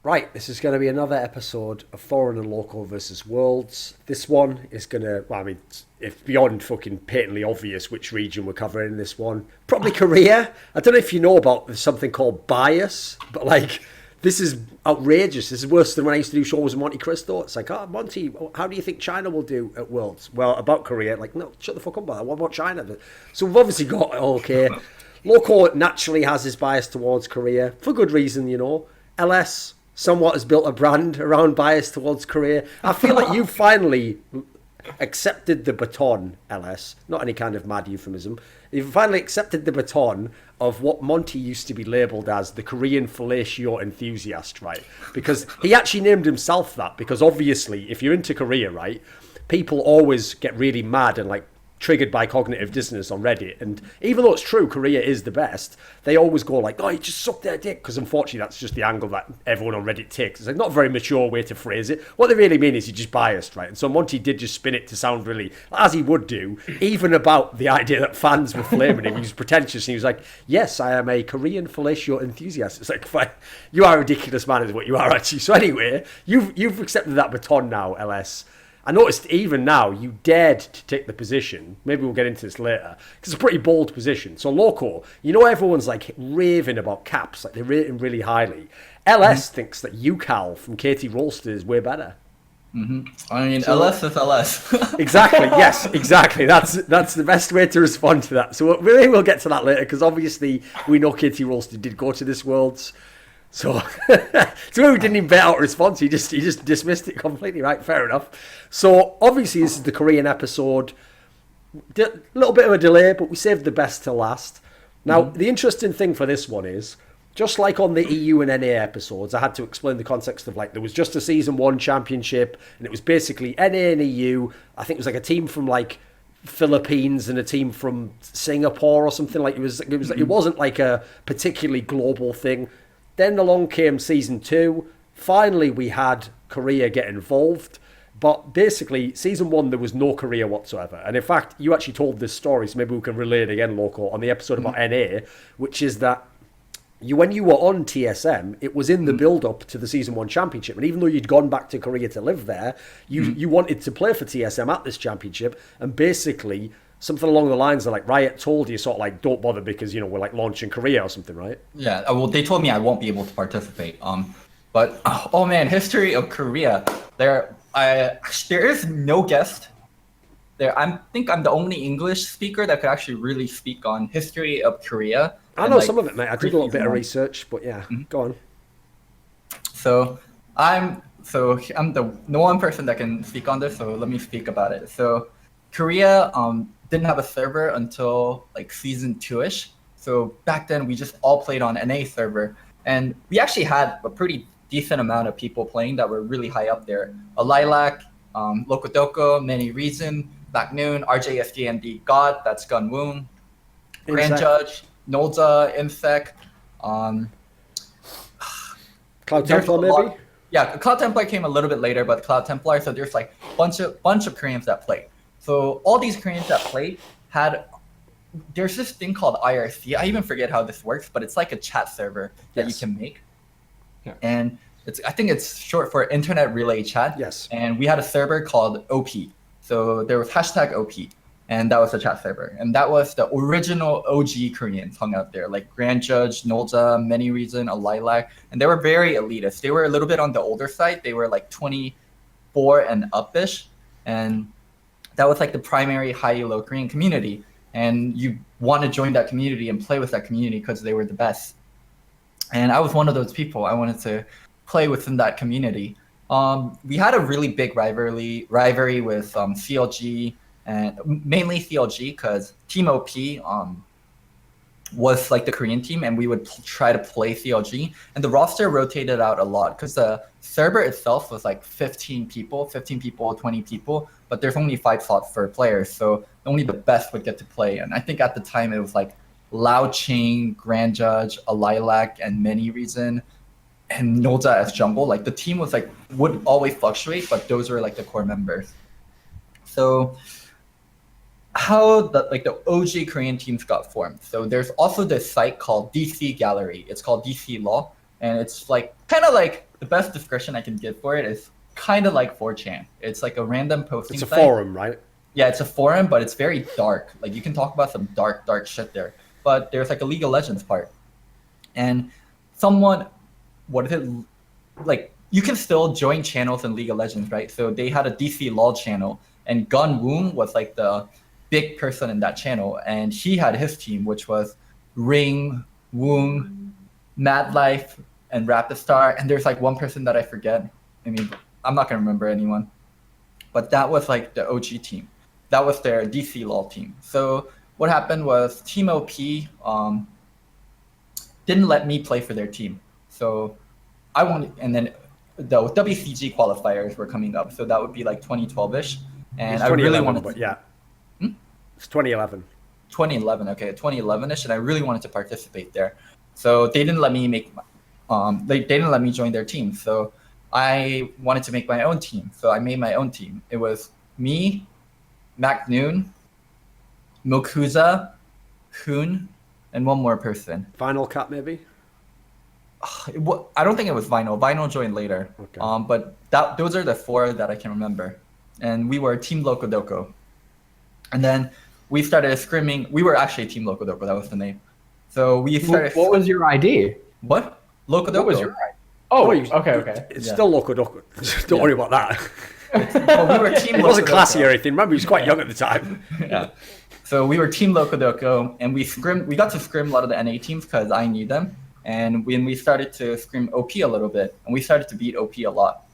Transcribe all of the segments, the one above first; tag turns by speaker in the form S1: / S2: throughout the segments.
S1: Right, this is going to be another episode of Thorin and Loco versus Worlds. This one is going to, well, I mean, it's beyond fucking patently obvious which region we're covering in this one. Probably Korea. I don't know if you know about something called bias, but like, this is outrageous. This is worse than when I used to do shows in Monte Cristo. It's like, oh, Monty, how do you think China will do at Worlds? Well, about Korea, like, no, shut the fuck up about that. What about China? So we've obviously got, okay, Loco naturally has his bias towards Korea, for good reason, you know. LS somewhat has built a brand around bias towards Korea. I feel like you finally accepted the baton, LS, not any kind of mad euphemism. You've finally accepted the baton of what Monty used to be labelled as the Korean fellatio enthusiast, right? Because he actually named himself that, because obviously, if you're into Korea, right, people always get really mad and like triggered by cognitive dissonance on Reddit, and even though it's true Korea is the best, they always go like, oh, you just sucked their dick, because unfortunately that's just the angle that everyone on Reddit takes. It's like not a very mature way to phrase it. What they really mean is you're just biased, right? And so Monty did just spin it to sound really, as he would do, even about the idea that fans were flaming him. He was pretentious, and he was like, yes, I am a Korean fellatio enthusiast. It's like, fine, you are a ridiculous man is what you are actually. So anyway, you've accepted that baton now, LS. I noticed even now you dared to take the position. Maybe we'll get into this later, because it's a pretty bold position. So Loco, you know everyone's like raving about Caps, like they rate him really highly. LS thinks that UCal from KT Rolster is way better.
S2: I mean, so, LS is LS.
S1: Exactly. Yes. Exactly. That's the best way to respond to that. So maybe we'll get to that later, because obviously we know KT Rolster did go to this Worlds. So, so we didn't even bet out a response. He just dismissed it completely. Right, fair enough. So obviously this is the Korean episode. A little bit of a delay, but we saved the best till last. Now, the interesting thing for this one is, just like on the EU and NA episodes, I had to explain the context of like there was just a season 1 championship, and it was basically NA and EU. I think it was like a team from like Philippines and a team from Singapore or something. Like it wasn't like a particularly global thing. Then along came season 2. Finally, we had Korea get involved. But basically, season 1, there was no Korea whatsoever. And in fact, you actually told this story, so maybe we can relay it again, Loco, on the episode about NA, which is that when you were on TSM, it was in the build-up to the season 1 championship. And even though you'd gone back to Korea to live there, you wanted to play for TSM at this championship. And basically, something along the lines of like Riot told you sort of like, don't bother because, you know, we're like launching Korea or something, right?
S2: Yeah, well, they told me I won't be able to participate. But oh man, history of Korea. There is no guest. I think I'm the only English speaker that could actually really speak on history of Korea.
S1: I know some of it, mate. I did a little bit of research, but yeah, go on.
S2: So I'm the one person that can speak on this. So let me speak about it. So Korea didn't have a server until like season 2-ish. So back then we just all played on NA server, and we actually had a pretty decent amount of people playing that were really high up there. A Lilac, Locodoco, Many Reason, Black Noon, RJSDND God, that's Gun Woon, Grand Judge, Nolza, Insec,
S1: Cloud Templar maybe?
S2: Yeah, Cloud Templar came a little bit later, but Cloud Templar, so there's like bunch of Koreans that played. So all these Koreans that played there's this thing called IRC. I even forget how this works, but it's like a chat server that you can make. Yeah. And I think it's short for Internet Relay Chat.
S1: Yes.
S2: And we had a server called OP. So there was hashtag OP, and that was the chat server. And that was the original OG Koreans hung out there, like Grand Judge, Nolza, Many Reason, a Lilac. And they were very elitist. They were a little bit on the older side. They were like 24 and up-ish. And that was like the primary high elo Korean community. And you want to join that community and play with that community because they were the best. And I was one of those people. I wanted to play within that community. We had a really big rivalry with CLG, and mainly CLG because Team OP was like the Korean team, and we would try to play CLG. And the roster rotated out a lot because the server itself was like 15 people, 20 people, but there's only 5 slots for players. So only the best would get to play. And I think at the time it was like Lao Ching, Grand Judge, a Lilac, and Many Reason, and Nolza as Jungle. Like the team was like, would always fluctuate, but those were like the core members. So how the OG Korean teams got formed. So there's also this site called DC Gallery. It's called DC Law. and it's like kind of like the best description I can give for it is kind of like 4chan. It's like a random posting
S1: It's a
S2: site.
S1: forum, right?
S2: Yeah, it's a forum, but it's very dark. Like you can talk about some dark shit there. But there's like a League of Legends part, and someone, what is it? Like you can still join channels in League of Legends, right? So they had a DC LOL channel, and Gun Woong was like the big person in that channel, and he had his team, which was Ring, Woong, Mad Life, and Rapistar, and there's like one person that I forget. I mean, I'm not gonna remember anyone, but that was like the OG team. That was their DC LOL team. So what happened was Team OP didn't let me play for their team. So I wanted, and then the WCG qualifiers were coming up. So that would be like 2012-ish. And I really wanted to,
S1: but yeah. It's 2011.
S2: 2011, okay, 2011-ish, and I really wanted to participate there. So they didn't let me they didn't let me join their team. So I wanted to make my own team. So I made my own team. It was me, Mac Noon, Mokuza, Hoon, and one more person.
S1: Final Cut, maybe?
S2: I don't think it was Vinyl. Vinyl joined later.
S1: Okay.
S2: But those are the four that I can remember. And we were Team Locodoco. And then we started screaming. We were actually Team Locodoco. That was the name. So we started.
S3: What was your ID?
S2: What? Locodoco.
S3: What was your ID? Oh, okay.
S1: It's still Locodoco. Don't worry about that.
S2: Well, we were Team
S1: It wasn't
S2: Locodoco.
S1: classy or anything. Remember, he was quite young at the time.
S2: Yeah. So we were Team Locodoco, and we got to scrim a lot of the NA teams because I knew them. And when we started to scrim OP a little bit, and we started to beat OP a lot.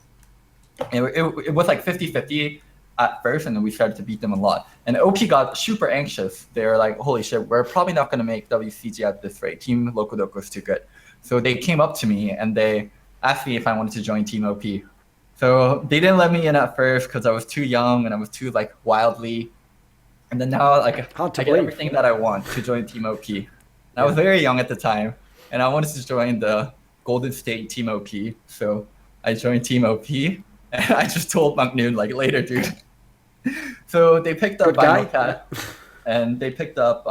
S2: And it was like 50-50 at first, and then we started to beat them a lot. And OP got super anxious. They were like, holy shit, we're probably not going to make WCG at this rate. Team Locodoco is too good. So they came up to me, and they asked me if I wanted to join Team OP. So they didn't let me in at first because I was too young, and I was too like wildly. And then now like I get everything that I want to join Team OP. And I was very young at the time, and I wanted to join the Golden State Team OP. So I joined Team OP, and I just told Noon like later, dude. So they picked up Vinyl Cat, and they picked up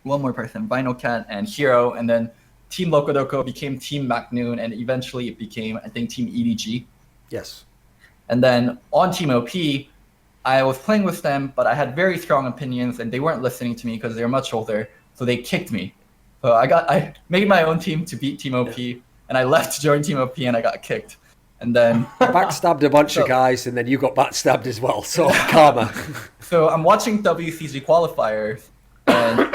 S2: one more person, Vinyl Cat and Hero, and then Team Locodoco became Team Noon, and eventually it became, I think, Team EDG.
S1: Yes.
S2: And then on Team OP, I was playing with them, but I had very strong opinions, and they weren't listening to me because they were much older, so they kicked me. So I made my own team to beat Team OP, and I left to join Team OP, and I got kicked. And then
S1: backstabbed a bunch of guys, and then you got backstabbed as well. So karma.
S2: So I'm watching WCG qualifiers, and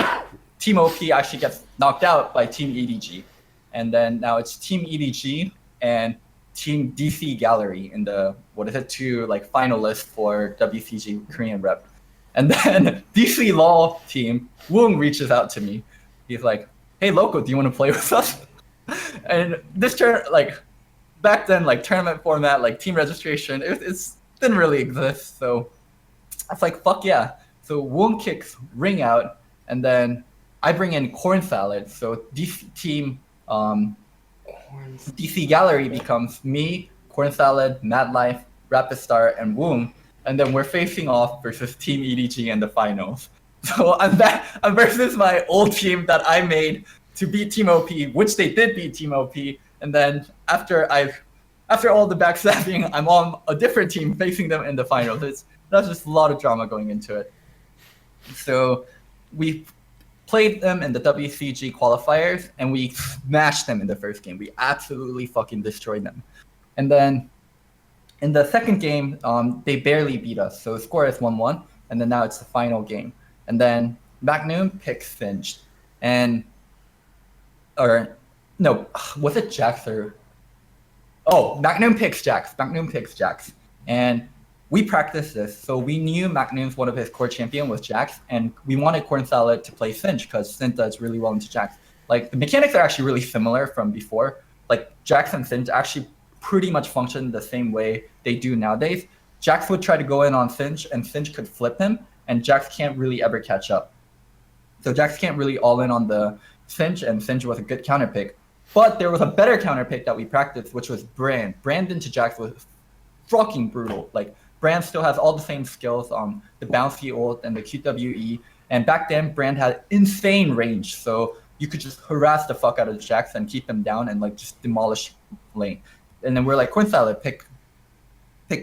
S2: Team OP actually gets knocked out by Team EDG, and then now it's Team EDG and Team DC Gallery in the two like finalists for WCG Korean rep. And then DC LOL team Woong reaches out to me. He's like, "Hey Loco, do you want to play with us?" And this back then, like tournament format, like team registration, it didn't really exist. So I was like, fuck yeah. So Woong kicks Ring out, and then I bring in Corn Salad. So DC team DC Gallery becomes me, Corn Salad, Mad Life, Rapistar, and Woong. And then we're facing off versus Team EDG in the finals. So I'm versus my old team that I made to beat Team OP, which they did beat Team OP. And then after all the backstabbing, I'm on a different team facing them in the finals. That's just a lot of drama going into it. So we played them in the WCG qualifiers, and we smashed them in the first game. We absolutely fucking destroyed them. And then in the second game, they barely beat us. So the score is 1-1, and then now it's the final game. And then Noon picks Finch. Was it Jax or... Oh, Noon picks Jax. And we practiced this. So we knew Noon's one of his core champion was Jax, and we wanted Corn Salad to play Finch because Finch does really well into Jax. Like, the mechanics are actually really similar from before. Like, Jax and Finch actually pretty much function the same way they do nowadays. Jax would try to go in on Finch, and Finch could flip him, and Jax can't really ever catch up. So Jax can't really all in on the Finch, and Finch was a good counter pick. But there was a better counter pick that we practiced, which was Brand. Brand into Jax was fucking brutal. Like, Brand still has all the same skills on the bouncy ult and the QWE. And back then, Brand had insane range. So you could just harass the fuck out of Jax and keep him down and like just demolish lane. And then we're like, corn salad, pick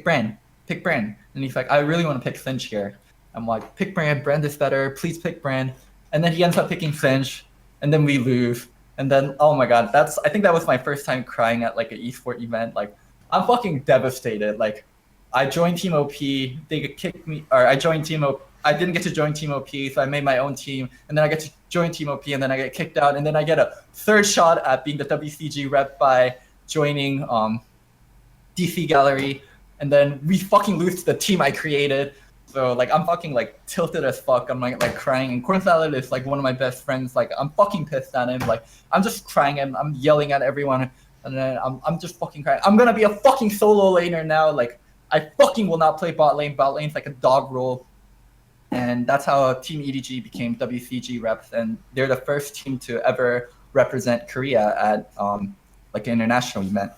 S2: Brand. And he's like, I really want to pick Finch here. I'm like, pick Brand is better, please pick Brand. And then he ends up picking Finch, and then we lose. And then, oh my god, I think that was my first time crying at like an esport event. Like, I'm fucking devastated. Like, I joined Team OP, they kicked me, or I joined Team OP, I didn't get to join Team OP, so I made my own team, and then I get to join Team OP, and then I get kicked out, and then I get a third shot at being the WCG rep by joining DC Gallery, and then we fucking lose to the team I created. So like I'm fucking like tilted as fuck. I'm like crying, and Corn Salad is like one of my best friends. Like I'm fucking pissed at him. Like I'm just crying and I'm yelling at everyone, and then I'm just fucking crying. I'm gonna be a fucking solo laner now. Like I fucking will not play bot lane. Bot lane's like a dog roll. And that's how Team EDG became WCG reps, and they're the first team to ever represent Korea at like an international event.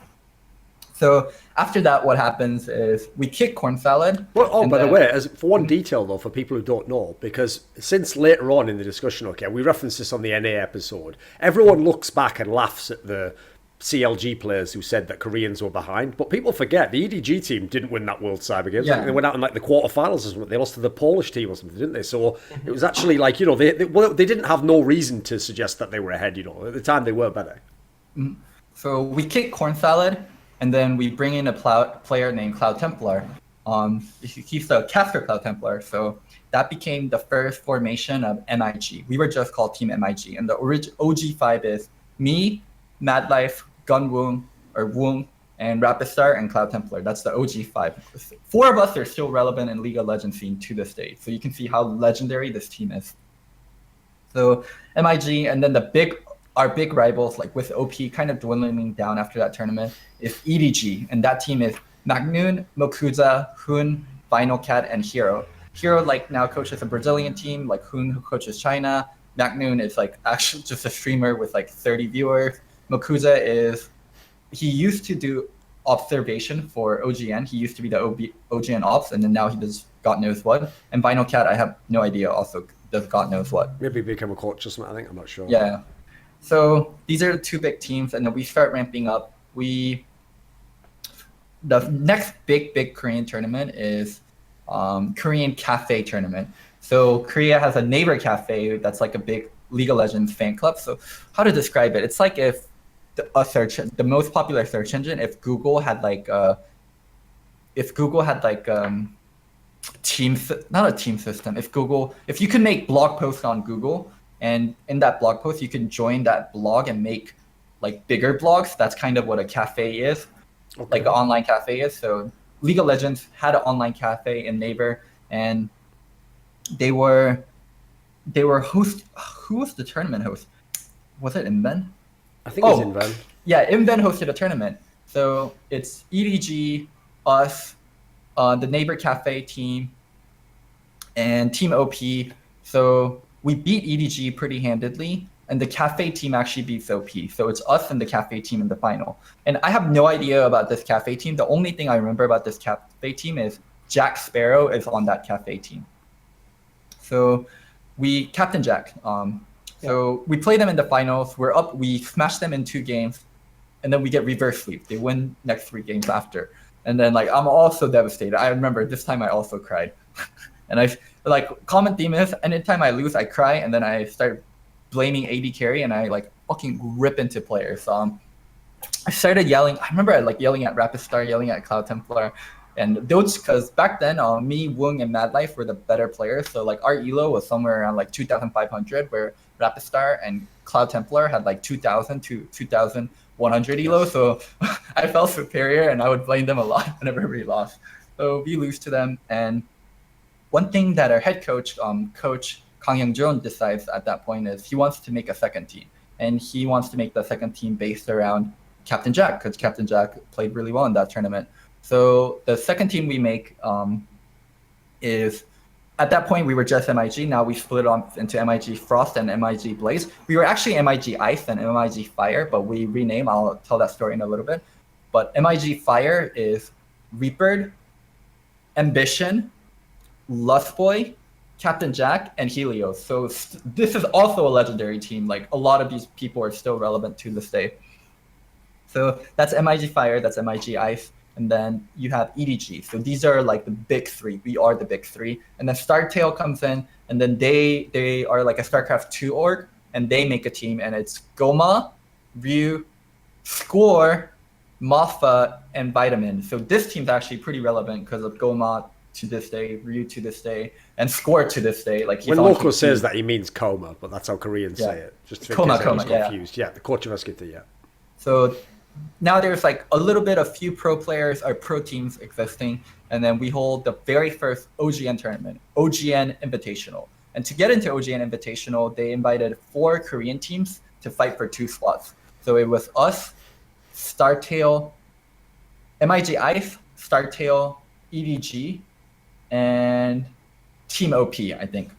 S2: So after that, what happens is we kick Corn Salad.
S1: Well, by the way, as for one detail though, for people who don't know, because since later on in the discussion, okay, we referenced this on the NA episode, everyone looks back and laughs at the CLG players who said that Koreans were behind, but people forget the EDG team didn't win that World Cyber Games.
S2: Yeah.
S1: They went out in like the quarterfinals or something. They lost to the Polish team or something, didn't they? So it was actually like, you know, they didn't have no reason to suggest that they were ahead. You know, at the time they were better.
S2: So we kick Corn Salad, and then we bring in a player named Cloud Templar. He's the caster Cloud Templar. So that became the first formation of MIG. We were just called Team MIG, and the OG5 is me, Madlife, Gunwoong or Woong, and Rapistar and Cloud Templar. That's the OG5. 4 of us are still relevant in League of Legends scene to this day. So you can see how legendary this team is. So MIG, and then our big rivals, like with OP kind of dwindling down after that tournament, is EDG, and that team is Magnoon, Mokuza, Hoon, Vinyl Cat, and Hero. Hero like now coaches a Brazilian team, like Hoon who coaches China. Magnoon is like actually just a streamer with like 30 viewers. Mokuza he used to do observation for OGN. He used to be the OGN ops, and then now he does God knows what. And Vinyl Cat, I have no idea, also does God knows what.
S1: Maybe become a coach or something, I think, I'm not sure.
S2: Yeah. So these are the 2 big teams, and then we start ramping up. The next big Korean tournament is Korean Cafe tournament. So Korea has a neighbor cafe that's like a big League of Legends fan club. So how to describe it? It's like if the most popular search engine, if Google had like not a team system. If you can make blog posts on Google, and in that blog post you can join that blog and make like bigger blogs. That's kind of what a cafe is, okay. Like an online cafe is. So League of Legends had an online cafe in Neighbor, and they were host. Who was the tournament host? Was it Inven?
S1: I think it was Inven.
S2: Yeah, Inven hosted a tournament. So it's EDG, us, the Neighbor Cafe team, and Team OP. So we beat EDG pretty handedly, and the Cafe team actually beats OP. So it's us and the Cafe team in the final. And I have no idea about this Cafe team. The only thing I remember about this Cafe team is Jack Sparrow is on that Cafe team. So we Captain Jack. So we play them in the finals. We're up. We smash them in 2 games, and then we get reverse sweep. They win next 3 games after. And then like I'm also devastated. I remember this time I also cried. And I like common theme is anytime I lose, I cry, and then I start blaming AD carry, and I like fucking rip into players. I started yelling. I remember like yelling at Rapistar, yelling at Cloud Templar, and those because back then me, Woong, and Madlife were the better players. So like our elo was somewhere around like 2,500, where Rapistar and Cloud Templar had like 2,000 to 2,100 elo. So I felt superior, and I would blame them a lot whenever we lost. So we lose to them, and one thing that our head coach, Coach Kang Young-jeon, decides at that point is he wants to make a second team. And he wants to make the second team based around Captain Jack, because Captain Jack played really well in that tournament. So the second team we make is, at that point we were just MIG. Now we split off into MIG Frost and MIG Blaze. We were actually MIG Ice and MIG Fire, but we rename. I'll tell that story in a little bit. But MIG Fire is Reaper, Ambition, Lustboy, Captain Jack, and Helios. So this is also a legendary team. Like a lot of these people are still relevant to this day. So that's MIG Fire, that's MIG Ice, and then you have EDG. So these are like the big three. We are the big three. And then Startail comes in, and then they are like a StarCraft 2 org, and they make a team, and it's Goma, Ryu, Score, Mothfa, and Vitamin. So this team's actually pretty relevant because of Goma to this day, Ryu to this day, and Score to this day. Like
S1: when Loco says that, he means coma, but that's how Koreans say it. Just in case anyone's confused. Yeah, the Kochivaskyta, yeah.
S2: So now there's like a little bit of few pro players or pro teams existing, and then we hold the very first OGN tournament, OGN Invitational. And to get into OGN Invitational, they invited 4 Korean teams to fight for 2 slots. So it was us, Startail, MIG Ice, Startail, EDG, and Team OP, I think.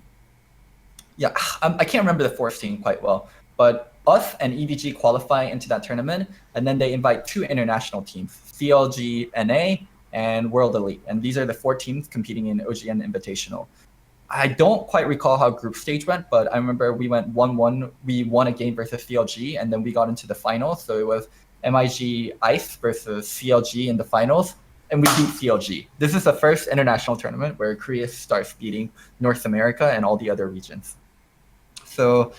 S2: Yeah, I can't remember the 4th team quite well, but us and EDG qualify into that tournament, and then they invite 2 international teams, CLG NA and World Elite. And these are the 4 teams competing in OGN Invitational. I don't quite recall how group stage went, but I remember we went 1-1. We won a game versus CLG, and then we got into the finals. So it was MIG Ice versus CLG in the finals, and we beat CLG. This is the first international tournament where Korea starts beating North America and all the other regions. So,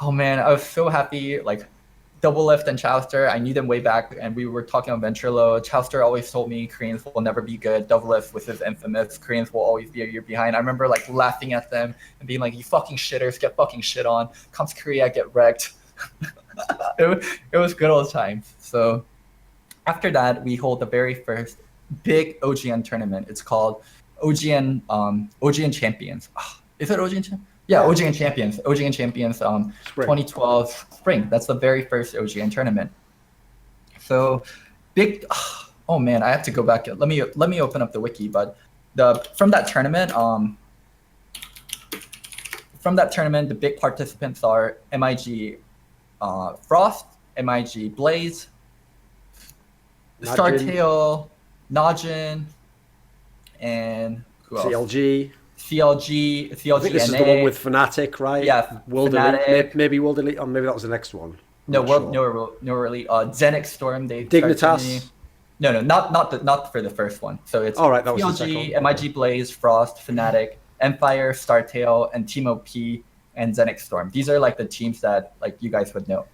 S2: oh man, I was so happy. Like, Double Lift and Chowster, I knew them way back, and we were talking on Venturelo. Chowster always told me Koreans will never be good. Double Lift was his infamous. Koreans will always be a year behind. I remember like laughing at them and being like, "You fucking shitters, get fucking shit on. Comes Korea, get wrecked." it was good old times. So after that, we hold the very first big OGN tournament. It's called OGN Champions. Is it OGN Champions? Yeah, OGN Champions. OGN Champions 2012 spring. That's the very first OGN tournament. So big. Oh man, I have to go back. Let me open up the wiki. But from that tournament, the big participants are MIG Frost, MIG Blaze, Startail, Najin, and who else? CLG,
S1: I think this is the one with Fnatic, right?
S2: Yeah,
S1: World Elite, maybe World Elite, or maybe that was the next one.
S2: No, Elite. Zenix Storm. They
S1: Dignitas.
S2: No, not for the first one. So it's
S1: all right. That was
S2: CLG, MIG Blaze, Frost, Fnatic, Empire, Startail, and Team OP and Zenix Storm. These are like the teams that like you guys would know.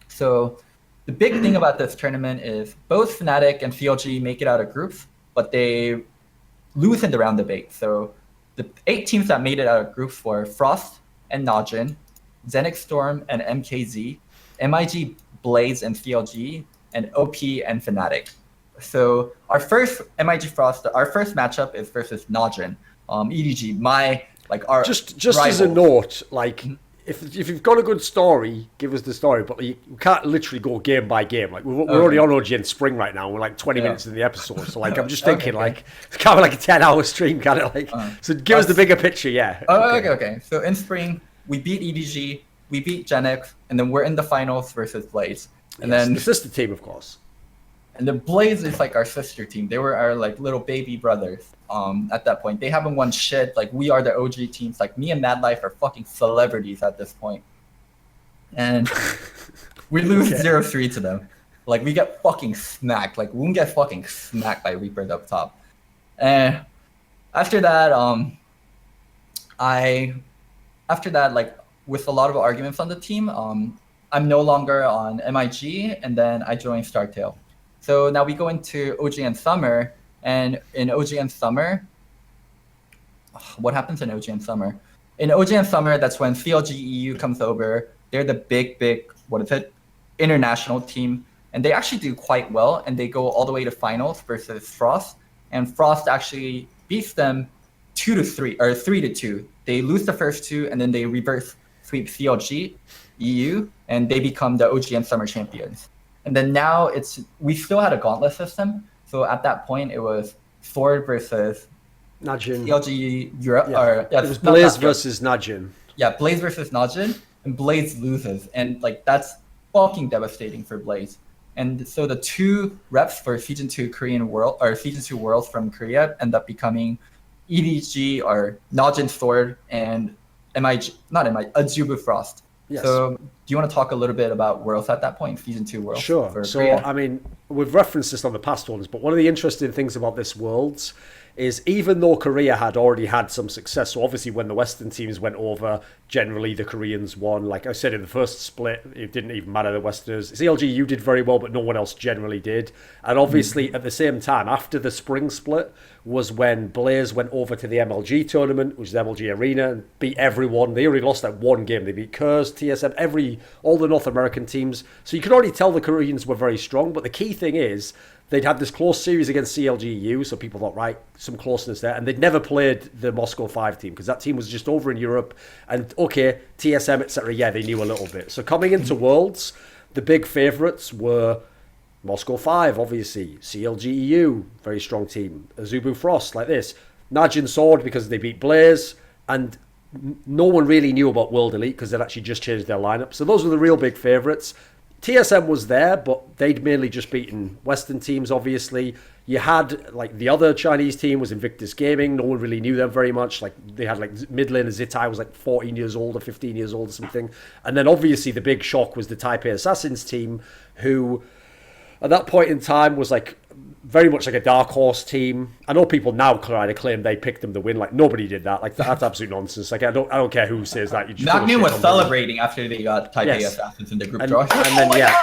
S2: So the big thing about this tournament is both Fnatic and CLG make it out of groups, but they lose in the round of 8. So the 8 teams that made it out of groups were Frost and Najin, Zenix Storm and MKZ, MIG Blaze and CLG, and OP and Fnatic. So our first MIG Frost, our first matchup is versus Najin. EDG, our
S1: just
S2: rival.
S1: As a note, like if you've got a good story, give us the story. But you can't literally go game by game. Like we're already on OGN Spring right now. We're like 20 minutes in the episode. So like I'm just thinking like it's kind of like a 10-hour stream, kind of like. So give us the bigger picture, yeah.
S2: Okay. So in spring we beat EDG, we beat Genix, and then we're in the finals versus Blaze. And then
S1: the sister team, of course.
S2: And the Blaze is like our sister team. They were our like little baby brothers. At that point, they haven't won shit. Like we are the OG teams. Like me and Mad Life are fucking celebrities at this point. And we lose 0-3 to them. Like we get fucking smacked. Like Woon gets fucking smacked by Reapers up top. And after that, like with a lot of arguments on the team, I'm no longer on MIG, and then I joined Startail. So now we go into OGN Summer, and in OGN Summer, what happens in OGN Summer? In OGN Summer, that's when CLG EU comes over. They're the big, international team, and they actually do quite well, and they go all the way to finals versus Frost, and Frost actually beats them 2-3 or 3-2. They lose the first 2, and then they reverse sweep CLG EU, and they become the OGN Summer champions. And then now we still had a gauntlet system. So at that point, it was Sword versus
S1: Najin.
S2: CLG Europe.
S1: It was Blaze versus Najin.
S2: Yeah, Blaze versus Najin, and Blaze loses. And like that's fucking devastating for Blaze. And so the 2 reps for Season 2 Worlds from Korea end up becoming EDG are Najin Sword and Azubu Frost.
S1: Yes.
S2: So do you want to talk a little bit about Worlds at that point, Season 2 Worlds?
S1: Sure. So,
S2: Korea?
S1: I mean, we've referenced this on the past ones, but one of the interesting things about this Worlds is even though Korea had already had some success, so obviously when the Western teams went over, generally the Koreans won. Like I said in the first split, it didn't even matter the Westerners. CLGU did very well, but no one else generally did. And obviously at the same time, after the spring split, was when Blaze went over to the MLG tournament, which is the MLG Arena, and beat everyone. They only lost like one game. They beat Curse, TSM, all the North American teams. So you could already tell the Koreans were very strong, but the key thing is, they'd had this close series against CLGU, so people thought, right, some closeness there. And they'd never played the Moscow 5 team, because that team was just over in Europe. And, okay, TSM, etc., yeah, they knew a little bit. So coming into Worlds, the big favourites were Moscow 5, obviously. CLGU, very strong team. Azubu Frost, like this. Najin Sword, because they beat Blaze. And no one really knew about World Elite, because they'd actually just changed their lineup. So those were the real big favourites. TSM was there, but they'd mainly just beaten Western teams, obviously. You had, like, the other Chinese team was Invictus Gaming. No one really knew them very much. Like, they had, like, mid laner Zitai was, like, 14 years old or 15 years old or something. And then, obviously, the big shock was the Taipei Assassins team, who, at that point in time, was, like, very much like a dark horse team. I know people now try to claim they picked them to win. Like, nobody did that. Like, that's absolute nonsense. Like, I don't care who says that. You just
S2: Magnum was celebrating after they got Taipei Assassins in the group draw.
S1: And then,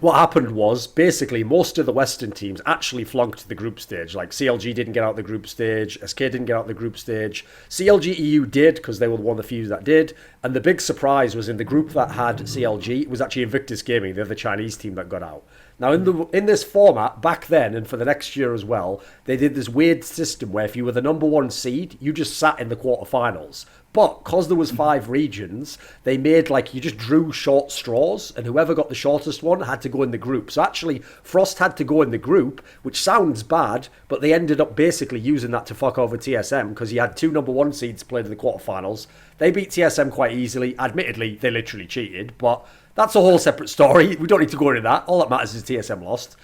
S1: what happened was, basically, most of the Western teams actually flunked the group stage. Like, CLG didn't get out the group stage. SK didn't get out the group stage. CLG EU did, because they were one of the few that did. And the big surprise was in the group that had CLG, it was actually Invictus Gaming, the other Chinese team that got out. Now, in this format, back then, and for the next year as well, they did this weird system where if you were the number 1 seed, you just sat in the quarterfinals. But because there was 5 regions, they made, like, you just drew short straws, and whoever got the shortest one had to go in the group. So actually, Frost had to go in the group, which sounds bad, but they ended up basically using that to fuck over TSM, because you had 2 number 1 seeds played in the quarterfinals. They beat TSM quite easily. Admittedly, they literally cheated, but that's a whole separate story. We don't need to go into that. All that matters is TSM lost.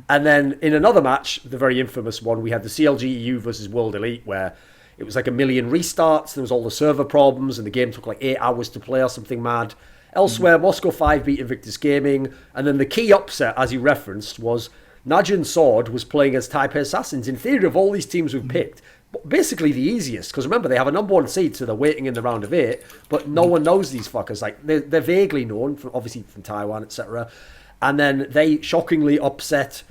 S1: And then in another match, the very infamous one, we had the CLGEU versus World Elite, where it was like a million restarts. There was all the server problems, and the game took like 8 hours to play or something mad. Elsewhere, Moscow 5 beat Invictus Gaming. And then the key upset, as you referenced, was Najin Sword was playing as Taipei Assassins. In theory, of all these teams we've picked, basically the easiest, because remember, they have a number 1 seed, so they're waiting in the round of 8, but no one knows these fuckers. Like, they're vaguely known, obviously from Taiwan, etc. And then they shockingly upset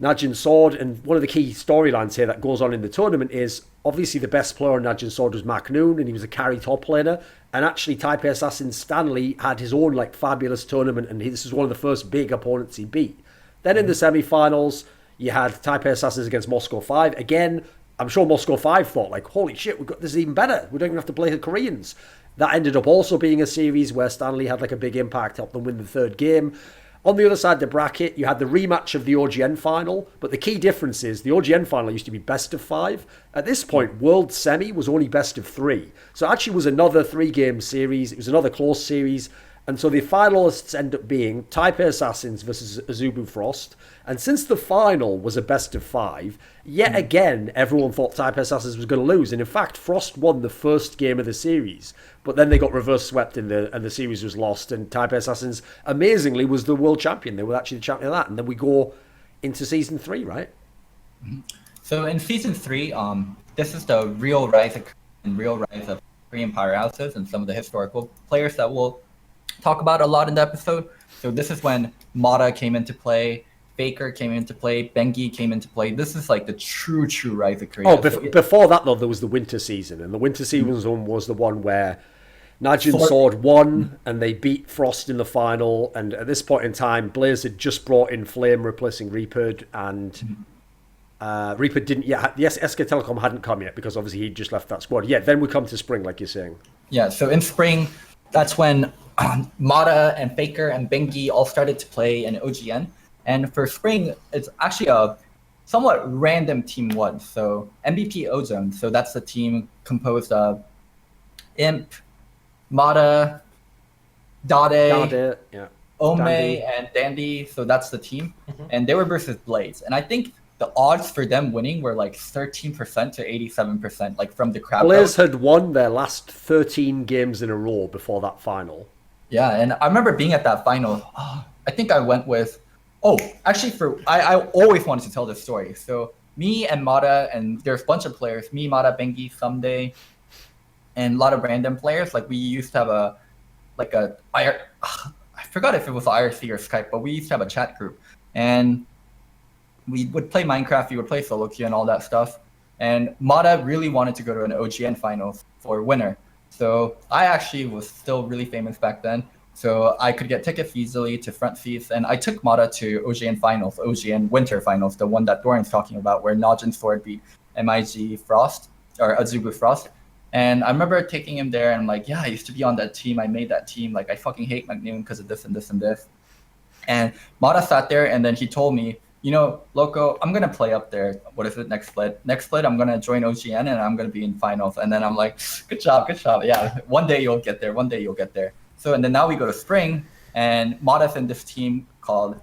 S1: Najin Sword, and one of the key storylines here that goes on in the tournament is, obviously the best player on Najin Sword was Mac Noon, and he was a carry top laner, and actually Taipei Assassin Stanley had his own, like, fabulous tournament, and this was one of the first big opponents he beat. Then in the semi-finals, you had Taipei Assassins against Moscow 5. Again, I'm sure Moscow 5 thought, like, holy shit, this is even better. We don't even have to play the Koreans. That ended up also being a series where Stanley had, like, a big impact, helped them win the 3rd game. On the other side of the bracket, you had the rematch of the OGN final, but the key difference is the OGN final used to be best of 5. At this point, World Semi was only best of 3. So it actually was another 3-game series. It was another close series. And so the finalists end up being Taipei Assassins versus Azubu Frost. And since the final was a best of 5, yet again, everyone thought Taipei Assassins was going to lose. And in fact, Frost won the first game of the series. But then they got reverse swept and the series was lost. And Taipei Assassins, amazingly, was the world champion. They were actually the champion of that. And then we go into Season 3, right?
S2: So in Season 3, this is the real rise of Korean powerhouses and some of the historical players that we'll talk about a lot in the episode. So this is when Mata came into play, Faker came into play, Bengi came into play. This is like the true rise of Korea.
S1: Before that, though, there was the winter season. And the winter season was the one where Najin Sword won, and they beat Frost in the final. And at this point in time, Blaze had just brought in Flame, replacing Reaper, and Reaper didn't yet. Yes, SK Telecom hadn't come yet, because obviously he'd just left that squad. Yeah, then we come to spring, like you're saying.
S2: Yeah, so in spring, that's when Mata and Faker and Bengi all started to play in OGN. And for spring, it's actually a somewhat random team 1. So MVP Ozone, so that's the team composed of Imp, Mata, Dade, Ome, and Dandy. So that's the team. And they were versus Blaze. And I think the odds for them winning were like 13% to 87%, like from the crowd.
S1: Blaze had won their last 13 games in a row before that final.
S2: Yeah, and I remember being at that final. I think I went with. Oh, actually, I always wanted to tell this story. So me and Mata, and there's a bunch of players. Me, Mata, Bengi, Someday, and a lot of random players. Like we used to have I forgot if it was IRC or Skype, but we used to have a chat group, and we would play Minecraft. We would play solo queue and all that stuff. And Mata really wanted to go to an OGN finals for winner. So I actually was still really famous back then. So I could get tickets easily to front seats. And I took Mata to OGN finals, OGN winter finals, the one that Thorin's talking about, where Najin Sword beat MIG Frost, or Azubu Frost. And I remember taking him there and I'm like, yeah, I used to be on that team. I made that team. Like, I fucking hate McNoon because of this and this and this. And Mata sat there and then he told me, you know, Loco, I'm going to play up there. What is it? Next split. Next split, I'm going to join OGN and I'm going to be in finals. And then I'm like, good job, good job. Yeah, one day you'll get there. One day you'll get there. So, and then now we go to spring and Mata's in this team called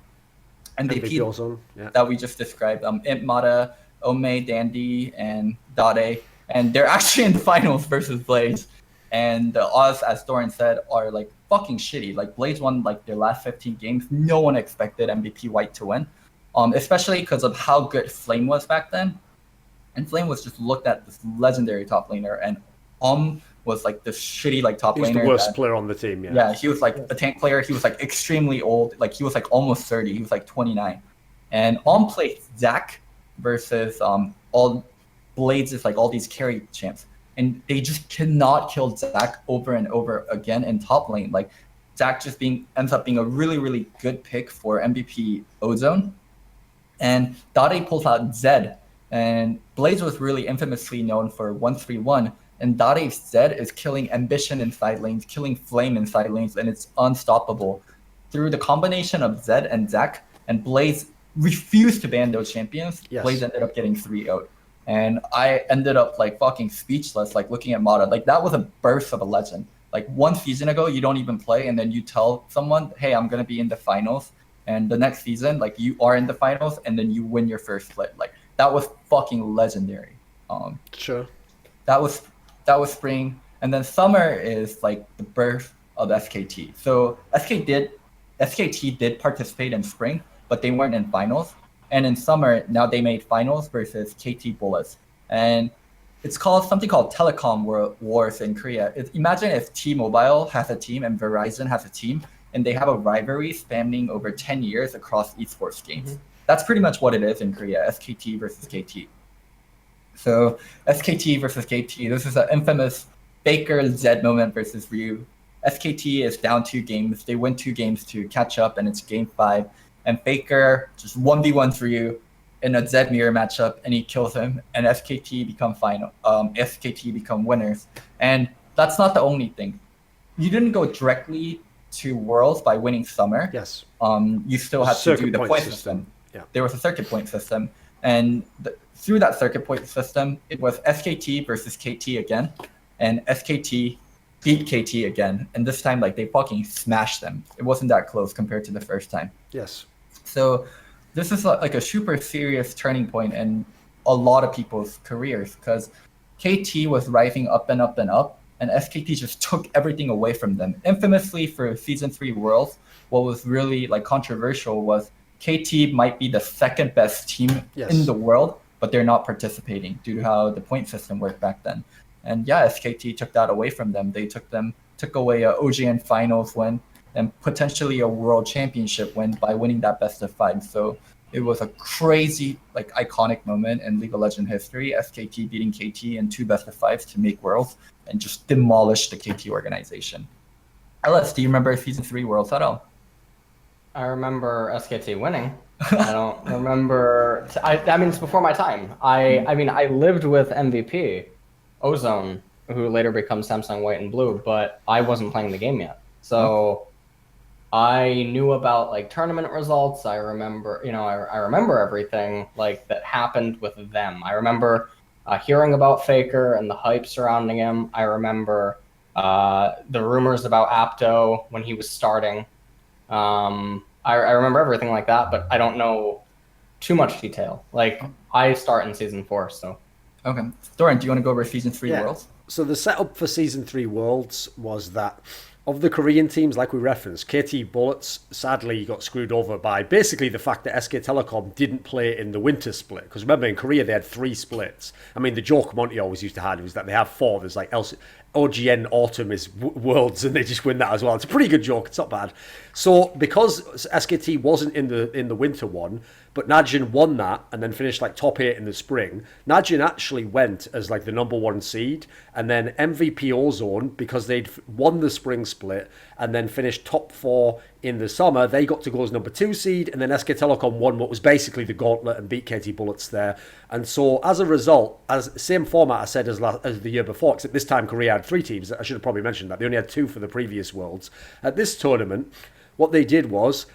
S2: MVP
S1: Ozone, yeah.
S2: that we just described. Imp Mata, Ome, Dandy, and Dade. And they're actually in the finals versus Blaze. And the odds, as Thorin said, are like fucking shitty. Like Blaze won like their last 15 games. No one expected MVP White to win. Especially because of how good Flame was back then. And Flame was just looked at this legendary top laner, and was like this shitty like top laner.
S1: He's the worst player on the team, yeah.
S2: Yeah, he was like a tank player. He was like extremely old. Like he was like almost 30. He was like 29. And played Zac versus all Blades, like all these carry champs. And they just cannot kill Zac over and over again in top lane. Like Zac just ends up being a really, really good pick for MVP Ozone. And Dade pulls out Zed, and Blaze was really infamously known for 1-3-1, and Dade's Zed is killing Ambition in side lanes, killing Flame in side lanes, and it's unstoppable. Through the combination of Zed and Zac, and Blaze refused to ban those champions, yes. Blaze ended up getting 3-0. And I ended up like fucking speechless, like looking at Mata. Like that was a birth of a legend. Like 1 season ago, you don't even play, and then you tell someone, hey, I'm going to be in the finals. And the next season, like you are in the finals, and then you win your first split. Like that was fucking legendary.
S1: Sure.
S2: That was spring, and then summer is like the birth of SKT. So SKT did participate in spring, but they weren't in finals. And in summer, now they made finals versus KT Bullets, and it's called something called Telecom Wars in Korea. Imagine if T-Mobile has a team and Verizon has a team, and they have a rivalry spanning over 10 years across esports games. Mm-hmm. That's pretty much what it is in Korea, SKT versus KT. So SKT versus KT, this is an infamous Faker Zed moment versus Ryu. SKT is down 2 games. They win 2 games to catch up, and it's game 5. And Faker just 1v1 Ryu in a Zed mirror matchup, and he kills him, and SKT become winners. And that's not the only thing. You didn't go directly to Worlds by winning summer.
S1: Yes.
S2: You still have to do the point system.
S1: Yeah.
S2: There was a circuit point system, and through that circuit point system, it was SKT versus KT again, and SKT beat KT again, and this time like they fucking smashed them. It wasn't that close compared to the first time.
S1: Yes.
S2: So this is like a super serious turning point in a lot of people's careers, because KT was rising up and up and up, and SKT just took everything away from them. Infamously for Season 3 Worlds, what was really like controversial was KT might be the second best team in the world, but they're not participating due to how the point system worked back then. And yeah, SKT took that away from them. They took away a OGN finals win and potentially a world championship win by winning that best of 5. So it was a crazy, like iconic moment in League of Legends history. SKT beating KT in 2 best of 5s to make Worlds and just demolish the KT organization. LS, do you remember Season 3 Worlds at all?
S3: I remember SKT winning. I don't remember. I mean, it's before my time. I mean, I lived with MVP, Ozone, who later becomes Samsung White and Blue, but I wasn't playing the game yet. So I knew about like tournament results. I remember, I remember everything like that happened with them. I remember hearing about Faker and the hype surrounding him. I remember the rumors about Apto when he was starting. I remember everything like that, but I don't know too much detail. Like I start in season 4, so.
S2: Okay. Thorin, do you want to go over season 3 Worlds?
S1: So the setup for season 3 Worlds was that of the Korean teams, like we referenced, KT Bullets sadly got screwed over by basically the fact that SK Telecom didn't play in the winter split. Because remember, in Korea, they had 3 splits. I mean, the joke Monty always used to have was that they have 4. There's like OGN Autumn is Worlds, and they just win that as well. It's a pretty good joke. It's not bad. So because SKT wasn't in the winter one, but Najin won that and then finished like top 8 in the spring, Najin actually went as like the number 1 seed, and then MVP Ozone, because they'd won the spring split and then finished top 4 in the summer, they got to go as number 2 seed, and then SK Telecom won what was basically the gauntlet and beat KT Bullets there. And so as a result, as same format I said as the year before, except this time Korea had 3 teams. I should have probably mentioned that. They only had 2 for the previous Worlds. At this tournament, what they did was,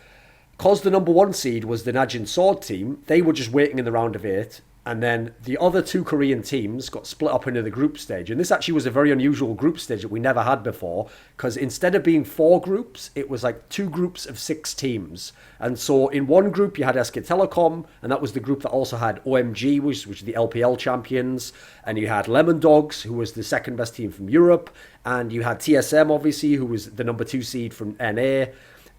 S1: because the number 1 seed was the Najin Sword team, they were just waiting in the round of 8, and then the other 2 Korean teams got split up into the group stage. And this actually was a very unusual group stage that we never had before, because instead of being 4 groups, it was like 2 groups of 6 teams. And so in one group you had SK Telecom, and that was the group that also had OMG, which are the LPL champions, and you had Lemon Dogs, who was the second best team from Europe, and you had TSM, obviously, who was the number 2 seed from NA.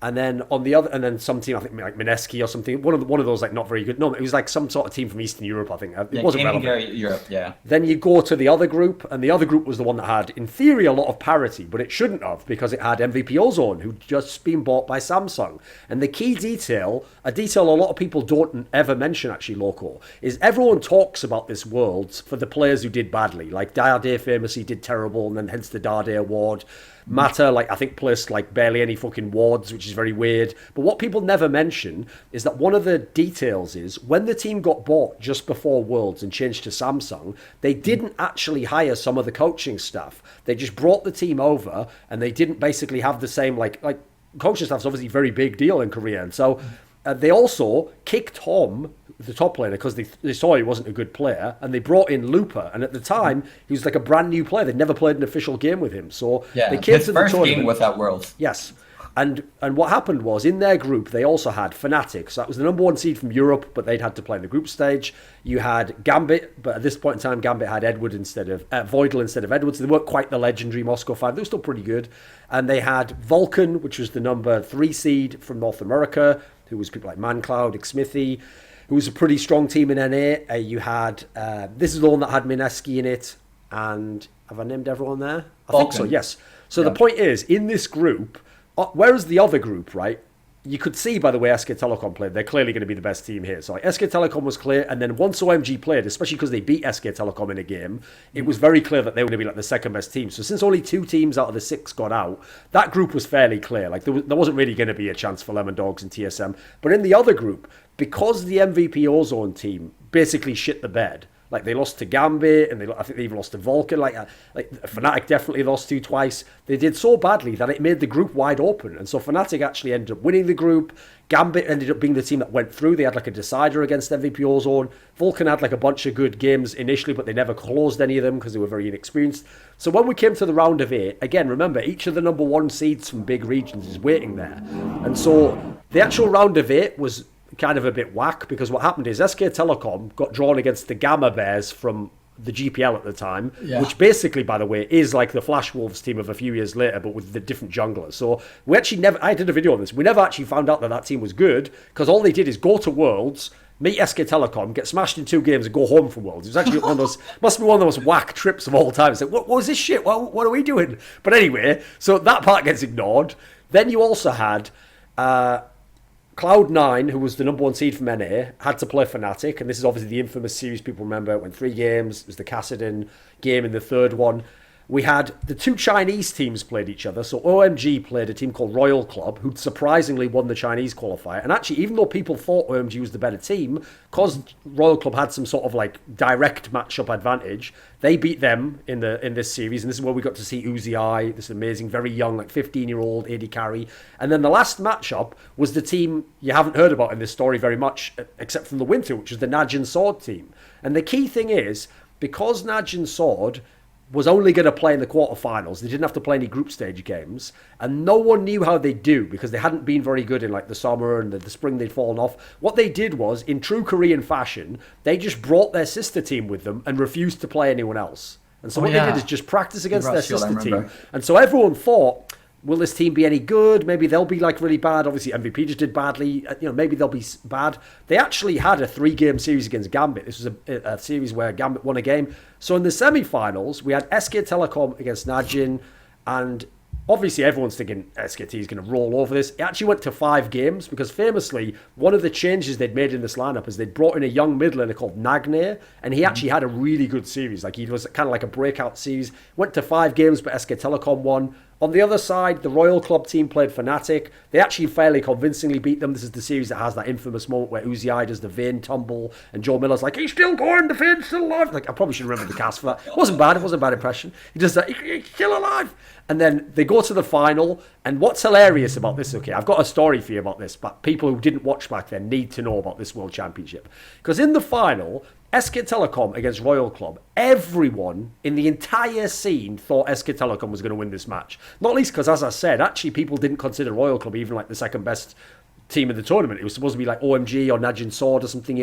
S1: And then on the other, and then some team, I think like Mineski or something, one of those like not very good. No, it was like some sort of team from Eastern Europe, I think. It wasn't relevant.
S2: Europe, yeah.
S1: Then you go to the other group, and the other group was the one that had, in theory, a lot of parity, but it shouldn't have, because it had MVP Ozone, who'd just been bought by Samsung. And the key detail, a detail a lot of people don't ever mention actually, Loco, is everyone talks about this Worlds for the players who did badly. Like Dade famously did terrible, and then hence the Dade award. Mata, like I think, placed like barely any fucking wards, which is very weird. But what people never mention is that one of the details is when the team got bought just before Worlds and changed to Samsung, they didn't actually hire some of the coaching staff. They just brought the team over, and they didn't basically have the same like coaching staff's obviously a very big deal in Korea, and so. They also kicked Tom, the top laner, because they saw he wasn't a good player, and they brought in Looper. And at the time, he was like a brand new player. They'd never played an official game with him. So
S2: yeah,
S1: they came
S2: his
S1: to the
S2: first
S1: tournament.
S2: game was at Worlds.
S1: Yes. And what happened was, in their group, they also had Fnatic. So that was the number 1 seed from Europe, but they'd had to play in the group stage. You had Gambit, but at this point in time, Gambit had Edward instead of Voidal instead of Edward. So they weren't quite the legendary Moscow 5. They were still pretty good. And they had Vulcan, which was the number 3 seed from North America, who was people like ManCloud, Xmithy, who was a pretty strong team in NA. You had, this is the one that had Mineski in it, and have I named everyone there? I think so, yes. So the point is, in this group, whereas the other group, right, you could see by the way SK Telecom played, they're clearly going to be the best team here. So like, SK Telecom was clear, and then once OMG played, especially because they beat SK Telecom in a game, it was very clear that they were going to be like the second best team. So since only 2 teams out of the 6 got out, that group was fairly clear. Like there wasn't really going to be a chance for Lemon Dogs and TSM. But in the other group, because the MVP Ozone team basically shit the bed, like they lost to Gambit, and I think they even lost to Vulcan. Like Fnatic definitely lost to twice. They did so badly that it made the group wide open, and so Fnatic actually ended up winning the group. Gambit ended up being the team that went through. They had like a decider against MVP Ozone. Vulcan had like a bunch of good games initially, but they never closed any of them because they were very inexperienced. So when we came to the round of 8, again, remember, each of the number 1 seeds from big regions is waiting there, and so the actual round of 8 was kind of a bit whack, because what happened is SK Telecom got drawn against the Gamma Bears from the GPL at the time, which basically, by the way, is like the Flash Wolves team of a few years later, but with the different junglers. So we actually never, I did a video on this, we never actually found out that team was good, because all they did is go to Worlds, meet SK Telecom, get smashed in 2 games, and go home from Worlds. It was actually one of those, must be one of the most whack trips of all time. It's like, what was this shit? What are we doing? But anyway, so that part gets ignored. Then you also had Cloud9, who was the number 1 seed from NA, had to play Fnatic, and this is obviously the infamous series people remember. It went 3 games. It was the Kassadin game in the 3rd one. We had the 2 Chinese teams played each other. So OMG played a team called Royal Club, who surprisingly won the Chinese qualifier. And actually, even though people thought OMG was the better team, because Royal Club had some sort of like direct matchup advantage, they beat them in this series. And this is where we got to see Uzi Eye, this amazing, very young, like 15-year-old AD carry. And then the last matchup was the team you haven't heard about in this story very much, except from the winter, which was the Najin Sword team. And the key thing is, because Najin Sword was only going to play in the quarterfinals. They didn't have to play any group stage games, and no one knew how they'd do because they hadn't been very good in like the summer and the spring. They'd fallen off. What they did was, in true Korean fashion, they just brought their sister team with them and refused to play anyone else. And so what they did is just practice against their sister team. And so everyone thought, will this team be any good? Maybe they'll be like really bad. Obviously, MVP just did badly. Maybe they'll be bad. They actually had a 3-game series against Gambit. This was a series where Gambit won a game. So in the semi-finals, we had SK Telecom against Najin, and obviously everyone's thinking SKT is going to roll over this. It actually went to 5 games because famously, one of the changes they'd made in this lineup is they'd brought in a young mid laner called Nagnir, and he actually had a really good series. Like, he was kind of like a breakout series. Went to 5 games, but SK Telecom won. On the other side, the Royal Club team played Fnatic. They actually fairly convincingly beat them. This is the series that has that infamous moment where Uzi does the Vayne tumble and Joe Miller's like, he's still going, the Vayne's still alive. Like, I probably should remember the cast for that. It wasn't bad. It wasn't a bad impression. He does that, he's still alive. And then they go to the final. And what's hilarious about this, okay, I've got a story for you about this, but people who didn't watch back then need to know about this World Championship. Because in the final, SK Telecom against Royal Club, everyone in the entire scene thought SK Telecom was going to win this match. Not least because, as I said, actually people didn't consider Royal Club even like the second best team in the tournament. It was supposed to be like OMG or Najin Sword or something,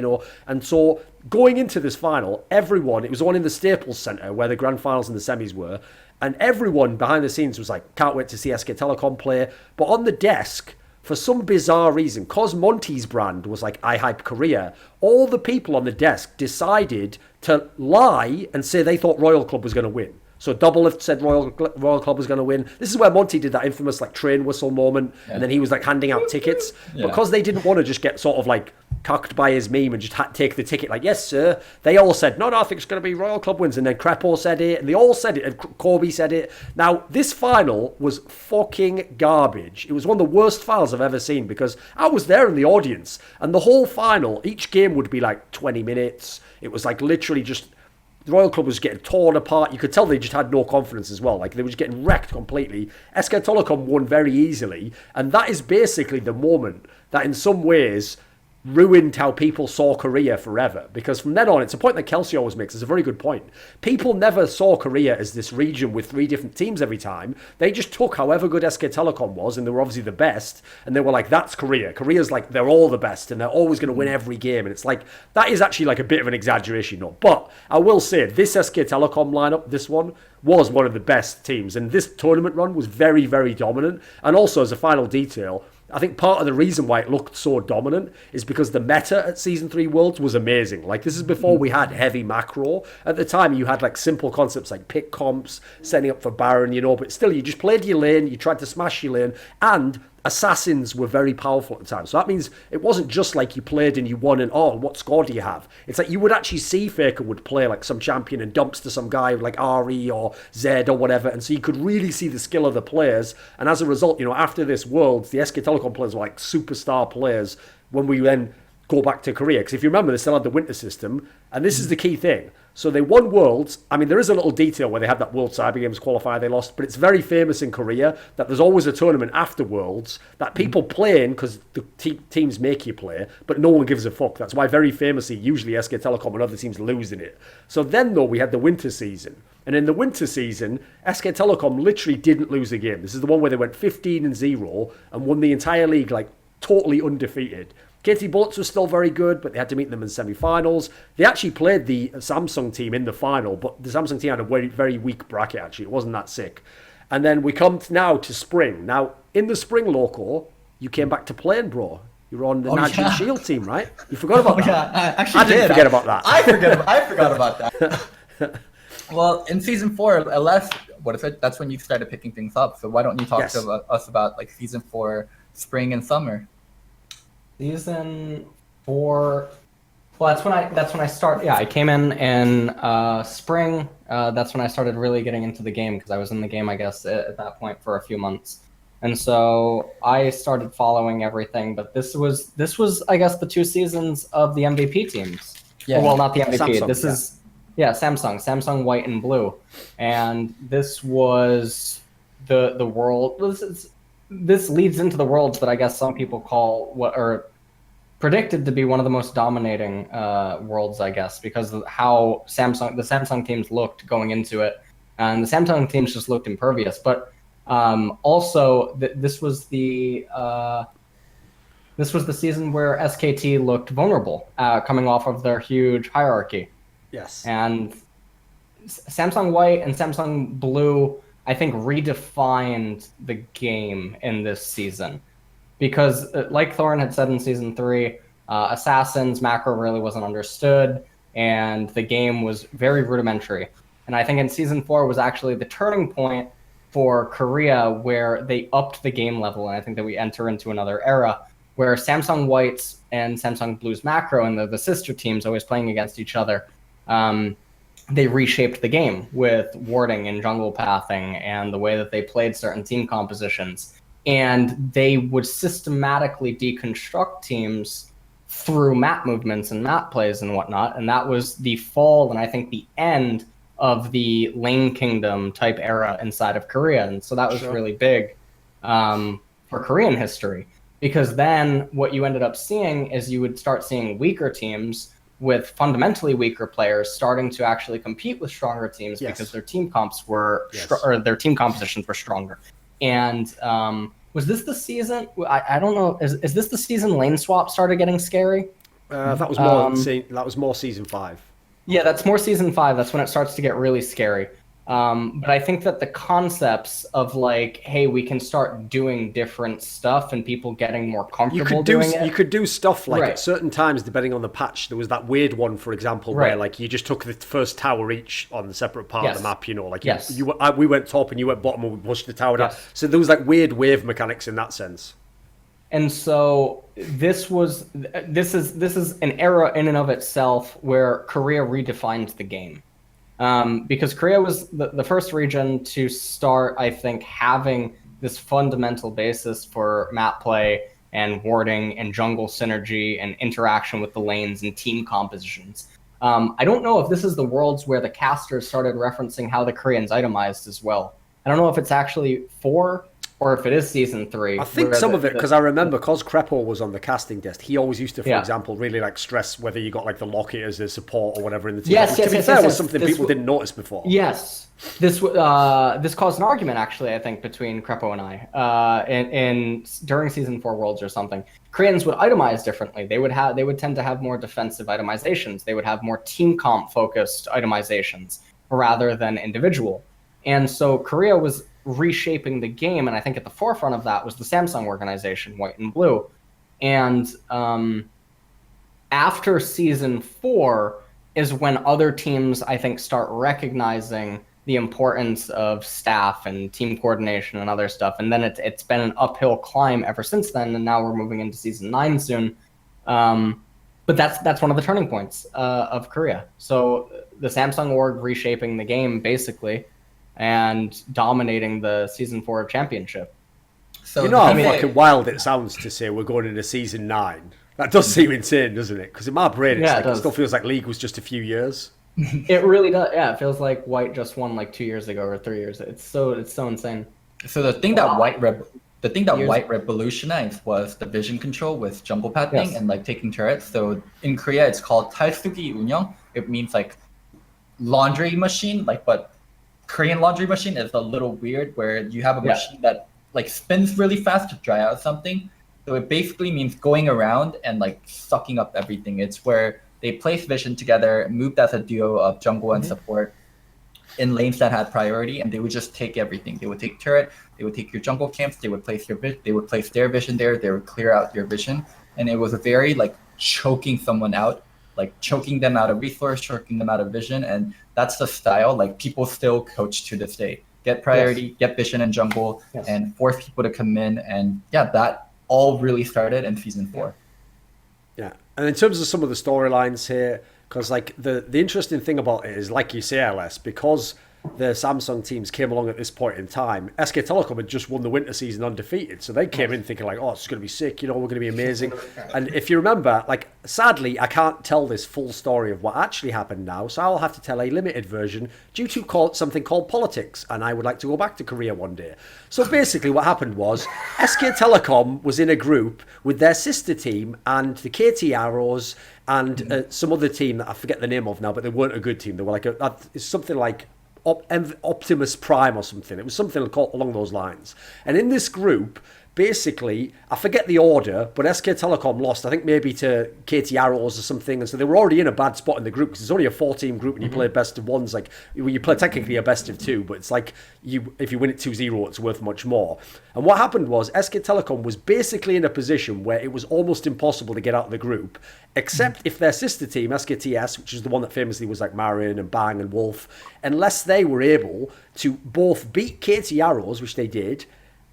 S1: And so going into this final, everyone, it was one in the Staples Center where the grand finals and the semis were, and everyone behind the scenes was like, can't wait to see SK Telecom play. But on the desk, for some bizarre reason, because Monty's brand was like, I hype Korea, all the people on the desk decided to lie and say they thought Royal Club was going to win. So Doublelift said Royal Club was going to win. This is where Monty did that infamous like train whistle moment, and then he was like handing out tickets. Because they didn't want to just get sort of like cucked by his meme and just take the ticket like, yes, sir. They all said, no, I think it's going to be Royal Club wins. And then Crepo said it, and they all said it, and Corby said it. Now, this final was fucking garbage. It was one of the worst finals I've ever seen because I was there in the audience, and the whole final, each game would be like 20 minutes. It was like literally just... The Royal Club was getting torn apart. You could tell they just had no confidence as well. Like, they were just getting wrecked completely. SK Telecom won very easily. And that is basically the moment that in some ways ruined how people saw Korea forever. Because from then on, it's a point that Kelsey always makes. It's a very good point. People never saw Korea as this region with 3 different teams every time. They just took however good SK Telecom was, and they were obviously the best, and they were like, that's Korea. Korea's like, they're all the best, and they're always going to win every game. And it's like, that is actually like a bit of an exaggeration. No? But I will say, this SK Telecom lineup, this one, was one of the best teams. And this tournament run was very, very dominant. And also, as a final detail, I think part of the reason why it looked so dominant is because the meta at Season 3 Worlds was amazing. Like, this is before we had heavy macro. At the time, you had, like, simple concepts like pick comps, setting up for Baron, but still, you just played your lane, you tried to smash your lane, and assassins were very powerful at the time. So that means it wasn't just like you played and you won and, oh, what score do you have? It's like you would actually see Faker would play like some champion and dumps to some guy like Ari or Zed or whatever. And so you could really see the skill of the players. And as a result, after this Worlds, the SK Telecom players were like superstar players when we then go back to Korea. Because if you remember, they still had the winter system. And this is the key thing. So they won Worlds. I mean, there is a little detail where they had that World Cyber Games qualifier they lost, but it's very famous in Korea that there's always a tournament after Worlds that people play in because the teams make you play, but no one gives a fuck. That's why very famously, usually SK Telecom and other teams lose in it. So then, though, we had the winter season. And in the winter season, SK Telecom literally didn't lose a game. This is the one where they went 15-0 and won the entire league, like, totally undefeated. KT Bullets was still very good, but they had to meet them in semi-finals. They actually played the Samsung team in the final, but the Samsung team had a very, very weak bracket, actually. It wasn't that sick. And then we come now to spring. Now, in the spring, Loco, you came back to playing, bro. You were on the Najin Shield team, right? You forgot about that.
S2: Yeah,
S1: I didn't forget about that.
S2: I forgot about that. Well, in Season 4, that's when you started picking things up. So why don't you talk to us about like Season 4, spring and summer?
S3: Season 4. Well, that's when I start. Yeah, I came in spring. That's when I started really getting into the game because I was in the game, I guess, at that point for a few months, and so I started following everything. But this was, I guess, the 2 seasons of the MVP teams. Yeah. Well, not the MVP.
S1: Samsung,
S3: this is Samsung White and Blue, and this was the world. This leads into the Worlds that I guess some people call what are predicted to be one of the most dominating Worlds, I guess, because of how the Samsung teams looked going into it. and the Samsung teams just looked impervious. But also, this was the season where SKT looked vulnerable, coming off of their huge hierarchy.
S1: Yes.
S3: And Samsung White and Samsung Blue, I think, redefined the game in this season. Because, like Thorin had said in Season 3, Assassins, macro really wasn't understood, and the game was very rudimentary. And I think in Season 4 was actually the turning point for Korea, where they upped the game level, and I think that we enter into another era where Samsung White's and Samsung Blue's macro, and the sister teams always playing against each other, they reshaped the game with warding and jungle pathing and the way that they played certain team compositions. And they would systematically deconstruct teams through map movements and map plays and whatnot. And that was the fall, and I think the end of the Lane Kingdom type era inside of Korea. And so that was really big for Korean history. Because then what you ended up seeing is you would start seeing weaker teams with fundamentally weaker players starting to actually compete with stronger teams because their team comps were or their team compositions were stronger. And was this the season? I don't know. Is this the season lane swap started getting scary?
S1: That was more season 5.
S3: Yeah, that's more season 5. That's when it starts to get really scary. But I think that the concepts of like, hey, we can start doing different stuff and people getting more comfortable doing it.
S1: You could do stuff like at certain times, depending on the patch. There was that weird one, for example, where like you just took the first tower each on the separate part of the map. You know, like we went top and you went bottom and we pushed the tower down. So there was like weird wave mechanics in that sense.
S3: And so this is an era in and of itself where Korea redefined the game. Because Korea was the first region to start, I think, having this fundamental basis for map play and warding and jungle synergy and interaction with the lanes and team compositions. I don't know if this is the Worlds where the casters started referencing how the Koreans itemized as well. I don't know if it's actually 4 or if it is season 3.
S1: I think some of it, because I remember, because Crepo was on the casting desk, he always used to, for example, really like stress whether you got like the Locket as a support or whatever in the team. To be fair, was something people didn't notice before.
S3: Yes, this caused an argument actually, I think, between Crepo and I, during season 4 Worlds or something. Koreans would itemize differently. They would tend to have more defensive itemizations. They would have more team comp focused itemizations rather than individual. And so Korea was reshaping the game, and I think at the forefront of that was the Samsung organization, White and Blue. And after season 4 is when other teams, I think, start recognizing the importance of staff and team coordination and other stuff. And then it's been an uphill climb ever since then, and now we're moving into season 9 soon. But that's one of the turning points of Korea. So the Samsung org reshaping the game, basically, and dominating the season 4 championship.
S1: So you know how fucking wild it sounds to say we're going into season 9. That does seem insane, doesn't it? Because in my brain, it still feels like League was just a few years.
S3: It really does. Yeah, it feels like White just won like 2 years ago or 3 years. It's so insane.
S2: So the thing that White revolutionized was the vision control with jungle pathing and like taking turrets. So in Korea, it's called 탈수기 운영. It means like laundry machine, but Korean laundry machine is a little weird, where you have a machine that like spins really fast to dry out something. So it basically means going around and like sucking up everything. It's where they place vision together, moved as a duo of jungle and support in lanes that had priority, and they would just take everything. They would take turret, they would take your jungle camps, they would place their vision there, they would clear out your vision, and it was a very like choking someone out, like choking them out of resource, choking them out of vision, and that's the style like people still coach to this day. Get priority, get vision and jungle, and force people to come in, and that all really started in season 4.
S1: Yeah, and in terms of some of the storylines here, because like the interesting thing about it is, like you say, LS, because the Samsung teams came along at this point in time, SK Telecom had just won the winter season undefeated, so they came in thinking like, oh, it's going to be sick, we're going to be amazing. And if you remember, like, sadly, I can't tell this full story of what actually happened now, so I'll have to tell a limited version due to something called politics, and I would like to go back to Korea one day. So basically what happened was SK Telecom was in a group with their sister team and the KT Arrows and some other team that I forget the name of now, but they weren't a good team. They were like it's something like Optimus Prime or something. It was something along those lines. And in this group, basically, I forget the order, but SK Telecom lost, I think maybe to KT Arrows or something, and so they were already in a bad spot in the group because it's only a 4-team group and you play best of ones. Like, you play technically a best of 2, but it's like if you win it 2-0, it's worth much more. And what happened was SK Telecom was basically in a position where it was almost impossible to get out of the group, except if their sister team, SKTS, which is the one that famously was like Marin and Bang and Wolf, unless they were able to both beat KT Arrows, which they did,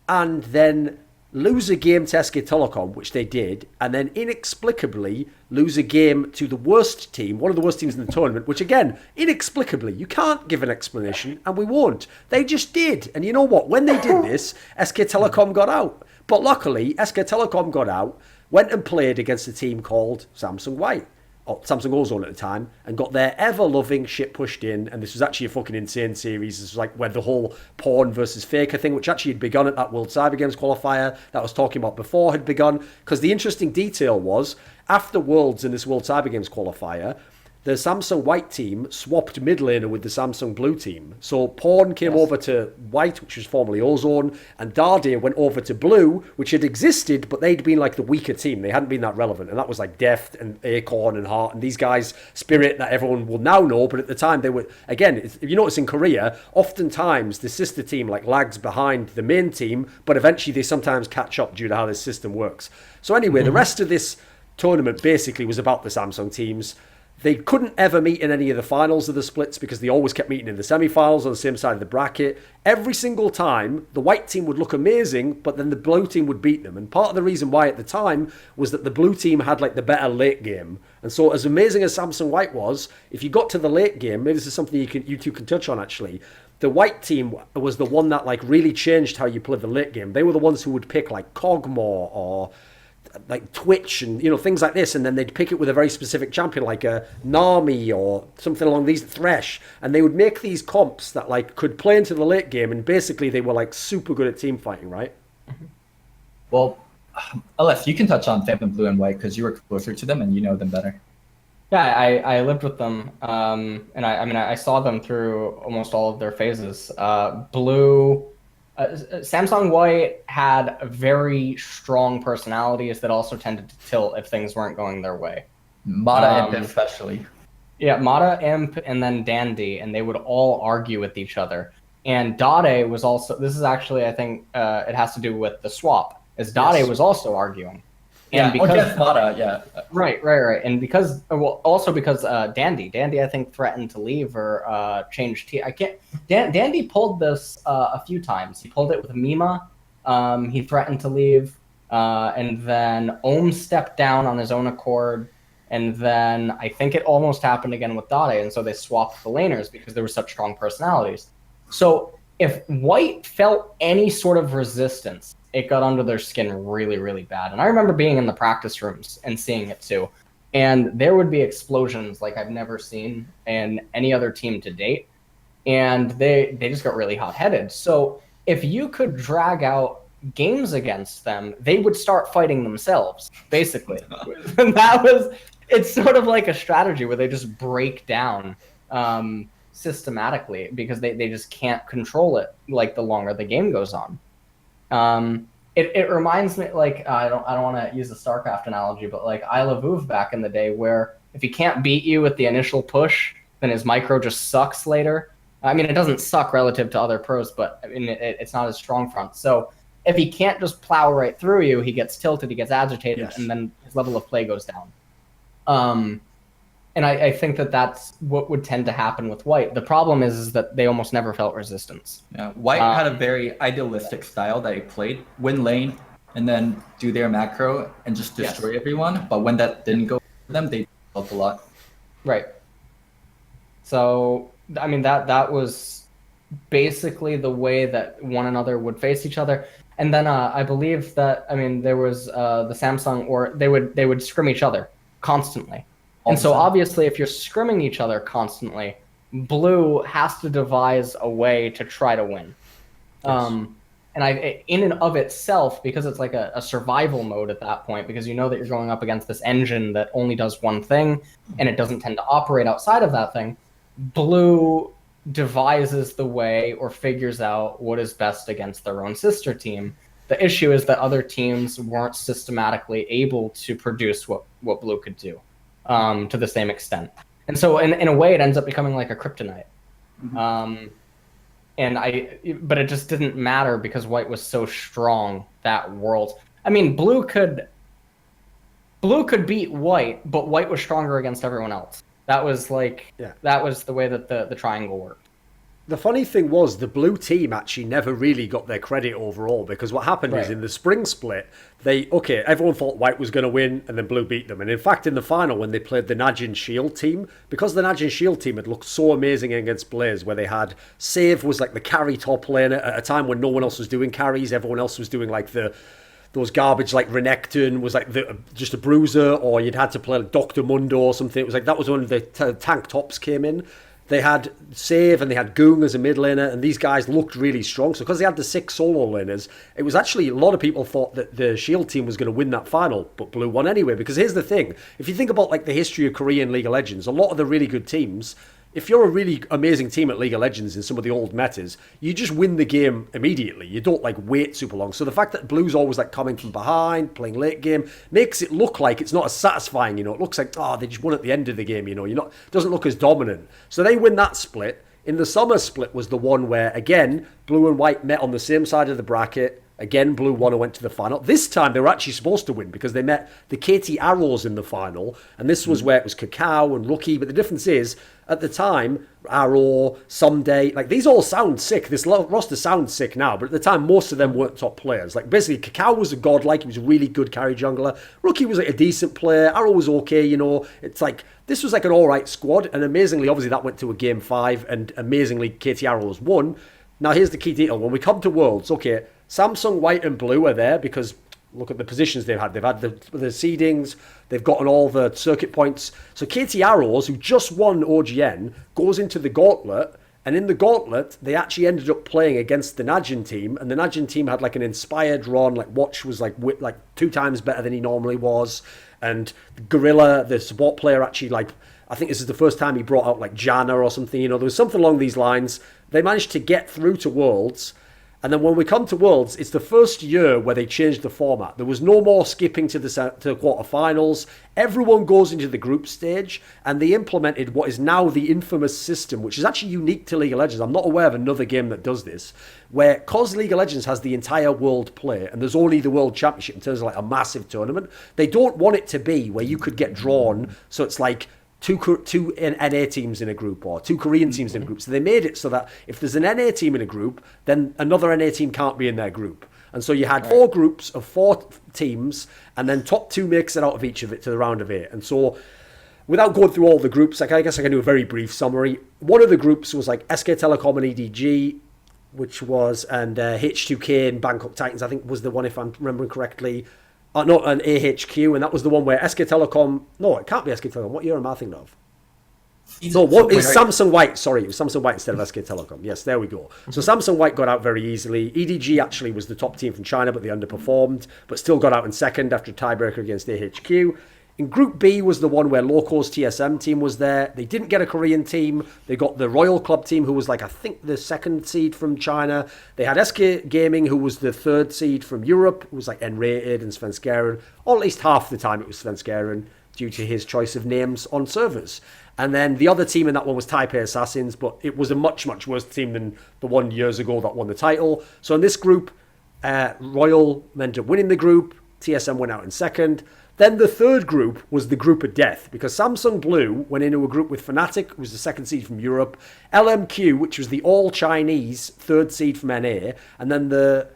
S1: and then lose a game to SK Telecom, which they did, and then inexplicably lose a game to the worst team, one of the worst teams in the tournament, which again, inexplicably, you can't give an explanation, and we won't. They just did. And you know what? When they did this, SK Telecom got out. But luckily, SK Telecom got out, went and played against a team called Samsung White, or Samsung Ozone at the time, and got their ever-loving shit pushed in. And this was actually a fucking insane series. This was like where the whole Pawn versus Faker thing, which actually had begun at that World Cyber Games qualifier that I was talking about before, had begun. Because the interesting detail was, after Worlds in this World Cyber Games qualifier, the Samsung White team swapped mid laner with the Samsung Blue team. So Pawn came over to White, which was formerly Ozone, and Dardia went over to Blue, which had existed, but they'd been like the weaker team. They hadn't been that relevant. And that was like Deft and Acorn and Heart and these guys, Spirit, that everyone will now know. But at the time, they were, again, if you notice in Korea, oftentimes the sister team like lags behind the main team, but eventually they sometimes catch up due to how this system works. So anyway, the rest of this tournament basically was about the Samsung teams. They couldn't ever meet in any of the finals of the splits because they always kept meeting in the semi-finals on the same side of the bracket. Every single time, the white team would look amazing, but then the blue team would beat them. And part of the reason why at the time was that the blue team had like the better late game. And so as amazing as Samsung White was, if you got to the late game, maybe this is something you two can touch on actually, the white team was the one that like really changed how you played the late game. They were the ones who would pick like Cogmore or like Twitch and things like this, and then they'd pick it with a very specific champion like a Nami or something along these, Thresh, and they would make these comps that like could play into the late game, and basically they were like super good at team fighting, right?
S2: Well, LS, you can touch on Phantom Blue and White because you were closer to them and you know them better.
S3: Yeah, I lived with them, and I saw them through almost all of their phases. Blue. Samsung White had very strong personalities that also tended to tilt if things weren't going their way.
S2: Mata Imp especially.
S3: Yeah, Mata, Imp, and then Dandy, and they would all argue with each other. And Dade was also, this is actually, I think, it has to do with the swap, as Dade was also arguing. And
S2: yeah, because Mata, yeah.
S3: Right. And because, also because Dandy, I think, threatened to leave or change team. Dandy pulled this a few times. He pulled it with Mima. He threatened to leave. And then Ohm stepped down on his own accord. And then I think it almost happened again with Dade. And so they swapped the laners because there were such strong personalities. So if White felt any sort of resistance, it got under their skin really, really bad. And I remember being in the practice rooms and seeing it too. And there would be explosions like I've never seen in any other team to date. And they just got really hot-headed. So if you could drag out games against them, they would start fighting themselves, basically. And it's sort of like a strategy where they just break down systematically because they just can't control it like the longer the game goes on. It reminds me, like, I don't want to use a StarCraft analogy, but like Isla Vuv back in the day, where if he can't beat you with the initial push, then his micro just sucks later. I mean, it doesn't suck relative to other pros, but I mean, it's not as strong front. So if he can't just plow right through you, he gets tilted, he gets agitated, and then his level of play goes down. And I think that's what would tend to happen with White. The problem is that they almost never felt resistance.
S2: Yeah, White had a very idealistic style that he played, win lane, and then do their macro and just destroy everyone. But when that didn't go for them, they felt a lot.
S3: Right. So, I mean, that was basically the way that one another would face each other. And then I believe that, I mean, there was the Samsung, or they would scrim each other constantly. And so obviously, if you're scrimming each other constantly, Blue has to devise a way to try to win. Yes. And in and of itself, because it's like a survival mode at that point, because you know that you're going up against this engine that only does one thing, and it doesn't tend to operate outside of that thing, Blue devises the way or figures out what is best against their own sister team. The issue is that other teams weren't systematically able to produce what Blue could do to the same extent. And so in a way, it ends up becoming like a kryptonite. But it just didn't matter because White was so strong that world. I mean, Blue could beat White, but White was stronger against everyone else. That was that was the way that the triangle worked.
S1: The funny thing was the Blue team actually never really got their credit overall, because what happened is in the spring split, everyone thought White was going to win and then Blue beat them. And in fact, in the final, when they played the Najin Shield team, because the Najin Shield team had looked so amazing against Blaze, where they had Save was like the carry top laner at a time when no one else was doing carries, everyone else was doing like those garbage, like Renekton was like just a bruiser, or you'd had to play like Dr. Mundo or something. It was like that was when the tank tops came in. They had Save and they had Goong as a mid laner, and these guys looked really strong. So because they had the 6 solo laners, it was actually, a lot of people thought that the Shield team was going to win that final, but Blue won anyway. Because here's the thing, if you think about like the history of Korean League of Legends, a lot of the really good teams, if you're a really amazing team at League of Legends in some of the old metas, you just win the game immediately. You don't like wait super long. So the fact that Blue's always like coming from behind, playing late game, makes it look like it's not as satisfying, you know. It looks like, they just won at the end of the game, you know. It doesn't look as dominant. So they win that split. In the summer split was the one where, again, Blue and White met on the same side of the bracket. Again, Blue won and went to the final. This time, they were actually supposed to win because they met the KT Arrows in the final. And this was where it was Kakao and Rookie. But the difference is, at the time, Arrow, Someday, like these all sound sick. This roster sounds sick now. But at the time, most of them weren't top players. Like basically, Kakao was a godlike. He was a really good carry jungler. Rookie was like a decent player. Arrow was okay, you know. It's like, this was like an all right squad. And amazingly, obviously, that went to a game 5. And amazingly, KT Arrows won. Now, here's the key detail. When we come to Worlds, okay, Samsung, White and Blue are there because look at the positions they've had. They've had the seedings. They've gotten all the circuit points. So KT Arrows, who just won OGN, goes into the gauntlet. And in the gauntlet, they actually ended up playing against the Najin team. And the Najin team had like an inspired run. Like Watch was like 2 times better than he normally was. And Gorilla, the support player, actually I think this is the first time he brought out like Janna or something. You know, there was something along these lines. They managed to get through to Worlds. And then when we come to Worlds, it's the first year where they changed the format. There was no more skipping to the quarterfinals. Everyone goes into the group stage, and they implemented what is now the infamous system, which is actually unique to League of Legends. I'm not aware of another game that does this, where because League of Legends has the entire world play, and there's only the World Championship in terms of like a massive tournament, they don't want it to be where you could get drawn. So it's like two NA teams in a group or 2 Korean teams in a group. So they made it so that if there's an NA team in a group, then another NA team can't be in their group. And so you had 4 groups of 4 teams, and then top 2 makes it out of each of it to the round of 8. And so without going through all the groups, like I guess I can do a very brief summary. One of the groups was like SK Telecom and EDG, which was, and H2K and Bangkok Titans, I think was the one, if I'm remembering correctly. Not an AHQ, and that was the one where SK Telecom... No, it can't be SK Telecom. What year am I thinking of? No, what is Samsung White? Sorry, it was Samsung White instead of SK Telecom. Yes, there we go. So Samsung White got out very easily. EDG actually was the top team from China, but they underperformed, but still got out in second after a tiebreaker against AHQ. In Group B was the one where Loco's TSM team was there. They didn't get a Korean team. They got the Royal Club team, who was like, I think, the 2nd seed from China. They had SK Gaming, who was the 3rd seed from Europe. It was like N-rated and Svenskeren. Or at least half the time it was Svenskeren, due to his choice of names on servers. And then the other team in that one was Taipei Assassins, but it was a much, much worse team than the one years ago that won the title. So in this group, Royal ended up winning the group. TSM went out in second. Then the third group was the group of death, because Samsung Blue went into a group with Fnatic, who was the 2nd seed from Europe, LMQ, which was the all-Chinese 3rd seed from NA, and then let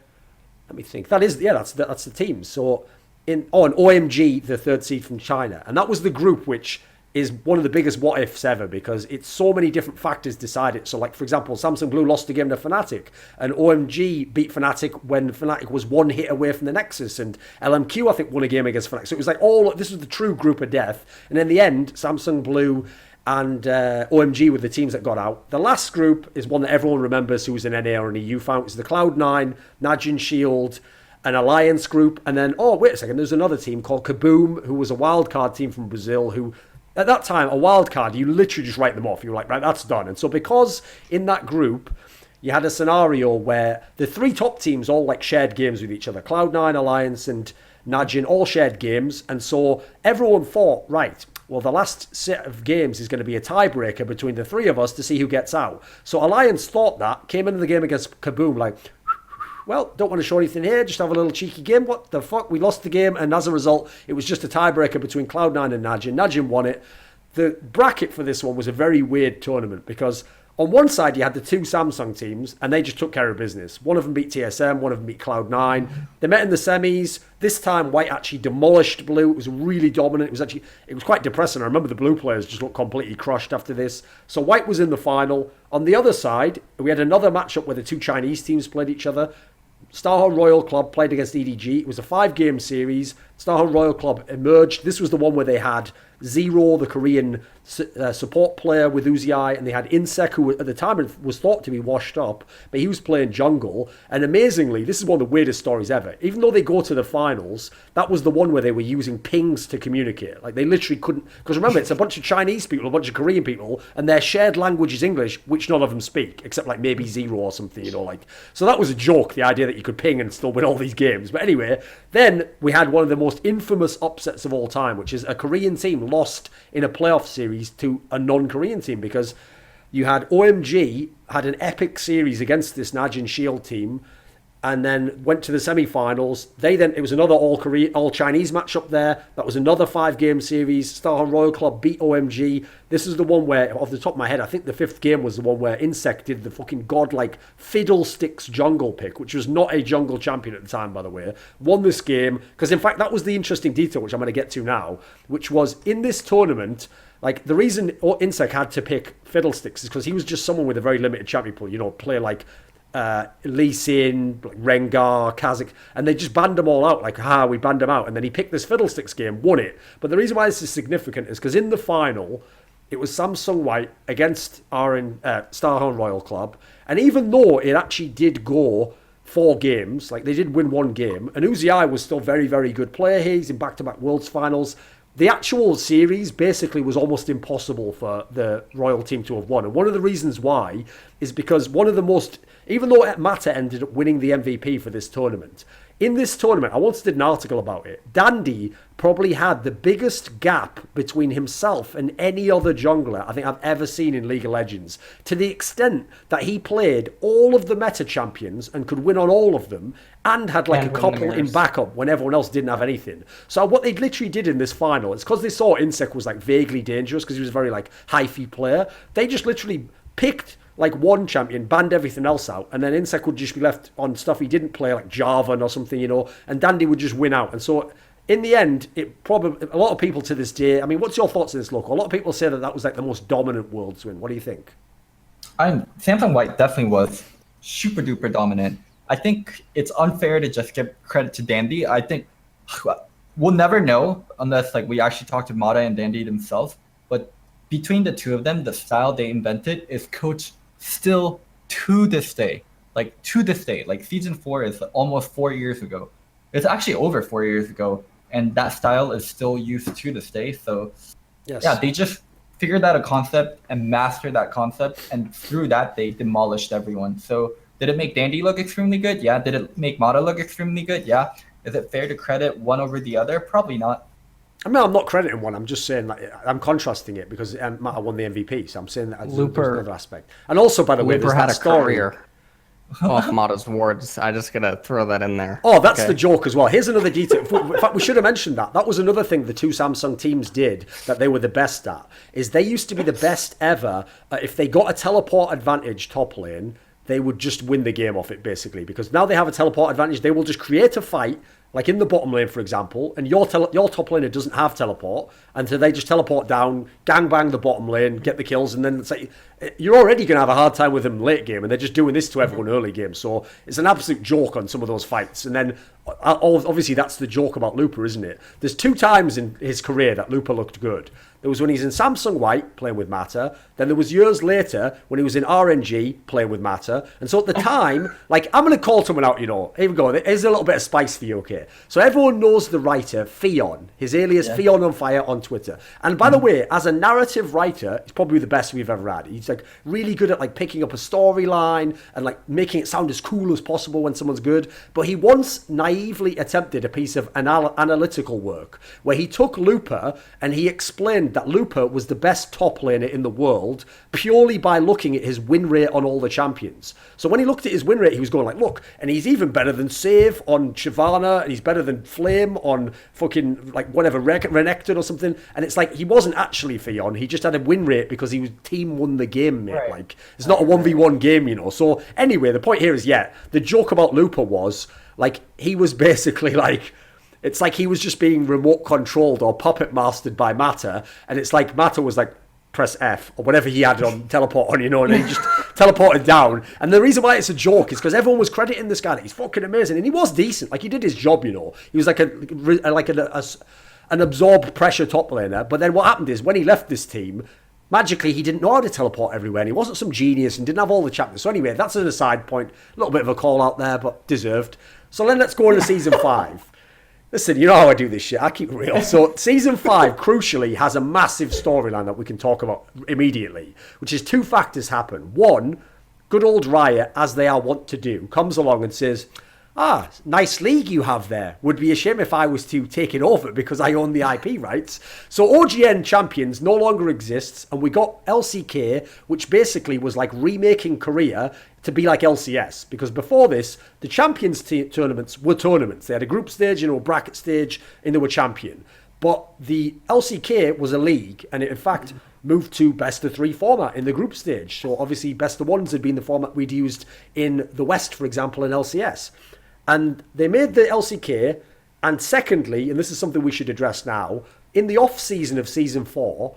S1: me think, that's the team. So, and OMG, the 3rd seed from China. And that was the group which is one of the biggest what-ifs ever, because it's so many different factors decide it. So, like, for example, Samsung Blue lost a game to Fnatic, and OMG beat Fnatic when Fnatic was 1 hit away from the Nexus, and LMQ, I think, won a game against Fnatic. So it was like this was the true group of death. And in the end, Samsung Blue and OMG were the teams that got out. The last group is one that everyone remembers who was an NA or an EU fan. It was the Cloud9, Najin Shield, an Alliance group, and then, wait a second, there's another team called Kaboom, who was a wildcard team from Brazil, who at that time, a wild card, you literally just write them off. You were like, right, that's done. And so because in that group, you had a scenario where the 3 top teams all like shared games with each other. Cloud9, Alliance, and Najin all shared games. And so everyone thought, right, well, the last set of games is going to be a tiebreaker between the 3 of us to see who gets out. So Alliance thought that, came into the game against Kaboom like, well, don't want to show anything here, just have a little cheeky game. What the fuck? We lost the game, and as a result, it was just a tiebreaker between Cloud9 and Najin. Najin won it. The bracket for this one was a very weird tournament because on one side you had the 2 Samsung teams, and they just took care of business. One of them beat TSM, one of them beat Cloud9. They met in the semis. This time, White actually demolished Blue. It was really dominant. It was quite depressing. I remember the Blue players just looked completely crushed after this. So White was in the final. On the other side, we had another matchup where the 2 Chinese teams played each other. Starhorn Royal Club played against EDG. It was a 5-game series. Starhorn Royal Club emerged. This was the one where they had Zero, the Korean support player with Uzi, and they had Insec, who at the time was thought to be washed up, but he was playing jungle. And amazingly, this is one of the weirdest stories ever. Even though they go to the finals, that was the one where they were using pings to communicate. Like, they literally couldn't... Because remember, it's a bunch of Chinese people, a bunch of Korean people, and their shared language is English, which none of them speak, except like maybe Zero or something, you know, like... So that was a joke, the idea that you could ping and still win all these games. But anyway, then we had one of the most infamous upsets of all time, which is a Korean team lost in a playoff series to a non-Korean team, because you had OMG had an epic series against this Najin Shield team and then went to the semi-finals. It was another all Chinese matchup there. That was another 5-game series. Starhorn Royal Club beat OMG. This is the one where, off the top of my head, I think the 5th game was the one where Insect did the fucking godlike Fiddlesticks jungle pick, which was not a jungle champion at the time, by the way. Won this game, because in fact that was the interesting detail, which I'm going to get to now, which was in this tournament, like the reason Insect had to pick Fiddlesticks is because he was just someone with a very limited champion pool, you know, play like Lee Sin, Rengar, Kazik, and they just banned them all out. Like, we banned them out. And then he picked this Fiddlesticks game, won it. But the reason why this is significant is because in the final, it was Samsung White against Starhorn Royal Club. And even though it actually did go 4 games, like they did win 1 game, and Uzi was still very, very good player here. He's in back-to-back Worlds finals. The actual series basically was almost impossible for the Royal team to have won. And one of the reasons why is because one of the most... Even though Mata ended up winning the MVP for this tournament, in this tournament, I once did an article about it, Dandy probably had the biggest gap between himself and any other jungler I think I've ever seen in League of Legends, to the extent that he played all of the meta champions and could win on all of them, and had like a couple in backup when everyone else didn't have anything. So what they literally did in this final, it's because they saw Insec was like vaguely dangerous because he was a very like high-fee player, they just literally picked like one champion, banned everything else out, and then Insec would just be left on stuff he didn't play, like Jarvan or something, you know, and Dandy would just win out. And so in the end, it probably, a lot of people to this day, I mean, what's your thoughts on this, Loco? A lot of people say that was like the most dominant Worlds win. What do you think?
S2: Samsung White definitely was super duper dominant. I think it's unfair to just give credit to Dandy. I think we'll never know unless like we actually talk to Mata and Dandy themselves, but between the 2 of them, the style they invented is coached still to this day. Like season 4 is almost 4 years ago. It's actually over 4 years ago, and that style is still used to this day. So yes. Yeah, they just figured out a concept and mastered that concept, and through that they demolished everyone. So did it make Dandy look extremely good? Yeah. Did it make Mata look extremely good? Yeah. Is it fair to credit one over the other? Probably not.
S1: I mean, I'm not crediting one. I'm just saying that I'm contrasting it because Mata won the MVP. So I'm saying that there's another aspect. And also, by the way,
S3: Looper had a career off Mata's wards. I just gotta throw that in there.
S1: Oh, that's the joke as well. Here's another detail. In fact, we should have mentioned that. That was another thing the 2 Samsung teams did that they were the best at. Is they used to be the best ever. If they got a teleport advantage top lane, they would just win the game off it, basically. Because now they have a teleport advantage, they will just create a fight, like in the bottom lane, for example, and your top laner doesn't have teleport, and so they just teleport down, gangbang the bottom lane, get the kills, and then it's like, you're already going to have a hard time with them late game, and they're just doing this to everyone early game. So it's an absolute joke on some of those fights. And then, obviously, that's the joke about Looper, isn't it? There's 2 times in his career that Looper looked good. There was when he's in Samsung White playing with Mata. Then there was years later when he was in RNG playing with Mata. And so at the time, like, I'm going to call someone out, you know. Here we go. There's a little bit of spice for you, okay? So everyone knows the writer, Fion. His alias, Fion on Fire on Twitter. And by the way, as a narrative writer, he's probably the best we've ever had. He's, like, really good at, like, picking up a storyline and, like, making it sound as cool as possible when someone's good. But he once naively attempted a piece of analytical work where he took Looper and he explained that Looper was the best top laner in the world purely by looking at his win rate on all the champions. So when he looked at his win rate, he was going like, look, and he's even better than Save on Shyvana, and he's better than Flame on fucking, like, whatever, Renekton or something. And it's like, he wasn't actually Fion, he just had a win rate because he was team won the game, mate.
S3: Right.
S1: Like, it's not a 1v1 game, you know. So anyway, the point here is, the joke about Looper was, like, he was basically like, it's like he was just being remote controlled or puppet mastered by Mata, and it's like Mata was like, press F or whatever he had on teleport on, you know, and he just teleported down. And the reason why it's a joke is because everyone was crediting this guy that he's fucking amazing, and he was decent. Like, he did his job, you know. He was like an absorbed pressure top laner. But then what happened is when he left this team, magically he didn't know how to teleport everywhere, and he wasn't some genius and didn't have all the champions. So anyway, that's an aside point. A little bit of a call out there, but deserved. So then let's go into season 5. Listen, you know how I do this shit. I keep it real. So season 5, crucially, has a massive storyline that we can talk about immediately, which is 2 factors happen. One, good old Riot, as they are wont to do, comes along and says, nice league you have there. Would be a shame if I was to take it over because I own the IP rights. So OGN Champions no longer exists, and we got LCK, which basically was like remaking Korea to be like LCS, because before this, the Champions tournaments were tournaments. They had a group stage, you know, bracket stage, and they were champion. But the LCK was a league, and it in fact moved to best of 3 format in the group stage. So obviously best of 1s had been the format we'd used in the West, for example, in LCS. And they made the LCK, and secondly, and this is something we should address now, in the off-season of Season 4,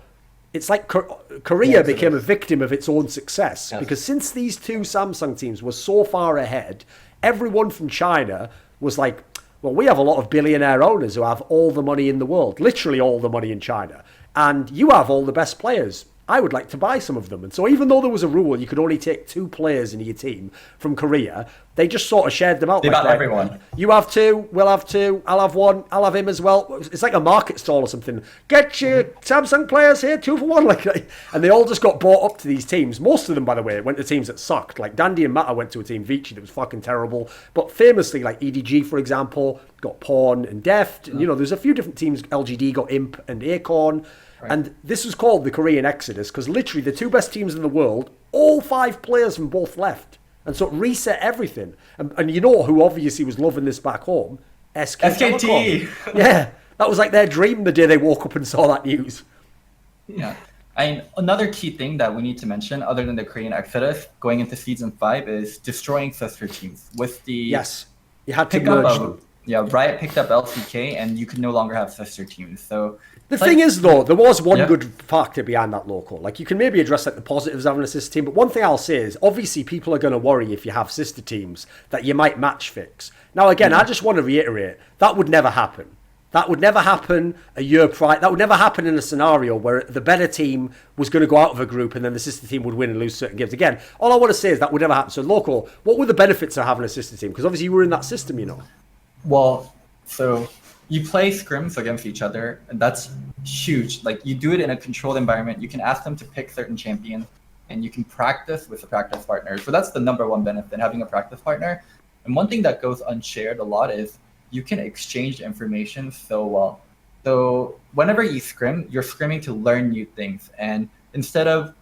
S1: it's like Korea became a victim of its own success. Yes. Because since these 2 Samsung teams were so far ahead, everyone from China was like, well, we have a lot of billionaire owners who have all the money in the world, literally all the money in China, and you have all the best players. I would like to buy some of them. And so even though there was a rule you could only take 2 players in your team from Korea, they just sort of shared them out.
S2: They got everyone.
S1: You have 2, we'll have 2, I'll have 1, I'll have him as well. It's like a market stall or something. Get your Samsung players here, 2 for 1. Like, and they all just got bought up to these teams. Most of them, by the way, went to teams that sucked. Like Dandy and Mata went to a team, Vici, that was fucking terrible. But famously, like EDG, for example, got Pawn and Deft. And, you know, there's a few different teams. LGD got Imp and Acorn. Right. And this was called the Korean Exodus because literally the 2 best teams in the world, all 5 players from both left. And so it reset everything. And you know who obviously was loving this back home?
S2: SKT.
S1: Yeah, that was like their dream the day they woke up and saw that news.
S2: Yeah. And another key thing that we need to mention, other than the Korean Exodus, going into Season 5 is destroying sister teams. With the
S1: Yes, you had to merge them.
S2: Yeah, Riot picked up LCK, and you could no longer have sister teams. So
S1: the thing is, though, there was one good factor behind that, Loco. Like, you can maybe address like the positives of having a sister team, but one thing I'll say is, obviously, people are going to worry if you have sister teams that you might match fix. Now, again, I just want to reiterate, that would never happen. That would never happen a year prior. That would never happen in a scenario where the better team was going to go out of a group and then the sister team would win and lose certain games. Again, all I want to say is that would never happen. So, Loco, what were the benefits of having a sister team? Because obviously you were in that system, you know.
S2: Well, so you play scrims against each other, and that's huge. Like, you do it in a controlled environment. You can ask them to pick certain champions, and you can practice with a practice partner. So that's the number one benefit, having a practice partner. And one thing that goes unshared a lot is you can exchange information so well. So whenever you scrim, you're scrimming to learn new things. And instead of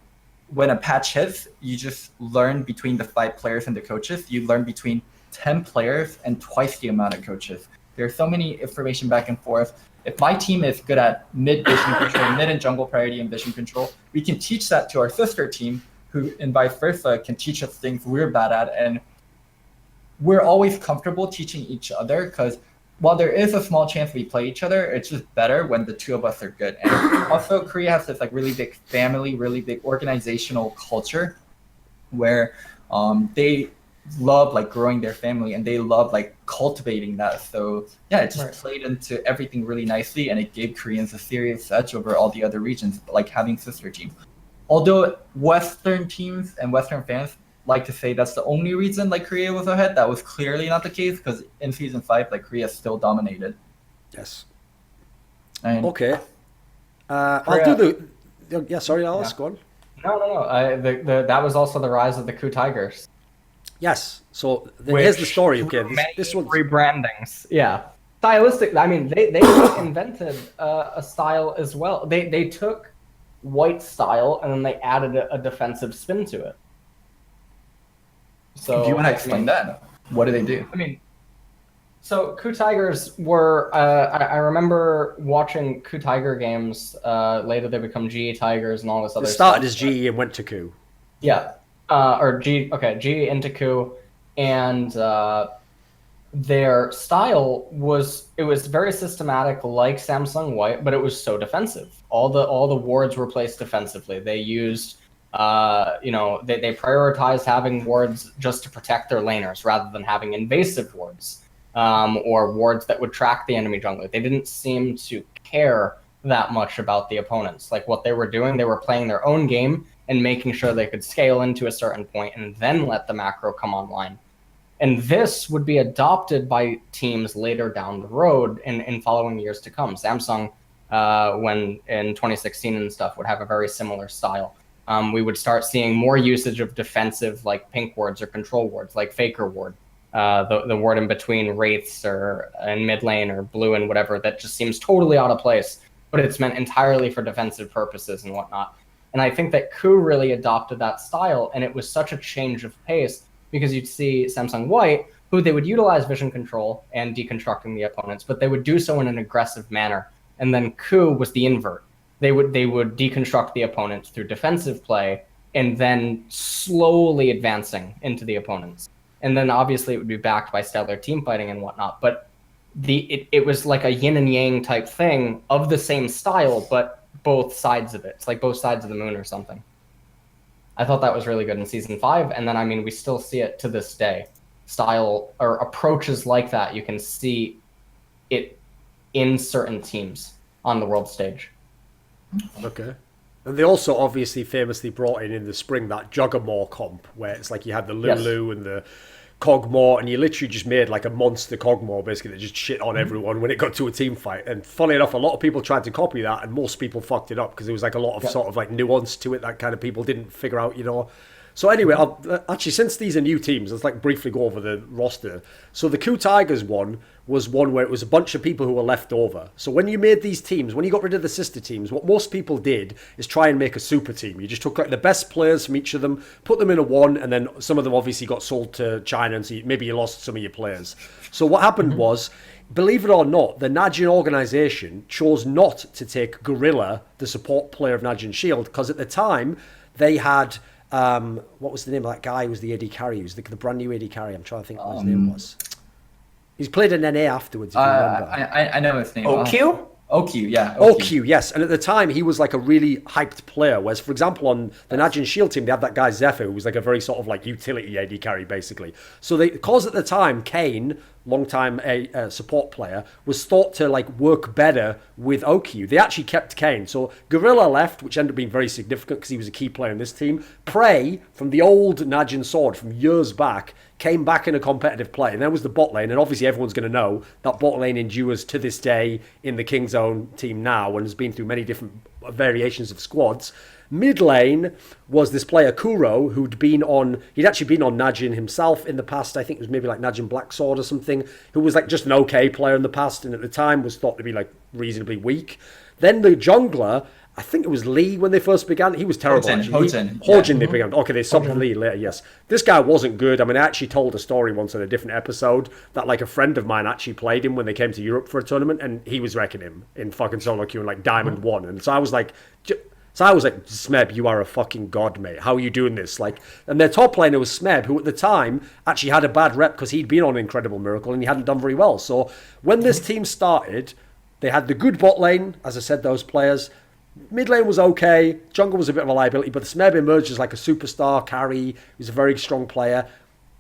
S2: when a patch hits, you just learn between the 5 players and the coaches. You learn between 10 players and twice the amount of coaches. There's so many information back and forth. If my team is good at mid vision control, mid and jungle priority and vision control, we can teach that to our sister team, who and vice versa can teach us things we're bad at. And we're always comfortable teaching each other, because while there is a small chance we play each other, it's just better when the 2 of us are good. And also Korea has this like really big family, really big organizational culture where love like growing their family, and they love like cultivating that. So yeah, it just played into everything really nicely, and it gave Koreans a serious edge over all the other regions, like having sister teams. Although Western teams and Western fans like to say that's the only reason like Korea was ahead, that was clearly not the case, because in season 5, like Korea still dominated.
S1: Yes.
S2: And
S1: Okay. I'll
S3: Korea-
S1: do the. Yeah, sorry, Alice.
S3: Yeah.
S1: Go on.
S3: No. That was also the rise of the Ku Tigers.
S1: Yes. So here's the
S3: Which
S1: story. Okay,
S3: many
S1: this one's
S3: rebrandings. Yeah, stylistic. I mean, they invented a style as well. They took white style and then they added a defensive spin to it. So
S2: do you want to explain that? What do they do?
S3: I mean, so Ku Tigers were. I remember watching Ku Tiger games. Later they become GE Tigers and all this other
S1: It started
S3: stuff.
S1: as GE and went to Coup.
S3: Yeah. GE into Coup, and their style was very systematic, like Samsung White, but it was so defensive. All the wards were placed defensively. They used they prioritized having wards just to protect their laners rather than having invasive wards, or wards that would track the enemy jungler. They didn't seem to care that much about the opponents. Like what they were doing, they were playing their own game and making sure they could scale into a certain point and then let the macro come online. And this would be adopted by teams later down the road in following years to come. Samsung, when in 2016 and stuff, would have a very similar style. We would start seeing more usage of defensive, like pink wards or control wards, like Faker ward, the ward in between wraiths or in mid lane or blue and whatever, that just seems totally out of place, but it's meant entirely for defensive purposes and whatnot. And I think that Coup really adopted that style, and it was such a change of pace because you'd see Samsung White, who they would utilize vision control and deconstructing the opponents, but they would do so in an aggressive manner. And then Coup was the invert. They would deconstruct the opponents through defensive play and then slowly advancing into the opponents. And then obviously it would be backed by stellar team fighting and whatnot. But it was like a yin and yang type thing of the same style, but both sides of it. It's like both sides of the moon or something. I thought that was really good in season 5, and then I mean we still see it to this day. Style or approaches like that, you can see it in certain teams on the world stage.
S1: Okay. And they also obviously famously brought in the spring that Juggermore comp, where it's like you had the Lulu and the Cogmore, and you literally just made like a monster Cogmore basically that just shit on everyone when it got to a team fight. And funny enough, a lot of people tried to copy that, and most people fucked it up because there was like a lot of sort of like nuance to it that kind of people didn't figure out, So anyway, actually, since these are new teams, let's like briefly go over the roster. So the Coup Tigers one was one where it was a bunch of people who were left over. So when you made these teams, when you got rid of the sister teams, what most people did is try and make a super team. You just took like the best players from each of them, put them in a one, and then some of them obviously got sold to China, and so maybe you lost some of your players. So what happened was, believe it or not, the Najin organization chose not to take Gorilla, the support player of Najin Shield, because at the time they had... what was the name of that guy who was the AD carry? He was the brand new AD carry. I'm trying to think what his name was. He's played in NA afterwards, if you remember.
S2: I know his name.
S3: OQ?
S2: OQ, yeah.
S1: OQ, yes. And at the time, he was like a really hyped player. Whereas, for example, on the Najin Shield team, they had that guy Zephyr, who was like a very sort of like utility AD carry, basically. So because at the time, Kane, long-time support player, was thought to like work better with OQ. They actually kept Kane. So Gorilla left, which ended up being very significant because he was a key player in this team. Prey, from the old Najin Sword from years back, came back in a competitive play. And there was the bot lane. And obviously everyone's going to know that bot lane endures to this day in the King's Own team now and has been through many different variations of squads. Mid lane was this player Kuro, he'd actually been on Najin himself in the past. I think it was maybe like Najin Black Sword or something, who was like just an okay player in the past and at the time was thought to be like reasonably weak. Then the jungler, I think it was Lee when they first began. He was terrible. Hojin they began. Okay, they subbed Lee later, yes. This guy wasn't good. I mean, I actually told a story once on a different episode that like a friend of mine actually played him when they came to Europe for a tournament and he was wrecking him in fucking solo queue in like Diamond 1. And so I was like, Smeb, you are a fucking god, mate. How are you doing this? Like, and their top laner was Smeb, who at the time actually had a bad rep because he'd been on Incredible Miracle and he hadn't done very well. So when this team started, they had the good bot lane, as I said, those players. Mid lane was okay. Jungle was a bit of a liability, but Smeb emerged as like a superstar carry. He was a very strong player.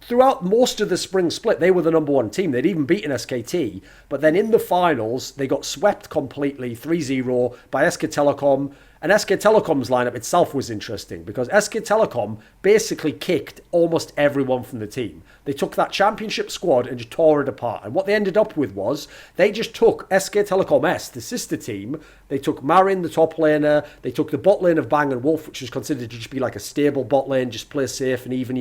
S1: throughout most of the spring split, they were the number one team. They'd even beaten SKT. But then in the finals, they got swept completely 3-0 by SK Telecom. And SK Telecom's lineup itself was interesting because SK Telecom basically kicked almost everyone from the team. They took that championship squad and just tore it apart. And what they ended up with was they just took SK Telecom S, the sister team. They took Marin, the top laner. They took the bot lane of Bang and Wolf, which was considered to just be like a stable bot lane, just play safe and even,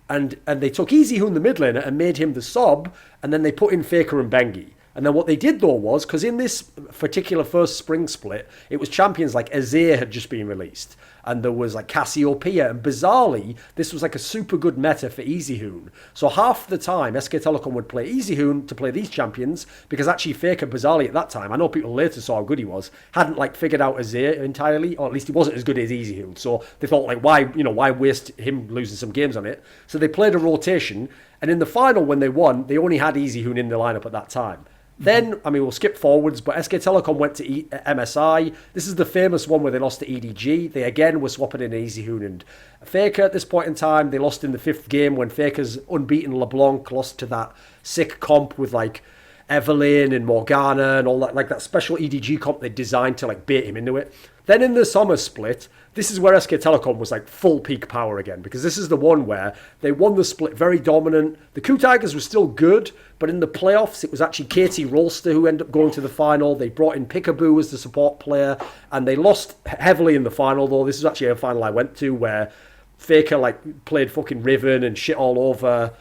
S1: And they took EasyHoon, the mid laner, and made him the sub. And then they put in Faker and Bengi. And then what they did, though, was, because in this particular first spring split, it was champions like Azir had just been released. And there was like Cassiopeia. And bizarrely, this was like a super good meta for EasyHoon. So half the time, SK Telecom would play EasyHoon to play these champions, because actually Faker, bizarrely at that time, I know people later saw how good he was, hadn't like figured out Azir entirely, or at least he wasn't as good as EasyHoon. So they thought, like, why waste him losing some games on it? So they played a rotation. And in the final, when they won, they only had EasyHoon in the lineup at that time. Then, we'll skip forwards, but SK Telecom went to MSI. This is the famous one where they lost to EDG. They again were swapping in EasyHoon and Faker at this point in time. They lost in the 5th game when Faker's unbeaten LeBlanc lost to that sick comp with like Evelyn and Morgana and all that, like that special EDG comp they designed to like bait him into it. Then in the summer split, this is where SK Telecom was like full peak power again, because this is the one where they won the split very dominant. The Coup Tigers were still good, but in the playoffs, it was actually KT Rolster who ended up going to the final. They brought in Peekaboo as the support player, and they lost heavily in the final, though. This is actually a final I went to where Faker like played fucking Riven and shit all over.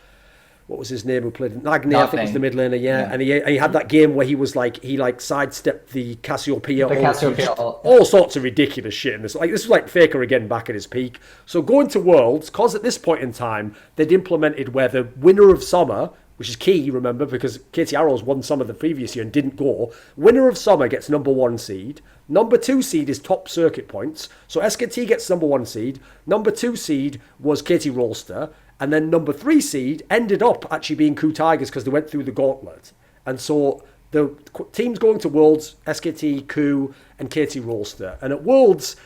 S1: What was his name who played Nagne, I think was the mid laner, yeah. And he had that game where he was like, he like sidestepped the Cassiopeia. All sorts of ridiculous shit in this. Like, this was like Faker again back at his peak. So going to Worlds, because at this point in time, they'd implemented where the winner of summer, which is key, remember, because KT Arrows won Summer the previous year and didn't go. Winner of Summer gets number 1 seed. Number 2 seed is top circuit points. So SKT gets number 1 seed. Number 2 seed was KT Rolster. And then number 3 seed ended up actually being Coup Tigers because they went through the gauntlet. And so the teams going to Worlds, SKT, Coup, and KT Rolster. And at Worlds,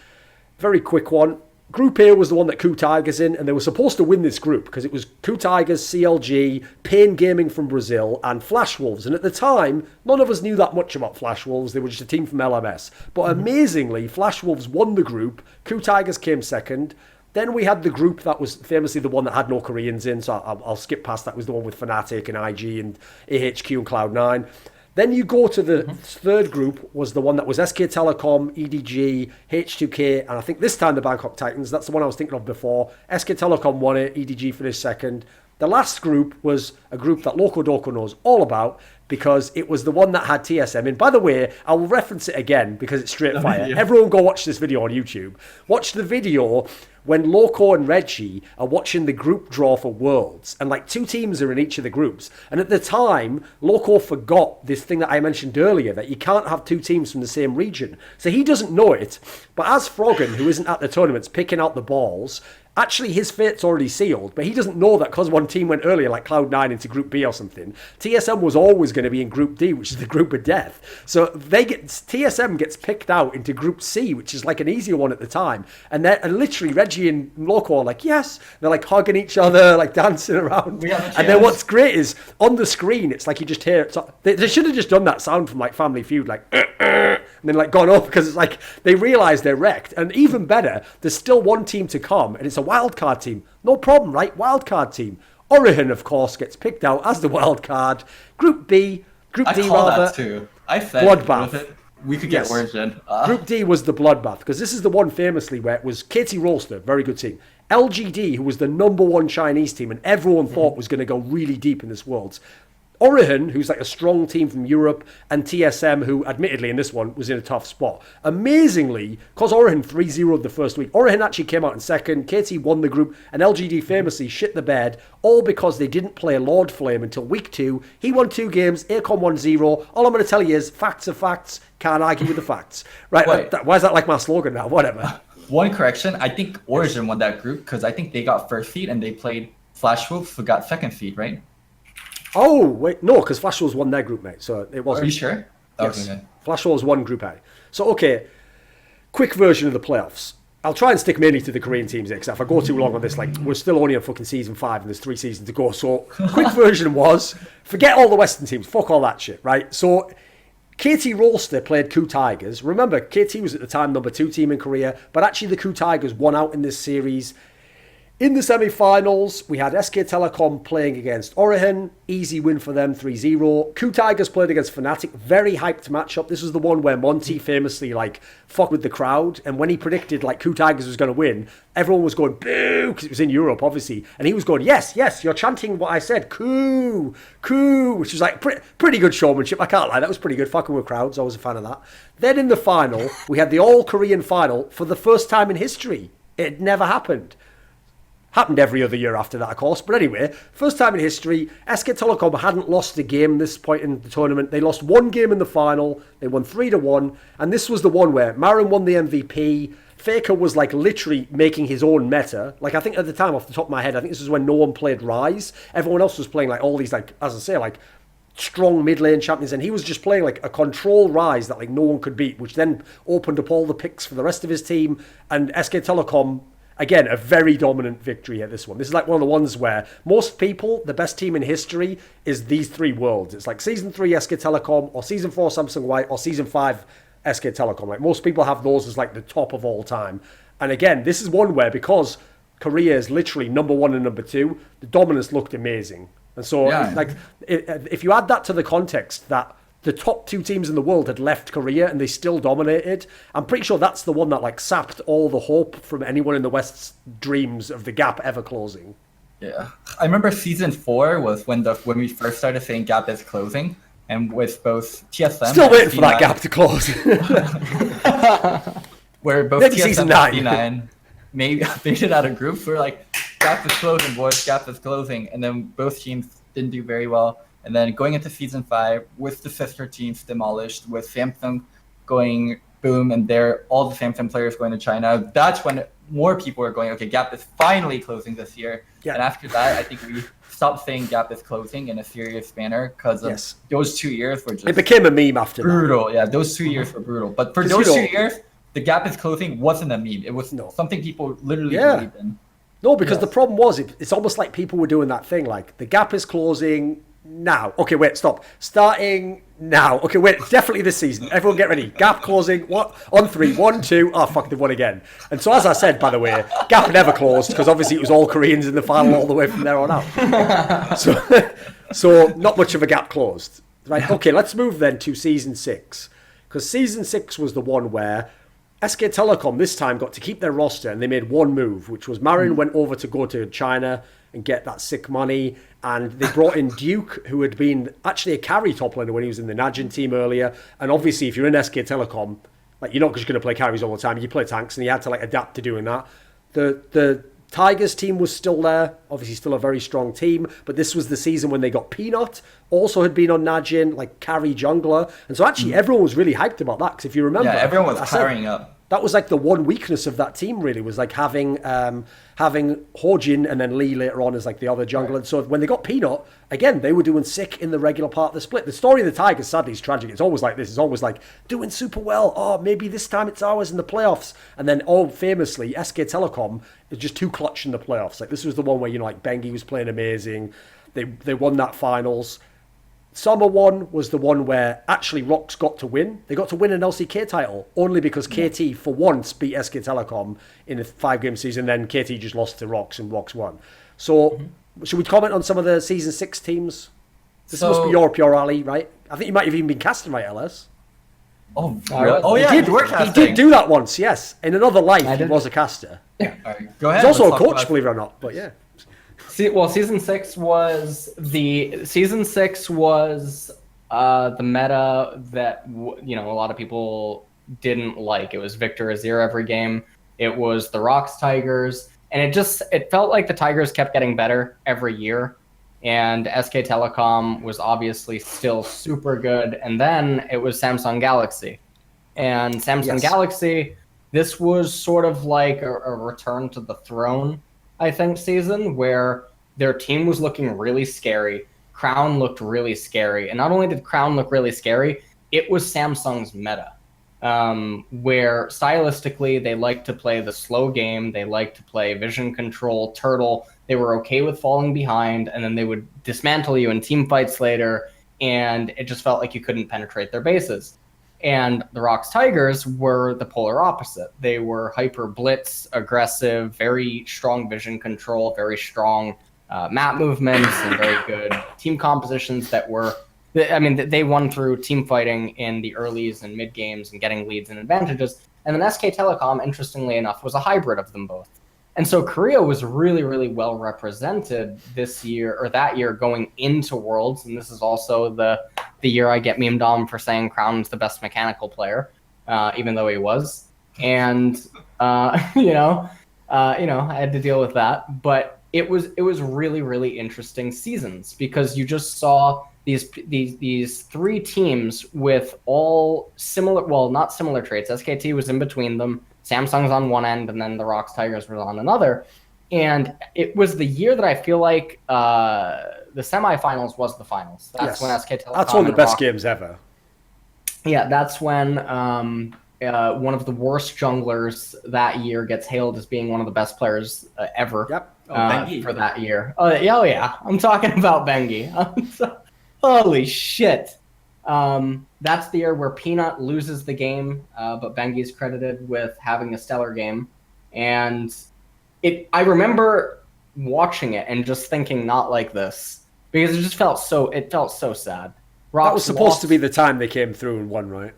S1: very quick one, Group A was the one that Coup Tigers in, and they were supposed to win this group because it was Coup Tigers, CLG, Pain Gaming from Brazil, and Flash Wolves. And at the time, none of us knew that much about Flash Wolves. They were just a team from LMS. But amazingly, Flash Wolves won the group. Coup Tigers came second. Then we had the group that was famously the one that had no Koreans in, so I'll skip past that. It was the one with Fnatic and IG and AHQ and Cloud9. Then you go to the third group, was the one that was SK Telecom, EDG, H2K, and I think this time the Bangkok Titans. That's the one I was thinking of before. SK Telecom won it, EDG finished second. The last group was a group that Locodoco knows all about because it was the one that had TSM in. By the way, I will reference it again because it's straight fire. Yeah. Everyone go watch this video on YouTube. Watch the video when Loco and Reggie are watching the group draw for Worlds, and like 2 teams are in each of the groups. And at the time, Loco forgot this thing that I mentioned earlier, that you can't have 2 teams from the same region. So he doesn't know it, but as Froggen, who isn't at the tournaments, picking out the balls, actually his fate's already sealed, but he doesn't know that because one team went earlier, like Cloud9 into Group B or something. TSM was always going to be in Group D, which is the group of death. So TSM gets picked out into Group C, which is like an easier one at the time. And literally Reggie and Loco are like, yes. They're like hugging each other, like dancing around. And then what's great is on the screen, it's like you just hear it. They should have just done that sound from like Family Feud, like and then like gone up, because it's like they realise they're wrecked. And even better, there's still one team to come, and it's a wildcard team. No problem, right? Wildcard team. Origen, of course, gets picked out as the wildcard. Group B, Group D rather.
S2: That too. I said
S1: bloodbath.
S2: We could get Origen.
S1: Group D was the bloodbath, because this is the one famously where it was KT Rolster, very good team. LGD, who was the number 1 Chinese team, and everyone thought was going to go really deep in this Worlds. Origen, who's like a strong team from Europe, and TSM, who admittedly in this one was in a tough spot. Amazingly, because Origen 3-0'd the first week, Origen actually came out in second, KT won the group, and LGD famously shit the bed, all because they didn't play Lord Flame until week 2. He won 2 games, Acom won 0. All I'm going to tell you is, facts are facts, can't argue with the facts. Right, why is that like my slogan now? Whatever.
S2: One correction, I think Origen won that group, because I think they got first seed, and they played Flash Wolves, who got second seed, right?
S1: Oh, wait, no, because Flash Wolves won their group, mate. So it wasn't.
S2: Are you sure?
S1: Yes. Okay. Flash Wolves won Group A. So, okay, quick version of the playoffs. I'll try and stick mainly to the Korean teams here, because if I go too long on this, like, we're still only on fucking season 5 and there's 3 seasons to go. So, quick version was, forget all the Western teams, fuck all that shit, right? So, KT Rolster played Ku Tigers. Remember, KT was at the time number 2 team in Korea, but actually the Ku Tigers won out in this series. In the semi-finals, we had SK Telecom playing against Orihen. Easy win for them, 3-0. Ku Tigers played against Fnatic. Very hyped matchup. This was the one where Monty famously, like, fucked with the crowd. And when he predicted, like, Ku Tigers was going to win, everyone was going, boo, because it was in Europe, obviously. And he was going, yes, you're chanting what I said. Ku, which was, like, pretty good showmanship. I can't lie. That was pretty good. Fucking with crowds. I was a fan of that. Then in the final, we had the all-Korean final for the first time in history. It had never happened. Happened every other year after that, of course. But anyway, first time in history, SK Telecom hadn't lost a game this point in the tournament. They lost 1 game in the final. They won 3-1. And this was the one where Marin won the MVP. Faker was like literally making his own meta. Like, I think at the time, off the top of my head, I think this was when no one played Rise. Everyone else was playing like all these, like, as I say, like strong mid lane champions. And he was just playing like a control Rise that like no one could beat, which then opened up all the picks for the rest of his team. And SK Telecom, again, a very dominant victory at this one. This is like one of the ones where most people, the best team in history is these 3 worlds. It's like Season 3 SK Telecom, or Season 4 Samsung White, or Season 5 SK Telecom. Like, most people have those as like the top of all time. And again, this is one where, because Korea is literally number 1 and number 2, the dominance looked amazing. And so, like, if you add that to the context that the top 2 teams in the world had left Korea and they still dominated, I'm pretty sure that's the one that like sapped all the hope from anyone in the West's dreams of the gap ever closing.
S2: Yeah, I remember season 4 was when we first started saying gap is closing, and with both TSM
S1: still waiting for that gap to close.
S2: Where both
S1: maybe
S2: TSM
S1: season
S2: and
S1: 9
S2: C9 made it out of groups. We're like, gap is closing, boys, gap is closing, and then both teams didn't do very well. And then going into season 5 with the sister teams demolished, with Samsung going boom, and all the Samsung players going to China, that's when more people are going, okay, gap is finally closing this year. Yeah. And after that, I think we stopped saying gap is closing in a serious manner, because those 2 years were just...
S1: It became a meme after
S2: brutal.
S1: that.
S2: Yeah, those 2 years were brutal. But for those 2 years, the gap is closing wasn't a meme. It was something people literally believed in.
S1: No, because the problem was, it's almost like people were doing that thing, like, the gap is closing now. Okay, wait, stop. Starting now. Okay, wait, definitely this season. Everyone get ready. Gap closing. What? On 3. 1, 2. Oh, fuck, they've won again. And so, as I said, by the way, gap never closed, because obviously it was all Koreans in the final all the way from there on out. So not much of a gap closed. Right, okay, let's move then to Season 6. Because Season 6 was the one where SK Telecom this time got to keep their roster, and they made one move, which was Marin went over to go to China and get that sick money, and they brought in Duke, who had been actually a carry top laner when he was in the Najin team earlier. And obviously, if you're in SK Telecom, like, you're not just going to play carries all the time, you play tanks, and he had to like adapt to doing that. The Tigers team was still there, obviously still a very strong team, but this was the season when they got Peanut, also had been on Najin, like carry jungler, and so actually everyone was really hyped about that, because if you remember...
S2: Yeah, everyone was powering up.
S1: That was like the one weakness of that team, really, was like having Hojin and then Lee later on as like the other jungler. And so when they got Peanut, again, they were doing sick in the regular part of the split. The story of the Tigers, sadly, is tragic. It's always like this. It's always like, doing super well. Oh, maybe this time it's ours in the playoffs. And then, famously, SK Telecom is just too clutch in the playoffs. Like, this was the one where, like, Bengi was playing amazing. They won that finals. Summer one was the one where actually Rox got to win. They got to win an LCK title only because KT for once beat SK Telecom in a 5-game season. Then KT just lost to Rox and Rox won. So should we comment on some of the Season 6 teams? This must be your pure alley, right? I think you might have even been casting, right, LS?
S2: Oh, really? Oh yeah,
S1: he did do that once, yes. In another life, he was a caster.
S2: Yeah. All right, go ahead.
S1: He's also a coach, believe it or not, but yeah.
S3: Well, Season 6 was the meta that a lot of people didn't like. It was Victor Azir every game. It was the Rocks Tigers, and it felt like the Tigers kept getting better every year. And SK Telecom was obviously still super good. And then it was Samsung Galaxy, and Samsung Galaxy. This was sort of like a return to the throne, I think, season where their team was looking really scary. Crown looked really scary. And not only did Crown look really scary, it was Samsung's meta. where stylistically they like to play the slow game, they like to play vision control, turtle. They were okay with falling behind, and then they would dismantle you in team fights later, and it just felt like you couldn't penetrate their bases. And the Rocks Tigers were the polar opposite. They were hyper blitz, aggressive, very strong vision control, very strong map movements, and very good team compositions that were, I mean, they won through team fighting in the earlies and mid games and getting leads and advantages. And then SK Telecom, interestingly enough, was a hybrid of them both. And so Korea was really, really well represented this year, or that year, going into Worlds. And this is also the year I get memed on for saying Crown's the best mechanical player, even though he was. And I had to deal with that. But it was really, really interesting seasons, because you just saw these three teams with all similar, well, not similar traits. SKT was in between them. Samsung's on one end, and then the Rocks Tigers were on another. And it was the year that I feel like the semifinals was the finals. That's when SK Telecom.
S1: That's one of the best games ever.
S3: Yeah, that's when one of the worst junglers that year gets hailed as being one of the best players ever.
S1: Yep.
S3: For that year. Oh yeah. I'm talking about Bengi. Holy shit. That's the year where Peanut loses the game, but Bengi's credited with having a stellar game. And I remember watching it and just thinking, not like this, because it just felt so sad. Rocks
S1: that was supposed to be the time they came through and won, right?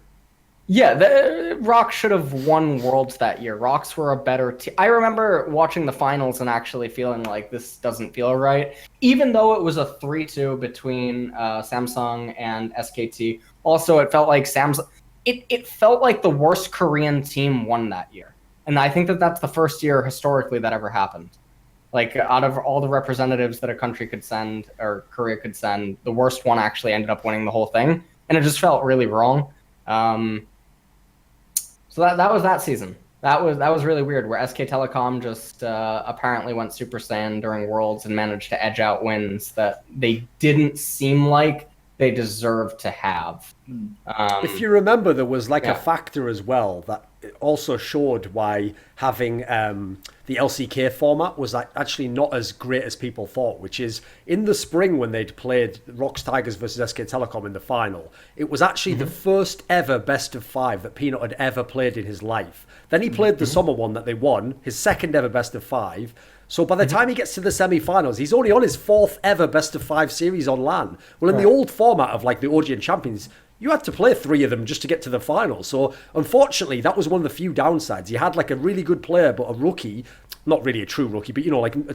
S3: Yeah, the Rocks should have won Worlds that year. Rocks were a better team. I remember watching the finals and actually feeling like this doesn't feel right. Even though it was a 3-2 between Samsung and SKT. Also, it felt like it felt like the worst Korean team won that year. And I think that's the first year historically that ever happened. Like, out of all the representatives that a country could send, or Korea could send, the worst one actually ended up winning the whole thing. And it just felt really wrong. So that was that season. That was really weird, where SK Telecom just apparently went Super Saiyan during Worlds and managed to edge out wins that they didn't seem like they deserved to have.
S1: If you remember, there was a factor as well that also showed why having the LCK format was actually not as great as people thought, which is in the spring when they'd played Rocks Tigers versus SK Telecom in the final, it was actually the first ever best of 5 that Peanut had ever played in his life. Then he played the summer one that they won, his second ever best of 5. So by the time he gets to the semi-finals, he's only on his 4th ever best of 5 series on LAN. Well, in the old format of the OGN Champions, you had to play 3 of them just to get to the final. So unfortunately, that was one of the few downsides. You had a really good player, but a rookie, not really a true rookie, but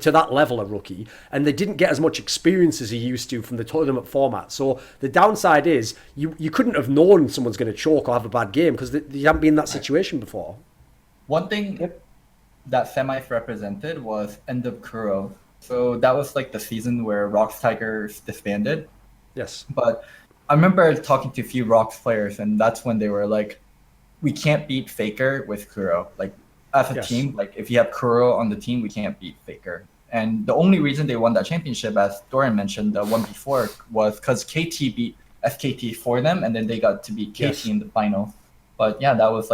S1: to that level a rookie, and they didn't get as much experience as he used to from the tournament format. So the downside is you couldn't have known someone's going to choke or have a bad game because you haven't been in that situation before.
S2: One thing that semis represented was end of Kuro. So that was the season where Rocks Tigers disbanded.
S1: Yes.
S2: But I remember talking to a few Rocks players, and that's when they were like, we can't beat Faker with Kuro. As a team, if you have Kuro on the team, we can't beat Faker. And the only reason they won that championship, as Thorin mentioned, the one before, was because KT beat SKT for them, and then they got to beat KT in the final. But yeah, that was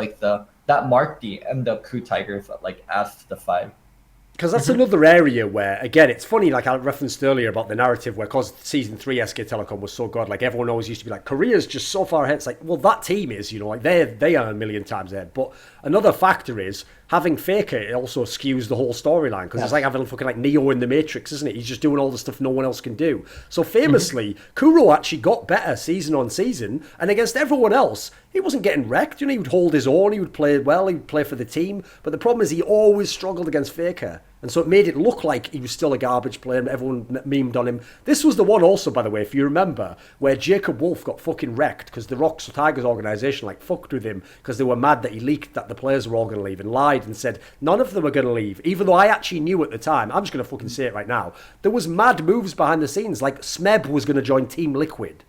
S2: that marked the end of Crew Tigers as the 5.
S1: Because that's another area where, again, it's funny, I referenced earlier about the narrative where, because Season 3 SK Telecom was so good, everyone always used to be Korea's just so far ahead. It's well, that team is, they are a million times ahead. But another factor is, having Faker, it also skews the whole storyline, because it's like having fucking Neo in the Matrix, isn't it? He's just doing all the stuff no one else can do. So famously, Kuro actually got better season on season, and against everyone else, he wasn't getting wrecked. He would hold his own, he would play well, he would play for the team. But the problem is he always struggled against Faker. And so it made it look like he was still a garbage player and everyone memed on him. This was the one also, by the way, if you remember, where Jacob Wolf got fucking wrecked because the Rocks Tigers organisation fucked with him because they were mad that he leaked that the players were all going to leave and lied and said none of them are going to leave. Even though I actually knew at the time, I'm just going to fucking say it right now, there was mad moves behind the scenes, Smeb was going to join Team Liquid.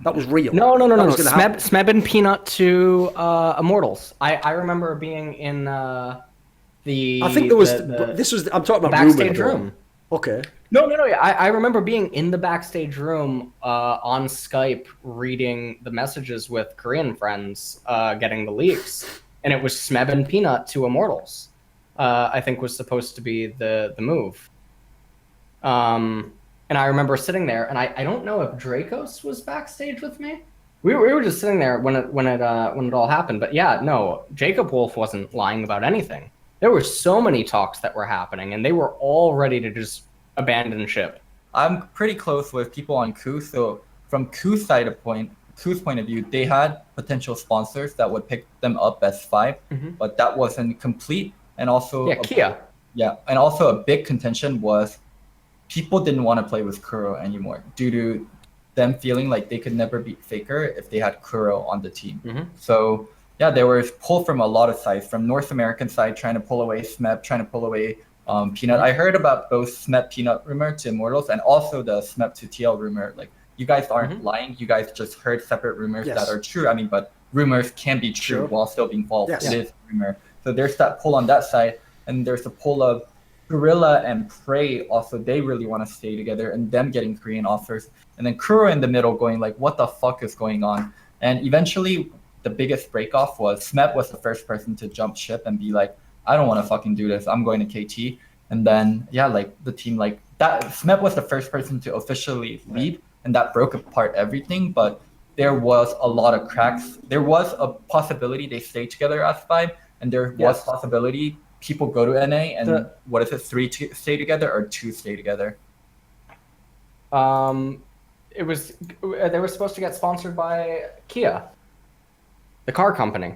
S1: That was real.
S3: No. Smeb and Peanut to Immortals. I remember being in... I
S1: think there was. I'm talking about
S3: backstage room.
S1: Okay.
S3: No. I remember being in the backstage room on Skype reading the messages with Korean friends, getting the leaks, and it was Smeb and Peanut to Immortals. I think was supposed to be the move. And I remember sitting there, and I don't know if Dracos was backstage with me. We were just sitting there when it all happened. But yeah, no, Jacob Wolf wasn't lying about anything. There were so many talks that were happening, and they were all ready to just abandon ship.
S2: I'm pretty close with people on Coup, so from Cou's point of view, they had potential sponsors that would pick them up as 5, but that wasn't complete. And also,
S3: Kia.
S2: Yeah, and also a big contention was people didn't want to play with Kuro anymore due to them feeling like they could never beat Faker if they had Kuro on the team. So yeah, there was pull from a lot of sides, from North American side trying to pull away Smep, trying to pull away Peanut. I heard about both Smep Peanut rumor to Immortals and also the Smep to TL rumor. Like, you guys aren't lying. You guys just heard separate rumors that are true. I mean, but rumors can be true while still being false. It is a rumor. So there's that pull on that side, and there's the pull of Gorilla and Prey also. They really want to stay together, and them getting Korean offers, and then Kuro in the middle going like, what the fuck is going on? And eventually the biggest break off was Smep was the first person to jump ship and be like, I don't want to fucking do this, I'm going to KT. And then yeah, like the team, like that, Smep was the first person to officially leave, and that broke apart everything. But there was a lot of cracks. There was a possibility they stay together as 5, and there was possibility people go to NA and what is it, 3 stay together or 2 stay together?
S3: It was, they were supposed to get sponsored by Kia, the car company,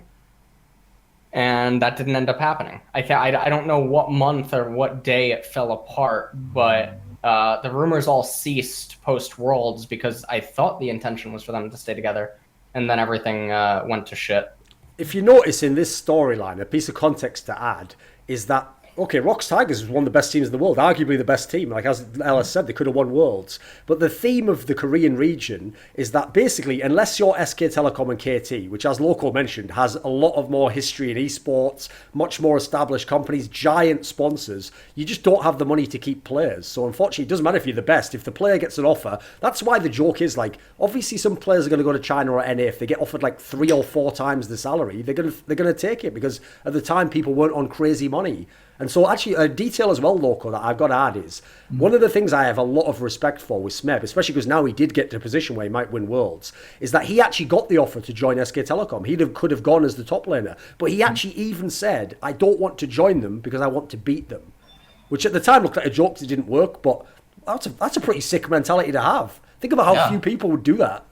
S3: and that didn't end up happening. I don't know what month or what day it fell apart, but the rumors all ceased post Worlds because I thought the intention was for them to stay together, and then everything went to shit.
S1: If you notice in this storyline, a piece of context to add is that, okay, Rox Tigers was one of the best teams in the world, arguably the best team. Like, as Ellis said, they could have won Worlds. But the theme of the Korean region is that basically, unless you're SK Telecom and KT, which, as Loco mentioned, has a lot of more history in esports, much more established companies, giant sponsors, you just don't have the money to keep players. So unfortunately, it doesn't matter if you're the best. If the player gets an offer, that's why the joke is, like, obviously some players are going to go to China or NA. If they get offered like 3 or 4 times the salary, they're going to take it, because at the time people weren't on crazy money. And so actually a detail as well, Loco, that I've got to add is one of the things I have a lot of respect for with Smeb, especially because now he did get to a position where he might win Worlds, is that he actually got the offer to join SK Telecom. He could have gone as the top laner, but he actually even said, I don't want to join them because I want to beat them, which at the time looked like a joke because it didn't work, but that's a pretty sick mentality to have. Think about how few people would do that.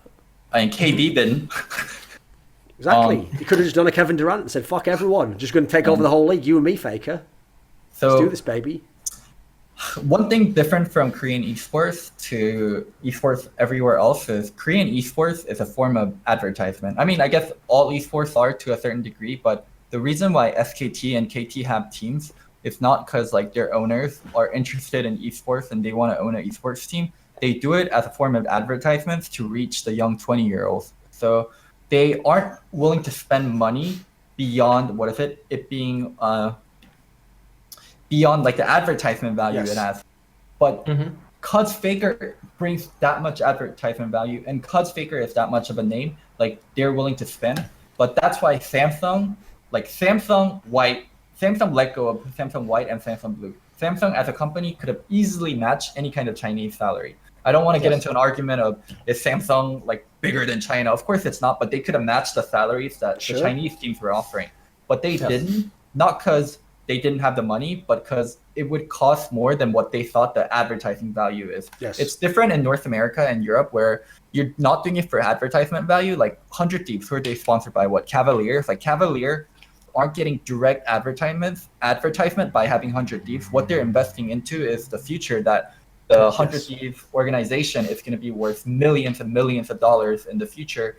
S2: I mean, KD didn't.
S1: Exactly. He could have just done a Kevin Durant and said, fuck everyone, just going to take over the whole league, you and me, Faker.
S2: So,
S1: let's do this, baby.
S2: One thing different from Korean esports to esports everywhere else is Korean esports is a form of advertisement. I mean, I guess all esports are to a certain degree, but the reason why SKT and KT have teams is not because like their owners are interested in esports and they want to own an esports team. They do it as a form of advertisements to reach the young 20-year-olds. So they aren't willing to spend money beyond, it being beyond like the advertisement value it has. But cause Faker brings that much advertisement value, and cause Faker is that much of a name, like they're willing to spend. But that's why Samsung let go of Samsung White and Samsung Blue. Samsung as a company could have easily matched any kind of Chinese salary. I don't want to get into an argument of, is Samsung like bigger than China? Of course it's not, but they could have matched the salaries that the Chinese teams were offering. But they didn't, not because they didn't have the money, but because it would cost more than what they thought the advertising value is. It's different in North America and Europe, where you're not doing it for advertisement value. Like 100 Thieves, who are they sponsored by? What, Cavalier? Like Cavalier aren't getting direct advertisement by having 100 Thieves. What they're investing into is the future, that the 100 Thieves organization is going to be worth millions and millions of dollars in the future.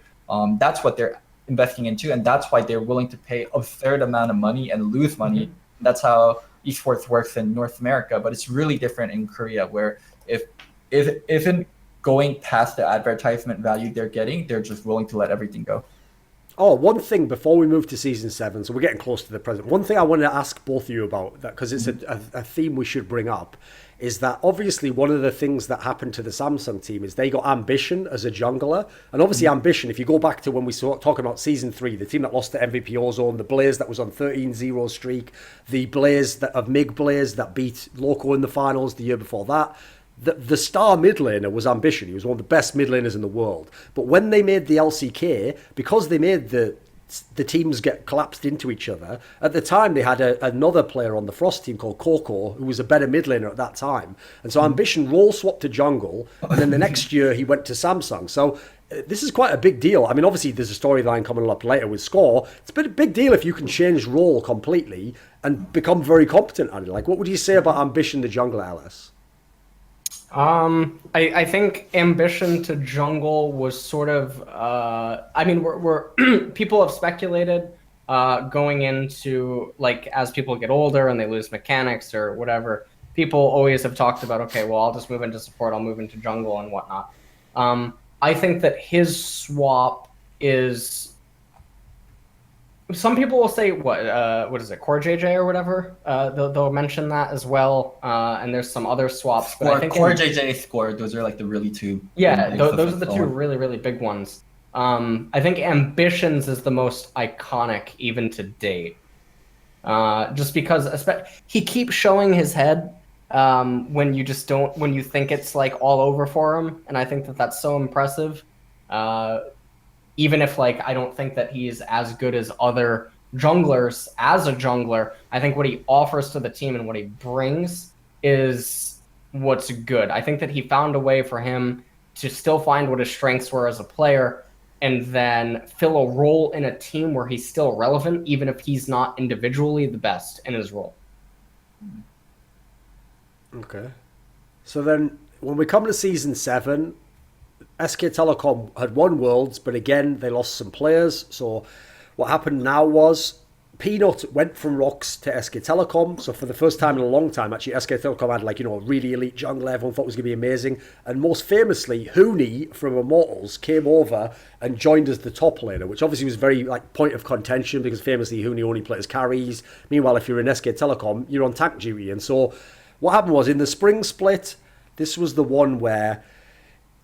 S2: That's what they're investing into, and that's why they're willing to pay absurd amount of money and lose money. That's how esports works in North America, but it's really different in Korea, where if isn't going past the advertisement value they're getting, they're just willing to let everything go.
S1: Oh, one thing before we move to season 7, so we're getting close to the present. One thing I wanted to ask both of you about, that because it's a theme we should bring up, is that obviously one of the things that happened to the Samsung team is they got Ambition as a jungler. And obviously Ambition, if you go back to when we saw talking about season 3, the team that lost to MVP Ozone, the Blaze that was on 13-0 streak, the Blaze that of Mig Blaze that beat Loco in the finals the year before that. The star mid laner was Ambition. He was one of the best mid laners in the world. But when they made the LCK, because they made the teams get collapsed into each other, at the time they had another player on the Frost team called Coco, who was a better mid laner at that time. And so Ambition role swapped to jungle, and then the next year he went to Samsung. So this is quite a big deal. I mean, obviously there's a storyline coming up later with Score. It's a big deal if you can change role completely and become very competent at it. Like, what would you say about Ambition the jungler, Alice?
S3: I think Ambition to jungle was sort of, I mean, we're people have speculated going into, like, as people get older and they lose mechanics or whatever, people always have talked about, okay, well, I'll just move into support, I'll move into jungle and whatnot. I think that his swap is... Some people will say, what is it, Core JJ or whatever? They'll mention that as well, and there's some other swaps. But I think
S2: Core JJ, Score, those are like the really two.
S3: Yeah, those are the two really, really big ones. I think Ambitions is the most iconic even to date. Just because he keeps showing his head when you think it's like all over for him, and I think that that's so impressive. Even if, like, I don't think that he's as good as other junglers as a jungler, I think what he offers to the team and what he brings is what's good. I think that he found a way for him to still find what his strengths were as a player and then fill a role in a team where he's still relevant, even if he's not individually the best in his role.
S1: Okay. So then, when we come to season 7, SK Telecom had won Worlds, but again, they lost some players. So what happened now was Peanut went from Rocks to SK Telecom. So for the first time in a long time, actually, SK Telecom had, like, you know, a really elite jungler everyone thought was going to be amazing. And most famously, Hooney from Immortals came over and joined as the top laner, which obviously was very, like, point of contention because famously Hooney only plays carries. Meanwhile, if you're in SK Telecom, you're on tank duty. And so what happened was in the spring split, this was the one where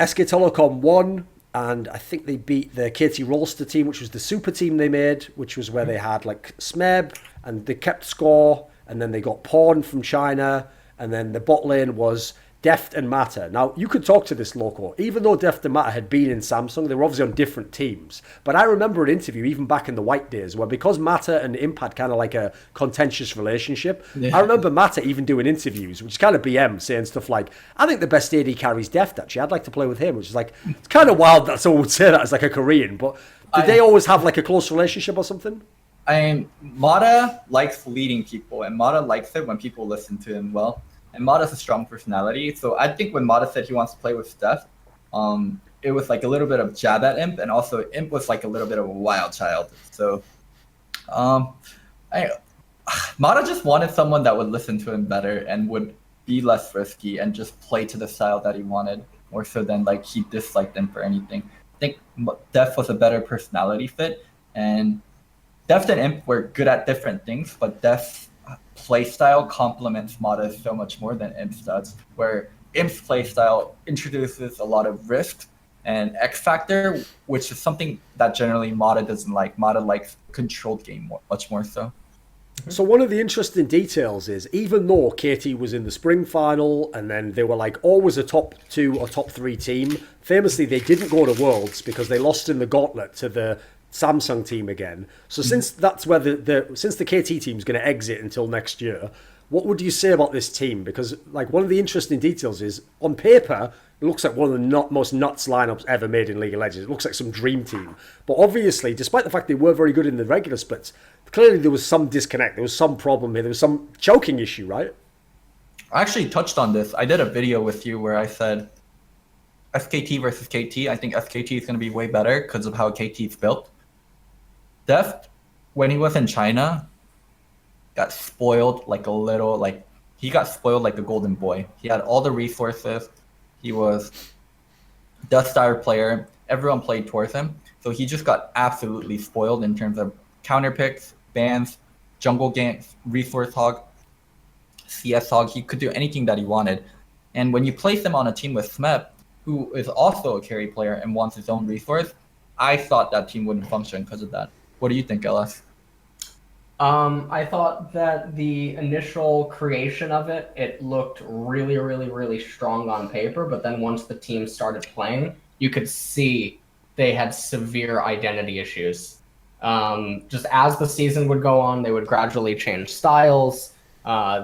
S1: SK Telecom won, and I think they beat the KT Rolster team, which was the super team they made, which was where they had, like, Smeb, and they kept Score, and then they got Pawn from China, and then the bot lane was Deft and Matter. Now, you could talk to this, Loco. Even though Deft and Matter had been in Samsung, they were obviously on different teams. But I remember an interview, even back in the White days, where because Matter and Imp had kind of like a contentious relationship, I remember Matter even doing interviews, which is kind of BM, saying stuff like, I think the best AD carries Deft, actually. I'd like to play with him, which is like, it's kind of wild that someone would say that as like a Korean. But did they always have like a close relationship or something?
S2: Mata likes leading people, and Mata likes it when people listen to him well. And Mata's a strong personality, so I think when Mata said he wants to play with Steph, it was like a little bit of jab at Imp, and also Imp was like a little bit of a wild child. So, Mata just wanted someone that would listen to him better and would be less risky and just play to the style that he wanted, more so than like he disliked him for anything. I think Def was a better personality fit, and Def and Imp were good at different things, but Def's playstyle complements Mata so much more than Imp's does, where Imp's playstyle introduces a lot of risk and X factor, which is something that generally Mata doesn't like. Mata likes controlled game much more so.
S1: So one of the interesting details is, even though KT was in the spring final and then they were like always a top 2 or top 3 team, famously they didn't go to Worlds because they lost in the gauntlet to the Samsung team again. So since that's where since the KT team is going to exit until next year, what would you say about this team? Because, like, one of the interesting details is, on paper, it looks like one of the most nuts lineups ever made in League of Legends. It looks like some dream team. But obviously, despite the fact they were very good in the regular splits, clearly there was some disconnect. There was some problem here. There was some choking issue, right?
S2: I actually touched on this. I did a video with you where I said SKT versus KT. I think SKT is going to be way better because of how KT is built. Deft, when he was in China, got spoiled like a little, like, he got spoiled like a golden boy. He had all the resources. He was the star player. Everyone played towards him. So he just got absolutely spoiled in terms of counter picks, bans, jungle ganks, resource hog, CS hog. He could do anything that he wanted. And when you place him on a team with Smeb, who is also a carry player and wants his own resource, I thought that team wouldn't function because of that. What do you think, LS?
S3: I thought that the initial creation of it looked really, really, really strong on paper, but then once the team started playing, you could see they had severe identity issues. Just as the season would go on, they would gradually change styles.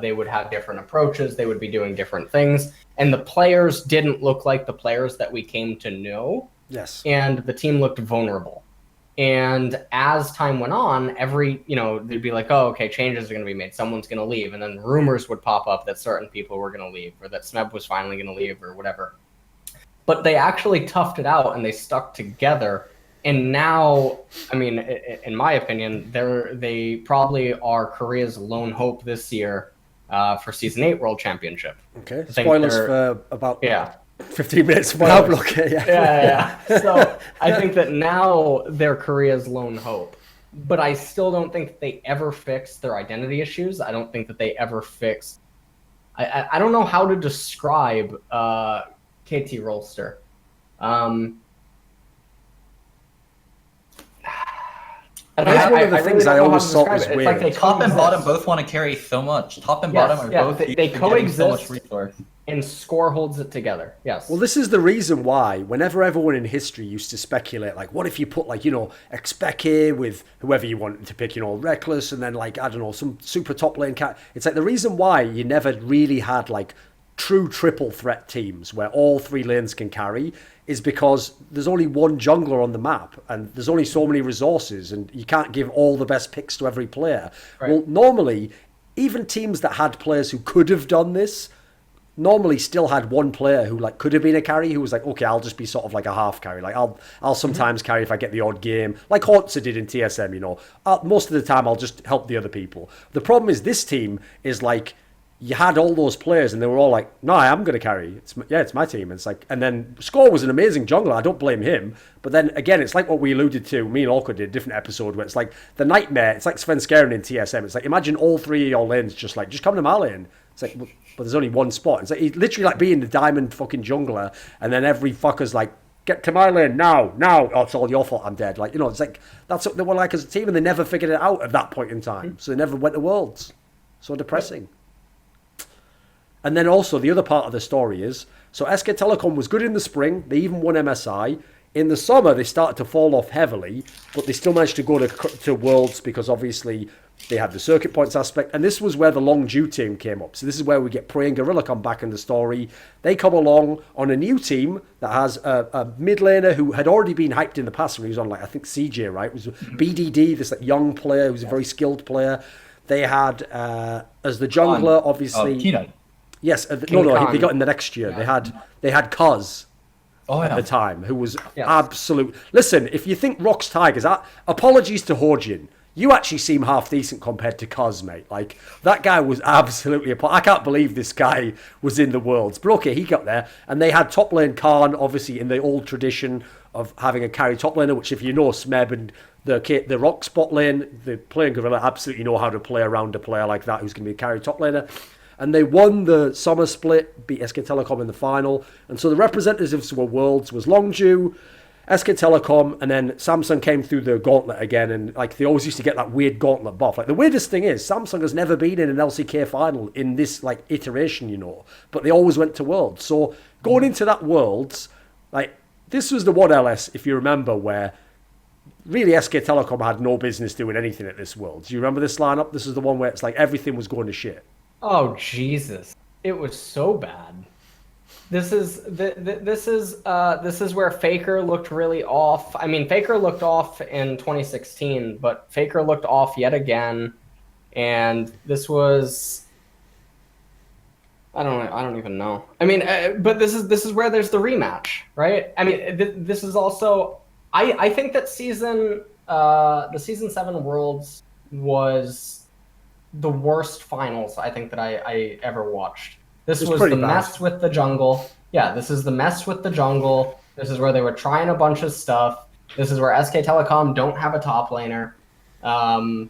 S3: They would have different approaches. They would be doing different things. And the players didn't look like the players that we came to know.
S1: Yes.
S3: And the team looked vulnerable. And as time went on, they'd be like, oh, okay, changes are going to be made. Someone's going to leave. And then rumors would pop up that certain people were going to leave or that Smeb was finally going to leave or whatever. But they actually toughed it out and they stuck together. And now, I mean, in my opinion, they probably are Korea's lone hope this year for Season 8 World Championship.
S1: Okay, spoilers for about 15 minutes from now. Okay,
S3: yeah. So I think that now they're Korea's lone hope. But I still don't think that they ever fixed their identity issues. I don't think that they ever fixed... I don't know how to describe KT Rolster.
S1: That's one of the things I always thought was weird.
S3: It's like
S2: top and bottom both want to carry so much. Top and bottom are both
S3: they coexist
S2: so much resource.
S3: And Score holds it together. Yes.
S1: Well, this is the reason why whenever everyone in history used to speculate, like, what if you put, like, Expeke with whoever you wanted to pick, Reckless, and then, like, I don't know, some super top lane cat. It's like the reason why you never really had, like, true triple threat teams where all three lanes can carry is because there's only one jungler on the map and there's only so many resources and you can't give all the best picks to every player. Right. Well, normally, even teams that had players who could have done this normally still had one player who, like, could have been a carry who was like, okay, I'll just be sort of like a half carry. Like, I'll sometimes carry if I get the odd game, like Hortzer did in TSM, most of the time I'll just help the other people. The problem is this team is like, you had all those players and they were all like, no, I am going to carry. It's my team. It's like, and then Score was an amazing jungler. I don't blame him. But then again, it's like what we alluded to, me and Orko did a different episode where it's like the nightmare. It's like Svenskeren in TSM. It's like, imagine all three of your lanes just come to my lane. It's like, but there's only one spot. It's like, he's literally like being the diamond fucking jungler. And then every fucker's like, get to my lane now. Oh, it's all your fault. I'm dead. Like, it's like, that's what they were like as a team. And they never figured it out at that point in time. So they never went to Worlds. So depressing. And then also the other part of the story is, so SK Telecom was good in the spring. They even won MSI. In the summer, they started to fall off heavily, but they still managed to go to Worlds because obviously they had the circuit points aspect. And this was where the Longju team came up. So this is where we get Prey and Gorilla come back in the story. They come along on a new team that has a mid laner who had already been hyped in the past when he was on, like, I think CJ, right? It was BDD, this like young player who's a very skilled player. They had, as the jungler, obviously...
S2: Keenan.
S1: Yes, they got in the next year. Yeah. They had Cuz at the time, who was absolute. Listen, if you think Rock's Tigers, apologies to Horjin, you actually seem half decent compared to Cuz, mate. Like, that guy was absolutely. I can't believe this guy was in the Worlds, but okay, he got there, and they had top lane Khan, obviously in the old tradition of having a carry top laner, which if you know Smeb and the Rock spot lane, the playing Gorilla absolutely know how to play around a player like that who's going to be a carry top laner. And they won the summer split, beat SK Telecom in the final. And so the representatives were Worlds, was Longju, SK Telecom, and then Samsung came through the gauntlet again. And like they always used to get that weird gauntlet buff. Like the weirdest thing is, Samsung has never been in an LCK final in this like iteration, but they always went to Worlds. So going into that Worlds, like this was the one LS, if you remember, where really SK Telecom had no business doing anything at this Worlds. Do you remember this lineup? This is the one where it's like everything was going to shit.
S3: Oh Jesus! It was so bad. This is where Faker looked really off. I mean, Faker looked off in 2016, but Faker looked off yet again, and this was. I don't even know. I mean, but this is where there's the rematch, right? I mean, this is also. I think that the season 7 Worlds was the worst finals I think that I ever watched. This was the mess with the jungle. Yeah, this is the mess with the jungle. This is where they were trying a bunch of stuff. This is where SK Telecom don't have a top laner. The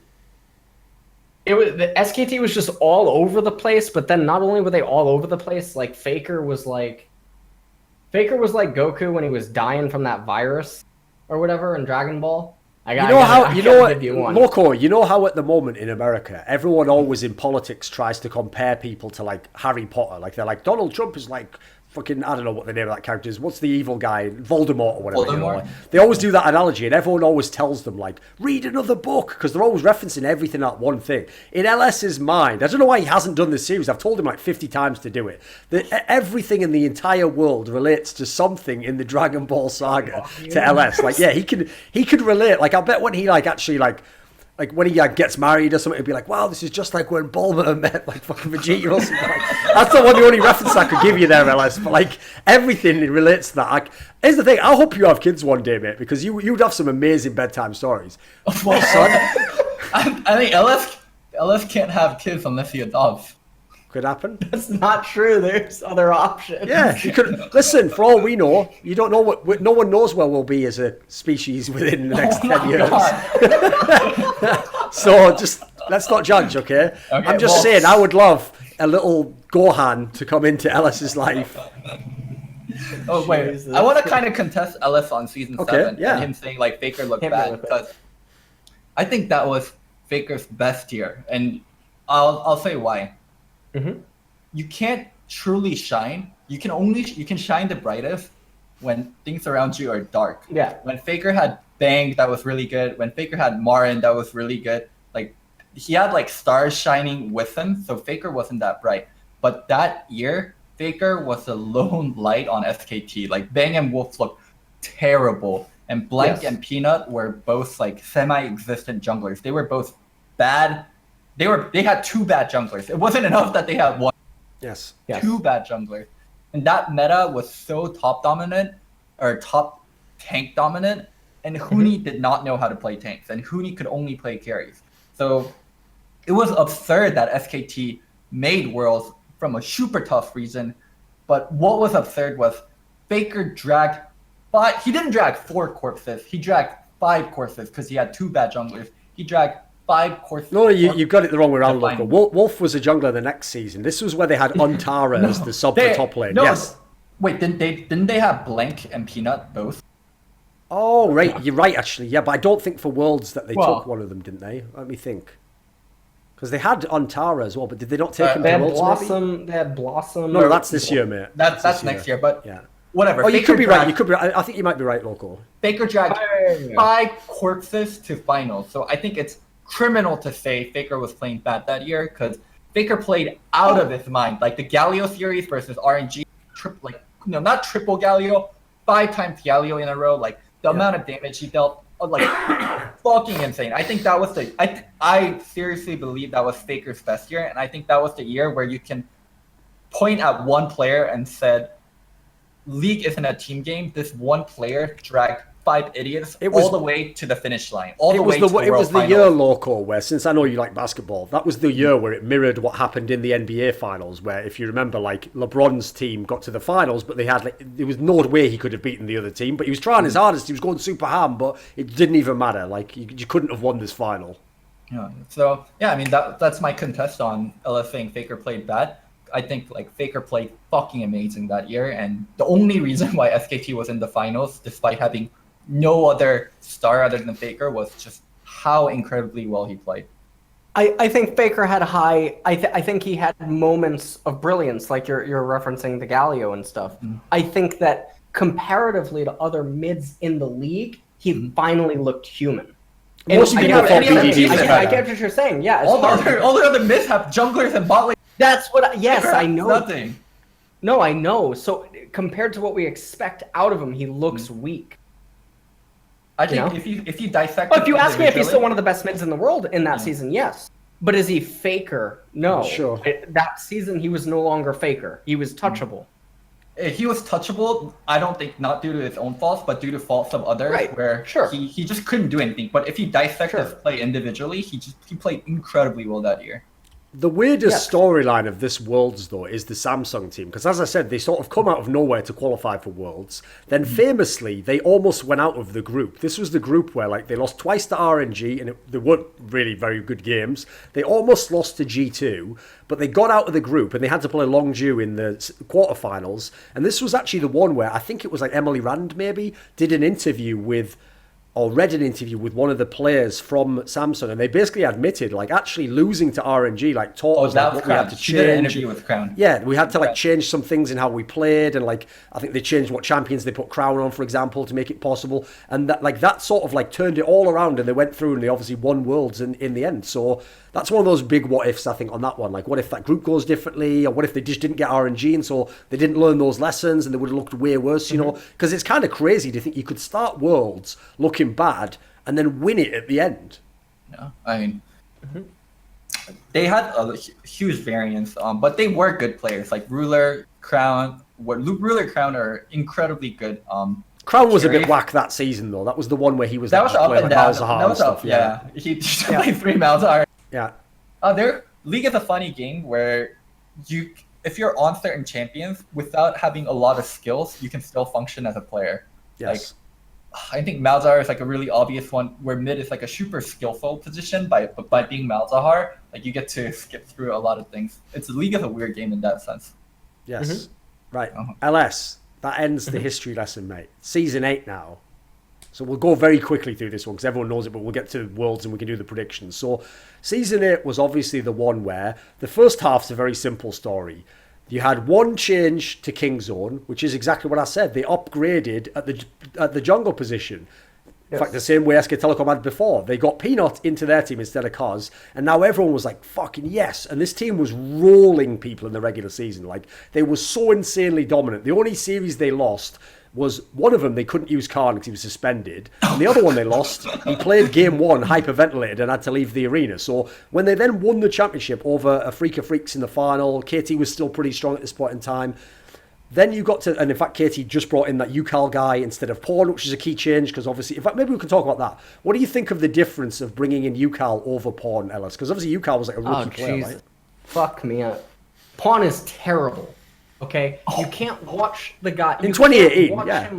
S3: SKT was just all over the place, but then not only were they all over the place, like Faker was like Goku when he was dying from that virus or whatever in Dragon Ball.
S1: Loco, you know how at the moment in America, everyone always in politics tries to compare people to like Harry Potter. Like they're like, Donald Trump is like fucking, I don't know what the name of that character is. What's the evil guy? Voldemort or whatever. You know, like, they always do that analogy, and everyone always tells them like, read another book, because they're always referencing everything at one thing. In LS's mind, I don't know why he hasn't done this series. I've told him like 50 times to do it. Everything in the entire world relates to something in the Dragon Ball saga to LS. Like, yeah, he could relate. Like, I bet when he like actually like when he gets married or something, he'd be like, wow, this is just like when Bulma met like fucking Vegeta or something. Like, that's the only reference I could give you there, LS. But like everything relates to that. Like, here's the thing, I hope you have kids one day, mate, because you'd have some amazing bedtime stories.
S2: Well, son, I think LS can't have kids unless he adopts.
S1: Could happen.
S3: That's not true. There's other options.
S1: Yeah, you could listen. For all we know, you don't know what. No one knows where we'll be as a species within the next 10 years. So just let's not judge, okay? I'm just saying, I would love a little Gohan to come into Ellis's life.
S2: Oh wait, Jesus. I want to kind of contest Ellis on season 7 and him saying like Faker looked bad, because I think that was Faker's best year, and I'll say why. Mm-hmm. You can't truly shine. You can shine the brightest when things around you are dark.
S3: Yeah.
S2: When Faker had Bang, that was really good. When Faker had Marin, that was really good. Like, he had like stars shining with him, so Faker wasn't that bright. But that year, Faker was the lone light on SKT. Like, Bang and Wolf looked terrible, and Blank and Peanut were both like semi-existent junglers. They were both bad. They had 2 bad junglers. It wasn't enough that they had 1.
S1: Yes.
S2: 2 bad junglers. And that meta was so top dominant, or top tank dominant, and Huni did not know how to play tanks, and Huni could only play carries. So it was absurd that SKT made Worlds from a super tough region. But what was absurd was Faker dragged 5. He didn't drag 4 corpses. He dragged 5 corpses because he had 2 bad junglers. He dragged 5 courses.
S1: No, you got it the wrong way around, Loco. Wolf was a jungler the next season. This was where they had Untara as the sub for top lane. Yes.
S2: Wait, didn't they have Blank and Peanut both?
S1: Oh, right. You're right, actually. Yeah, but I don't think for Worlds that they took one of them, didn't they? Let me think. Because they had Untara as well, but did they not take him to Worlds?
S3: They had Blossom.
S1: No, that's this year, mate.
S2: That's next year, but yeah. Whatever.
S1: Oh, you could be right. I think you might be right, Loco.
S2: Faker dragged 5 corpses to finals, so I think it's criminal to say Faker was playing bad that year, because Faker played out of his mind. Like the Galio series versus RNG, not triple Galio, 5 times Galio in a row. Like the amount of damage he dealt, like fucking insane. I think that was I seriously believe that was Faker's best year, and I think that was the year where you can point at one player and said, League isn't a team game. This one player dragged 5 idiots all the way to the finish line. It was the
S1: year, Loco, where, since I know you like basketball, that was the year where it mirrored what happened in the NBA finals, where, if you remember, like LeBron's team got to the finals, but they had there was no way he could have beaten the other team, but he was trying his hardest. He was going super ham, but it didn't even matter. Like you couldn't have won this final.
S2: Yeah. So yeah, I mean that's my contest on LS saying Faker played bad. I think like Faker played fucking amazing that year, and the only reason why SKT was in the finals, despite having no other star other than Faker, was just how incredibly well he played.
S3: I think Faker had I think he had moments of brilliance, like you're referencing the Galio and stuff. I think that comparatively to other mids in the league, he finally looked human.
S1: Most people thought BDD was better.
S3: I get what you're saying. Yeah,
S2: all the other mids have junglers and bot lane.
S3: That's what. I know.
S2: Nothing.
S3: No, I know. So compared to what we expect out of him, he looks weak.
S2: I think if you dissect.
S3: If you ask me if he's still one of the best mids in the world in that season, yes. But is he Faker? No.
S1: Sure.
S3: That season, he was no longer Faker. He was touchable.
S2: He was touchable. I don't think not due to his own faults, but due to faults of others, where he just couldn't do anything. But if you dissect his play individually, he played incredibly well that year.
S1: The weirdest storyline of this Worlds, though, is the Samsung team. Because as I said, they sort of come out of nowhere to qualify for Worlds. Then famously, they almost went out of the group. This was the group where like they lost twice to RNG, and they weren't really very good games. They almost lost to G2, but they got out of the group, and they had to play Longju in the quarterfinals. And this was actually the one where I think it was like Emily Rand maybe did an interview with... or read an interview with one of the players from Samsung, and they basically admitted, like, actually losing to RNG, like, taught us like, what we had to change.
S2: She did an interview with Crown.
S1: Yeah, we had to, like, change some things in how we played, and, like, I think they changed what champions they put Crown on, for example, to make it possible, and that, like, that sort of, like, turned it all around, and they went through, and they obviously won Worlds in the end, so that's one of those big what-ifs, I think, on that one. Like, what if that group goes differently, or what if they just didn't get RNG, and so they didn't learn those lessons, and they would have looked way worse, you know? Because it's kind of crazy to think you could start Worlds looking bad, and then win it at the end.
S2: Yeah, I mean, they had a huge variance, but they were good players. Like Ruler, Crown, Ruler, Crown are incredibly good.
S1: Crown was a bit whack that season, though. That was the one where he was
S2: that was up and down.
S1: That was
S2: up, yeah. He played 3 Malzahar.
S1: Yeah.
S2: Their League is a funny game where if you're on certain champions without having a lot of skills, you can still function as a player.
S1: Yes.
S2: Like, I think Malzahar is like a really obvious one where mid is like a super skillful position, but by being Malzahar, like you get to skip through a lot of things. It's League is a weird game in that sense.
S1: Yes. Right. LS, that ends the history lesson, mate. Season 8 now. So we'll go very quickly through this one because everyone knows it, but we'll get to Worlds and we can do the predictions. So Season 8 was obviously the one where the first half's a very simple story. You had one change to King Zone, which is exactly what I said. They upgraded at the jungle position. In fact, the same way SK Telecom had before. They got Peanut into their team instead of Kaz, and now everyone was like, fucking yes. And this team was rolling people in the regular season. Like, they were so insanely dominant. The only series they lost was one of them they couldn't use Khan because he was suspended, and the other one they lost, he played game 1 hyperventilated and had to leave the arena. So when they then won the championship over Afreeca Freecs in the final, KT was still pretty strong at this point in time. Then you got to, and in fact KT just brought in that UCAL guy instead of Pawn, which is a key change because obviously, in fact maybe we can talk about that. What do you think of the difference of bringing in UCAL over Pawn, Ellis? Because obviously UCAL was like a rookie player, right?
S3: Fuck me up. Pawn is terrible. Okay, you can't watch the guy
S1: in 2018. Yeah,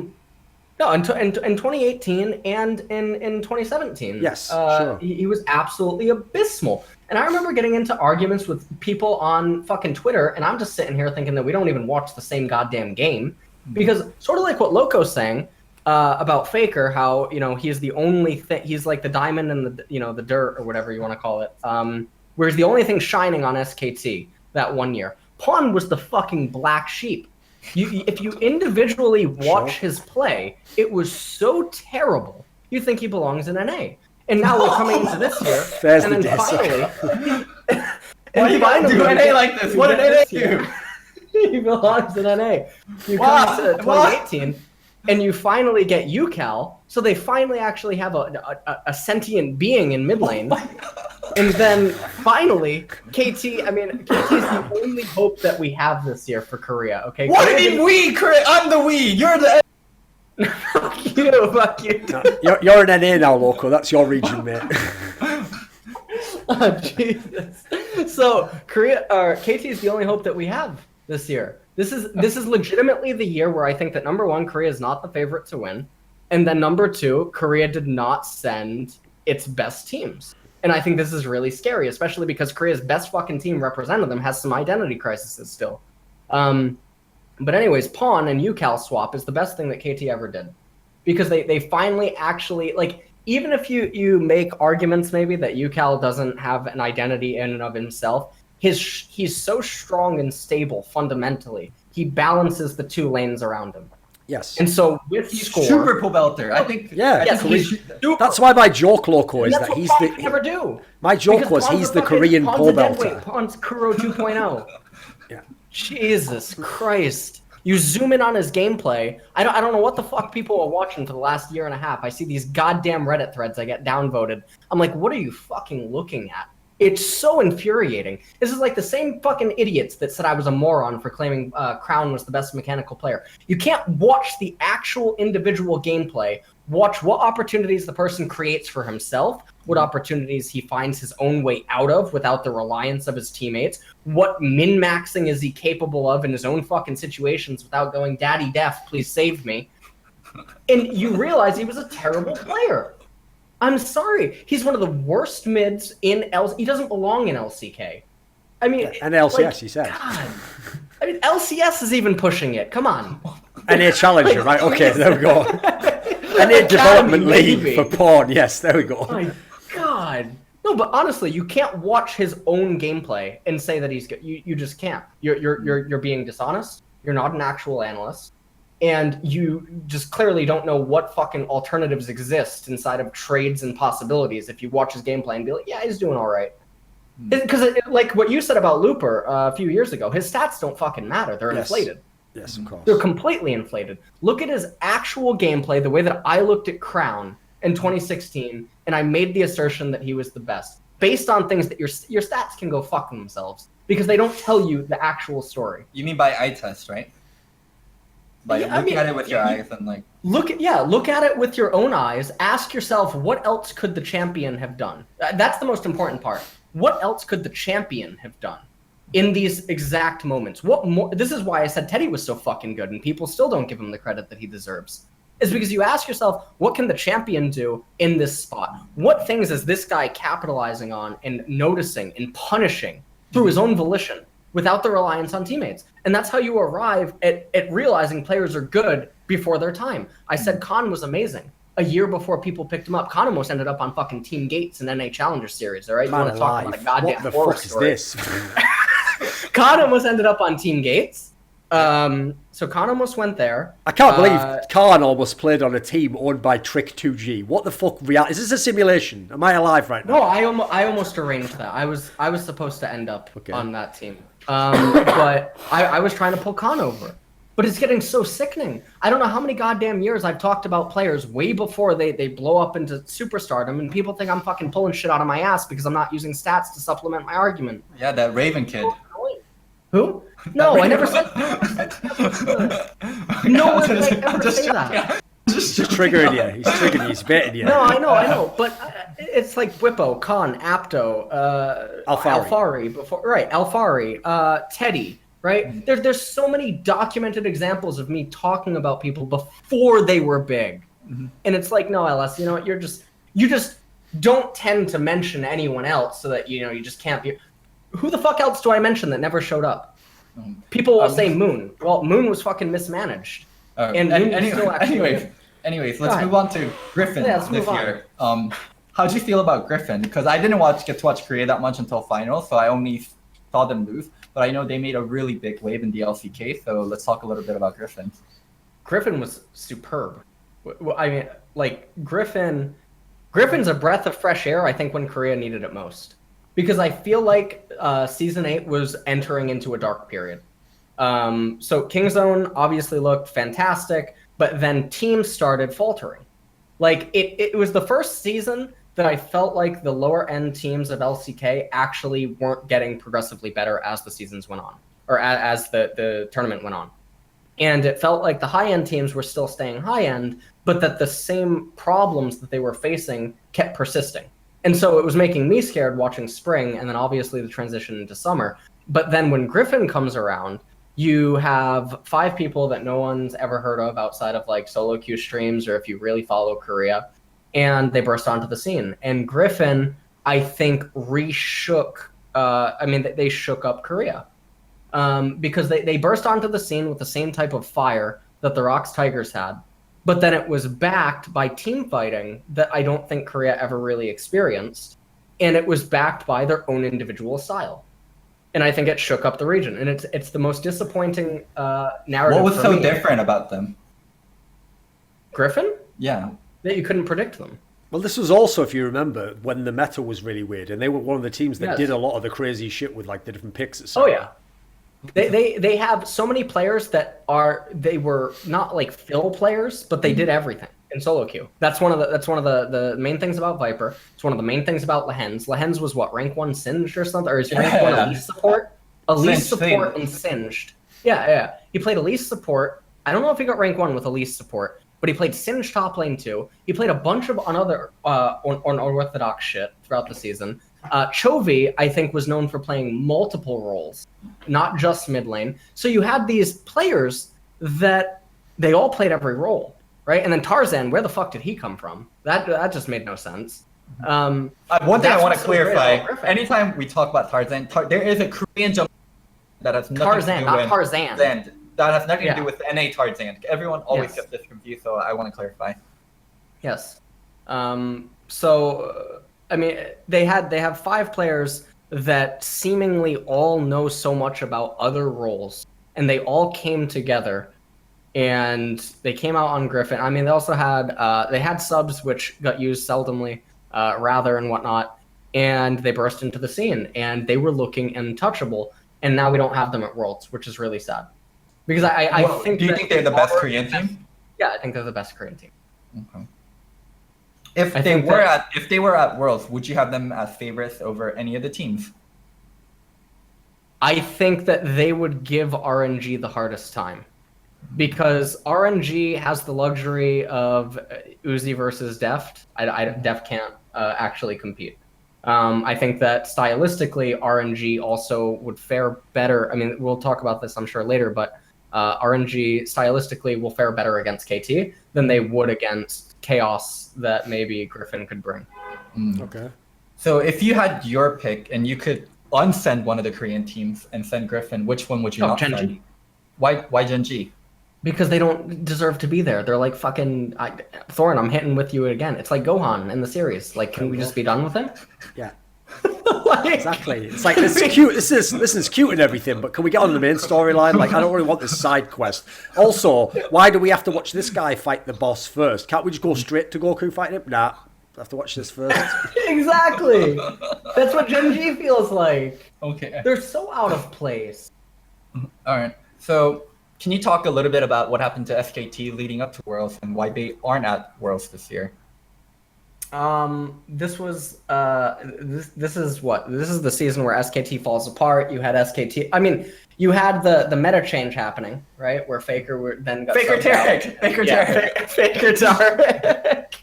S3: no, in 2018 and in 2017.
S1: Yes, sure.
S3: He was absolutely abysmal. And I remember getting into arguments with people on fucking Twitter, and I'm just sitting here thinking that we don't even watch the same goddamn game, because sort of like what Loco's saying about Faker, how he's the only thing, he's like the diamond in the the dirt or whatever you want to call it, whereas the only thing shining on SKT that one year. Pawn was the fucking black sheep. If you individually watch his play, it was so terrible. You think he belongs in NA. And now we're coming into this year, and then finally...
S2: Why you gotta do NA like this? What did NA do?
S3: He belongs in NA. You come into 2018, and you finally get UCAL, so they finally actually have a sentient being in mid lane. And then finally, KT's the only hope that we have this year for Korea. Okay.
S2: What do you mean we? I'm the we. You're the.
S3: Fuck you. Fuck you.
S1: No, you're an NA now, Loco. That's your region, mate.
S3: Oh Jesus. So KT is the only hope that we have this year. This is legitimately the year where I think that number 1, Korea is not the favorite to win, and then number 2, Korea did not send its best teams. And I think this is really scary, especially because Korea's best fucking team representing them has some identity crises still. But anyways, Pawn and UCAL swap is the best thing that KT ever did. Because they finally actually, like, even if you make arguments maybe that UCAL doesn't have an identity in and of himself, he's so strong and stable fundamentally. He balances the 2 lanes around him.
S1: Yes.
S3: And so with Score,
S2: super Pobelter. I think.
S1: Yeah.
S3: Yes,
S1: that's why my joke, Loco, is that he's the.
S3: Never do.
S1: My joke was he's the Korean Pobelter.
S3: Pawn's Kuro 2.0.
S1: Yeah.
S3: Jesus Christ. You zoom in on his gameplay. I don't know what the fuck people are watching for the last year and a half. I see these goddamn Reddit threads I get downvoted. I'm like, what are you fucking looking at? It's so infuriating. This is like the same fucking idiots that said I was a moron for claiming Crown was the best mechanical player. You can't watch the actual individual gameplay Watch what opportunities the person creates for himself, what opportunities he finds his own way out of without the reliance of his teammates, what min-maxing is he capable of in his own fucking situations without going, Daddy Def, please save me. And you realize he was a terrible player. I'm sorry. He's one of the worst mids in he doesn't belong in LCK. I mean,
S1: and LCS, he said.
S3: God. I mean, LCS is even pushing it. Come on.
S1: NA Challenger, right? Okay, there we go. NA Development League for porn. Yes, there we go.
S3: Oh my God. No, but honestly, you can't watch his own gameplay and say that he's good. You just can't. You're being dishonest. You're not an actual analyst. And you just clearly don't know what fucking alternatives exist inside of trades and possibilities if you watch his gameplay and be like, yeah, he's doing all right. Because like what you said about Looper a few years ago, his stats don't fucking matter. They're inflated.
S1: Yes, of course.
S3: They're completely inflated. Look at his actual gameplay, the way that I looked at Crown in 2016, and I made the assertion that he was the best, based on things that your stats can go fuck themselves, because they don't tell you the actual story.
S2: You mean by eye test, right? Like looking at it with your eyes and like
S3: look at it with your own eyes. Ask yourself, what else could the champion have done? That's the most important part. What else could the champion have done in these exact moments? What more? This is why I said Teddy was so fucking good, and people still don't give him the credit that he deserves. Is because you ask yourself, what can the champion do in this spot? What things is this guy capitalizing on and noticing and punishing through his own volition without the reliance on teammates? And that's how you arrive at realizing players are good before their time. I said Khan was amazing. A year before people picked him up, Khan almost ended up on fucking Team Gates in NA Challenger Series, all right?
S1: Man,
S3: you want to talk about a goddamn
S1: what the
S3: horror
S1: fuck
S3: story.
S1: is this?
S3: Khan almost ended up on Team Gates. So Khan almost went there.
S1: I can't believe Khan almost played on a team owned by Trick2G. What the fuck? Is this a simulation? Am I alive right now?
S3: No, I almost arranged that. I was supposed to end up on that team. But I was trying to pull Khan over. But it's getting so sickening. I don't know how many goddamn years I've talked about players way before they blow up into superstardom, and people think I'm fucking pulling shit out of my ass because I'm not using stats to supplement my argument.
S2: Yeah, that Raven kid.
S3: Who? No, I never said. No one would ever say that.
S1: Just triggering you. He's triggering you. He's baiting you.
S3: No, I know. But it's like Whippo, Khan, Apto, Alfari, Alfari, Teddy. Right? There's so many documented examples of me talking about people before they were big. Mm-hmm. And it's like, no, LS, you know what? You just don't tend to mention anyone else so that, you just can't be. Who the fuck else do I mention that never showed up? People will say Moon. Well, Moon was fucking mismanaged.
S2: Anyways, let's move on to Griffin this year. How'd you feel about Griffin? Because I didn't get to watch Korea that much until finals, so I only saw them lose. But I know they made a really big wave in the LCK, so let's talk a little bit about Griffin.
S3: Griffin was superb. I mean, like, Griffin's a breath of fresh air, I think, when Korea needed it most. Because I feel like Season 8 was entering into a dark period. So Kingzone obviously looked fantastic, but then teams started faltering. Like, it was the first season that I felt like the lower end teams of LCK actually weren't getting progressively better as the seasons went on, or as the tournament went on. And it felt like the high end teams were still staying high end, but that the same problems that they were facing kept persisting. And so it was making me scared watching spring, and then obviously the transition into summer. But then when Griffin comes around, you have 5 people that no one's ever heard of outside of like solo queue streams, or if you really follow Korea. And they burst onto the scene. And Griffin, I think, they shook up Korea. Because they burst onto the scene with the same type of fire that the Rocks Tigers had. But then it was backed by team fighting that I don't think Korea ever really experienced. And it was backed by their own individual style. And I think it shook up the region. And it's the most disappointing narrative.
S2: What was so different about them?
S3: Griffin?
S2: Yeah.
S3: That you couldn't predict them.
S1: Well, this was also, if you remember, when the meta was really weird, and they were one of the teams that did a lot of the crazy shit with like the different picks.
S3: Oh yeah, they have so many players that they were not like fill players, but they did everything in solo queue. That's one of the main things about Viper. It's one of the main things about Lehens. Lehens was what, rank 1 Singed or something, or is he rank 1 Elite support? Elite support and Singed. Yeah. He played Elite support. I don't know if he got rank 1 with Elite support. but he played Singe top lane too. He played a bunch of other unorthodox shit throughout the season. Chovy, I think, was known for playing multiple roles, not just mid lane. So you had these players that they all played every role, right? And then Tarzan, where the fuck did he come from? That just made no sense.
S2: One thing I want to clarify: anytime we talk about Tarzan, there is a Korean jump that has nothing
S3: Tarzan,
S2: to do
S3: not
S2: with
S3: Tarzan.
S2: That has nothing to do with NA Tarzan. Everyone always gets this confused, so I want to clarify.
S3: Yes. So I mean, they have 5 players that seemingly all know so much about other roles, and they all came together, and they came out on Griffin. I mean, they also had subs which got used seldomly, Rather and whatnot, and they burst into the scene, and they were looking untouchable, and now we don't have them at Worlds, which is really sad. Because I think.
S2: Do you think they're the best Korean team?
S3: Yeah, I think they're the best Korean team.
S2: Okay. If they were at Worlds, would you have them as favorites over any of the teams?
S3: I think that they would give RNG the hardest time, because RNG has the luxury of Uzi versus Deft. Deft can't actually compete. I think that stylistically, RNG also would fare better. I mean, we'll talk about this, I'm sure, later, but RNG stylistically will fare better against KT than they would against Chaos that maybe Griffin could bring.
S1: Okay.
S2: So if you had your pick and you could unsend one of the Korean teams and send Griffin, which one would you not
S3: Gen
S2: send?
S3: G.
S2: Why Gen G?
S3: Because they don't deserve to be there. They're like fucking Thorin. I'm hitting with you again. It's like Gohan in the series. Like, can we just be done with him?
S1: Yeah.
S3: Like,
S1: Exactly. It's like, it's cute. This is cute and everything, but can we get on the main storyline? Like, I don't really want this side quest. Also, why do we have to watch this guy fight the boss first? Can't we just go straight to Goku fighting him? Nah, I have to watch this first.
S3: Exactly. That's what Gen G feels like.
S2: Okay.
S3: They're so out of place.
S2: All right. So can you talk a little bit about what happened to SKT leading up to Worlds and why they aren't at Worlds this year?
S3: This was this is the season where SKT falls apart. You had SKT. I mean, you had the meta change happening, right? Where Faker then got
S2: Faker Tarek.
S3: Faker Tarek.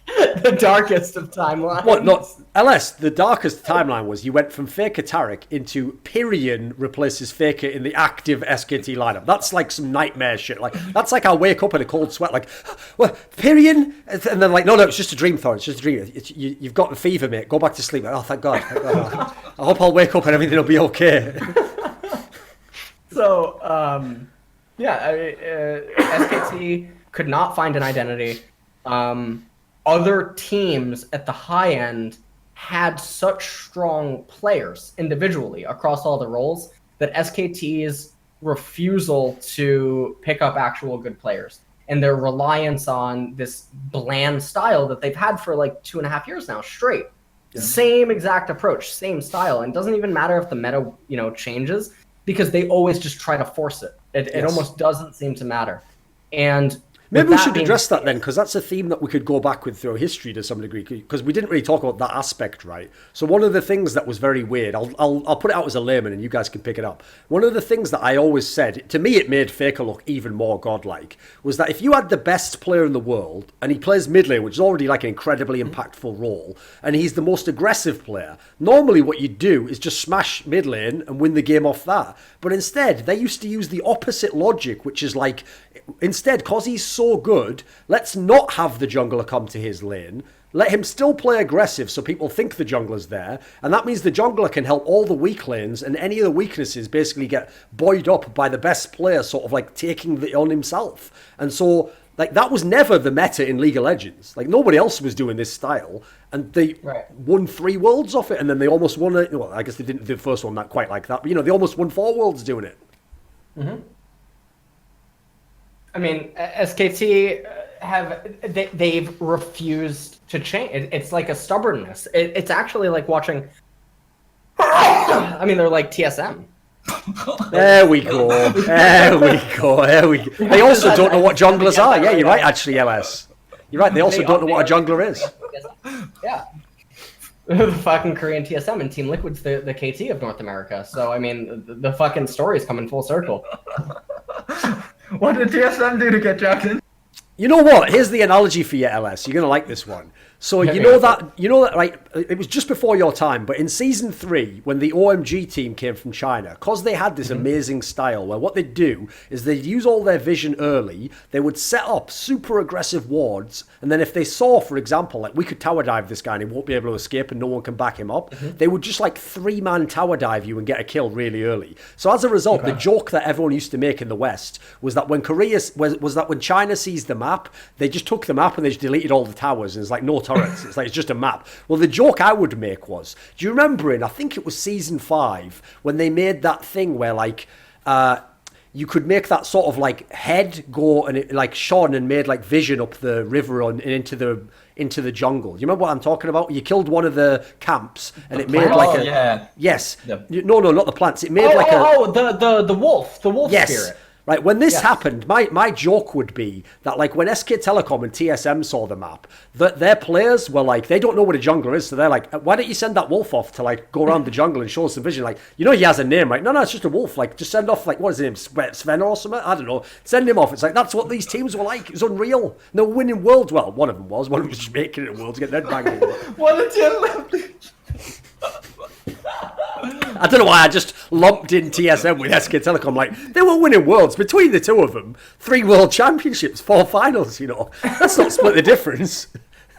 S3: The darkest of timelines.
S1: What? Not LS. The darkest timeline was you went from Faker Tarek into Pyrian replaces Faker in the active SKT lineup. That's like some nightmare shit. Like, that's like I wake up in a cold sweat. Like, what? Pyrian? And then like, no, it's just a dream, Thor. It's just a dream. You've got the fever, mate. Go back to sleep. Oh, thank God. I hope I'll wake up and everything will be okay.
S3: So, SKT could not find an identity. Other teams at the high end had such strong players individually across all the roles that SKT's refusal to pick up actual good players and their reliance on this bland style that they've had for like 2.5 years now straight. Yeah. Same exact approach, same style. And it doesn't even matter if the meta, changes, because they always just try to force it. It almost doesn't seem to matter. And
S1: maybe we should address that then, because that's a theme that we could go back with through history to some degree, because we didn't really talk about that aspect, right? So one of the things that was very weird, I'll put it out as a layman and you guys can pick it up. One of the things that I always said, to me it made Faker look even more godlike, was that if you had the best player in the world, and he plays mid lane, which is already like an incredibly impactful role, and he's the most aggressive player, normally what you do is just smash mid lane and win the game off that. But instead, they used to use the opposite logic, which is like, instead, because he's so good, let's not have the jungler come to his lane. Let him still play aggressive so people think the jungler's there. And that means the jungler can help all the weak lanes, and any of the weaknesses basically get buoyed up by the best player sort of like taking it on himself. And so, like, that was never the meta in League of Legends. Like, nobody else was doing this style. And they won 3 worlds off it, and then they almost won it. Well, I guess they didn't do the first one not quite like that, but, they almost won 4 worlds doing it.
S3: Mm-hmm. I mean, SKT they've refused to change. It's like a stubbornness. It's actually like watching. I mean, they're like TSM.
S1: There we go. They also don't know what junglers are. Yeah, you're right, actually, LS. You're right, they also don't know what a jungler is.
S3: Yeah. The fucking Korean TSM, and Team Liquid's the KT of North America. So, I mean, the fucking story's coming full circle.
S2: What did TSM do to get drafted?
S1: You know what? Here's the analogy for you, LS. You're gonna like this one. So you know that like it was just before your time, but in season 3, when the OMG team came from China, because they had this amazing style where what they'd do is they'd use all their vision early, they would set up super aggressive wards, and then if they saw, for example, like we could tower dive this guy and he won't be able to escape and no one can back him up, they would just like 3-man tower dive you and get a kill really early. So as a result, the joke that everyone used to make in the West was that when when China seized the map, they just took the map and they just deleted all the towers, and it's like no turrets. It's like it's just a map. Well, the joke I would make was, do you remember I think it was season 5 when they made that thing where like you could make that sort of like head go and it like shone and made like vision up the river and into the jungle. You remember what I'm talking about? You killed one of the camps and it made like a yes. No, not the plants. It made
S3: the wolf spirit.
S1: Right, when this happened, my joke would be that, like, when SK Telecom and TSM saw the map, that their players were like, they don't know what a jungler is, so they're like, why don't you send that wolf off to, like, go around the jungle and show us some vision? Like, you know he has a name, right? No, it's just a wolf. Like, just send off, like, what is his name, Sven or something? I don't know. Send him off. It's like, that's what these teams were like. It was unreal. And they were winning worlds. Well, one of them was. One of them was just making it a world to get their banged.
S2: What a team!
S1: I don't know why I just lumped in TSM with SK Telecom. Like, they were winning worlds. Between the two of them, 3 world championships, 4 finals, you know. Let's not split the difference.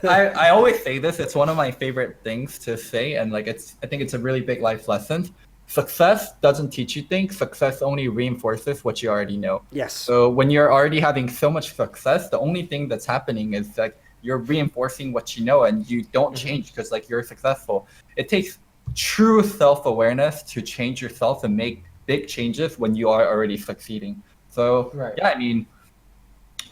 S2: I always say this. It's one of my favorite things to say. And like, I think it's a really big life lesson. Success doesn't teach you things. Success only reinforces what you already know.
S1: Yes.
S2: So when you're already having so much success, the only thing that's happening is like you're reinforcing what you know and you don't change because like you're successful. It takes true self-awareness to change yourself and make big changes when you are already succeeding. So yeah, I mean,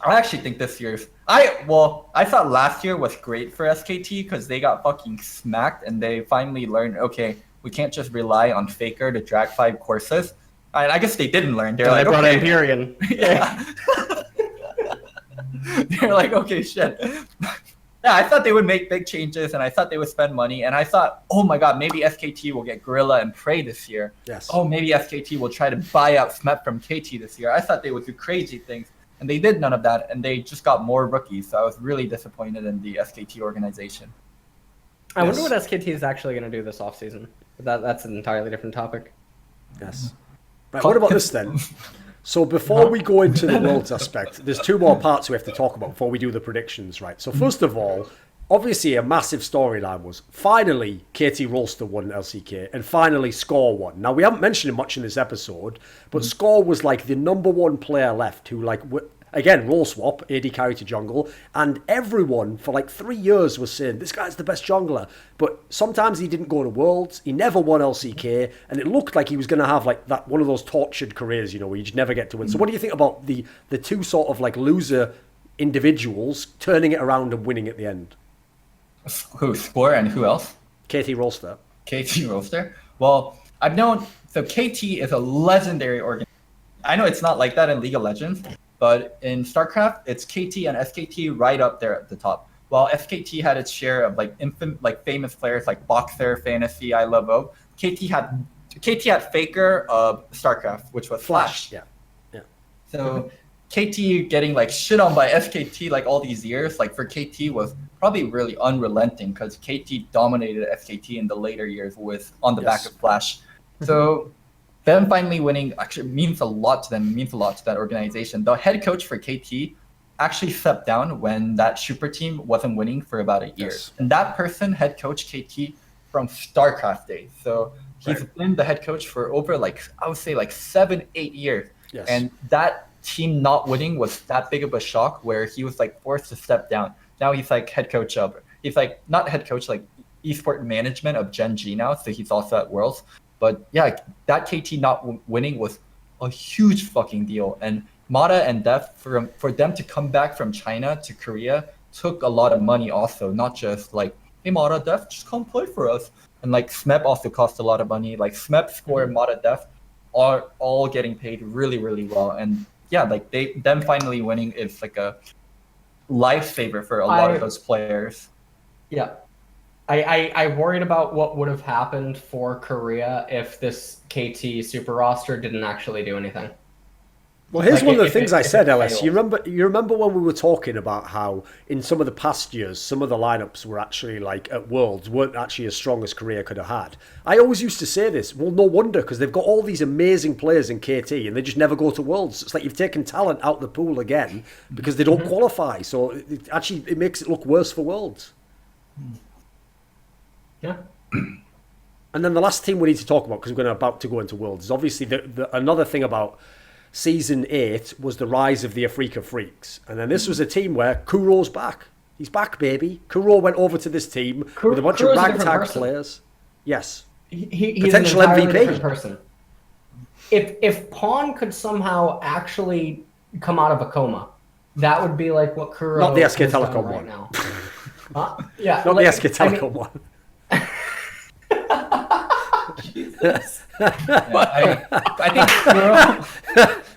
S2: I actually think this year's I thought last year was great for SKT because they got fucking smacked and they finally learned, okay, we can't just rely on Faker to drag 5 courses. And I guess they didn't learn. They're like,
S3: they brought
S2: okay.
S3: Empyrean.
S2: Yeah. They're like, okay, shit. Yeah, I thought they would make big changes and I thought they would spend money. And I thought, oh my God, maybe SKT will get Gorilla and Prey this year.
S1: Yes.
S2: Oh, maybe SKT will try to buy out SMEP from KT this year. I thought they would do crazy things. And they did none of that. And they just got more rookies. So I was really disappointed in the SKT organization.
S3: I wonder what SKT is actually going to do this offseason. But that's an entirely different topic.
S1: Yes. Right, what about this then? So before we go into the Worlds aspect, there's 2 more parts we have to talk about before we do the predictions, right? So first of all, obviously a massive storyline was finally KT Rolster won LCK and finally Score won. Now we haven't mentioned it much in this episode, but Score was like the #1 player left who like again, role swap, AD carry to jungle, and everyone for like 3 years was saying, this guy's the best jungler. But sometimes he didn't go to Worlds, he never won LCK, and it looked like he was going to have like that one of those tortured careers, you know, where you just never get to win. So what do you think about the 2 sort of like loser individuals turning it around and winning at the end?
S2: Who, Score and who else?
S1: KT Rolster.
S2: KT Rolster? Well, I've known, so KT is a legendary organization. I know it's not like that in League of Legends, but in StarCraft, it's KT and SKT right up there at the top. While SKT had its share of like famous players like Boxer, Fantasy, I Love O, KT had Faker of StarCraft, which was Flash.
S1: Yeah.
S2: So KT getting like shit on by SKT like all these years, like for KT was probably really unrelenting because KT dominated SKT in the later years with on the back of Flash. So them finally winning actually means a lot to them, means a lot to that organization. The head coach for KT actually stepped down when that super team wasn't winning for about a year.
S1: Yes.
S2: And that person head coached KT from StarCraft days. So he's been the head coach for over like, I would say like 7-8 years.
S1: Yes.
S2: And that team not winning was that big of a shock where he was like forced to step down. Now he's like head coach of, he's like not head coach, like esport management of Gen G now. So he's also at Worlds. But yeah, that KT not winning was a huge fucking deal. And Mata and Def, for them to come back from China to Korea took a lot of money also, not just like, hey Mata, Def, just come play for us. And like SMEP also cost a lot of money. Like SMEP, Score, and Mata, Def are all getting paid really, really well. And yeah, like them finally winning is like a lifesaver for a lot of those players.
S3: Yeah. I worried about what would have happened for Korea if this KT super roster didn't actually do anything.
S1: Well, here's
S3: Like,
S1: one of the
S3: if
S1: things
S3: it-
S1: I
S3: if
S1: said,
S3: it
S1: Ellis. You
S3: fails.
S1: remember when we were talking about how in some of the past years, some of the lineups were actually like at Worlds weren't actually as strong as Korea could have had. I always used to say this. Well, no wonder because they've got all these amazing players in KT and they just never go to Worlds. It's like you've taken talent out the pool again because they don't qualify. So it makes it look worse for Worlds.
S3: Yeah.
S1: And then the last team we need to talk about, because we're about to go into Worlds, is obviously another thing about Season 8 was the rise of the Afreeca Freecs. And then this was a team where Kuro's back. He's back, baby. Kuro went over to this team with a bunch
S3: Kuro's
S1: of
S3: a different
S1: ragtag
S3: person.
S1: players. Yes.
S3: He's
S1: Potential
S3: an entirely
S1: MVP.
S3: different person. If Pawn could somehow actually come out of a coma, that would be like what Kuro
S1: Not the SK
S3: has done
S1: Telecom
S3: right
S1: one.
S3: now. Huh? Yeah,
S1: Not
S3: like,
S1: the SK Telecom one.
S2: I think Kuro,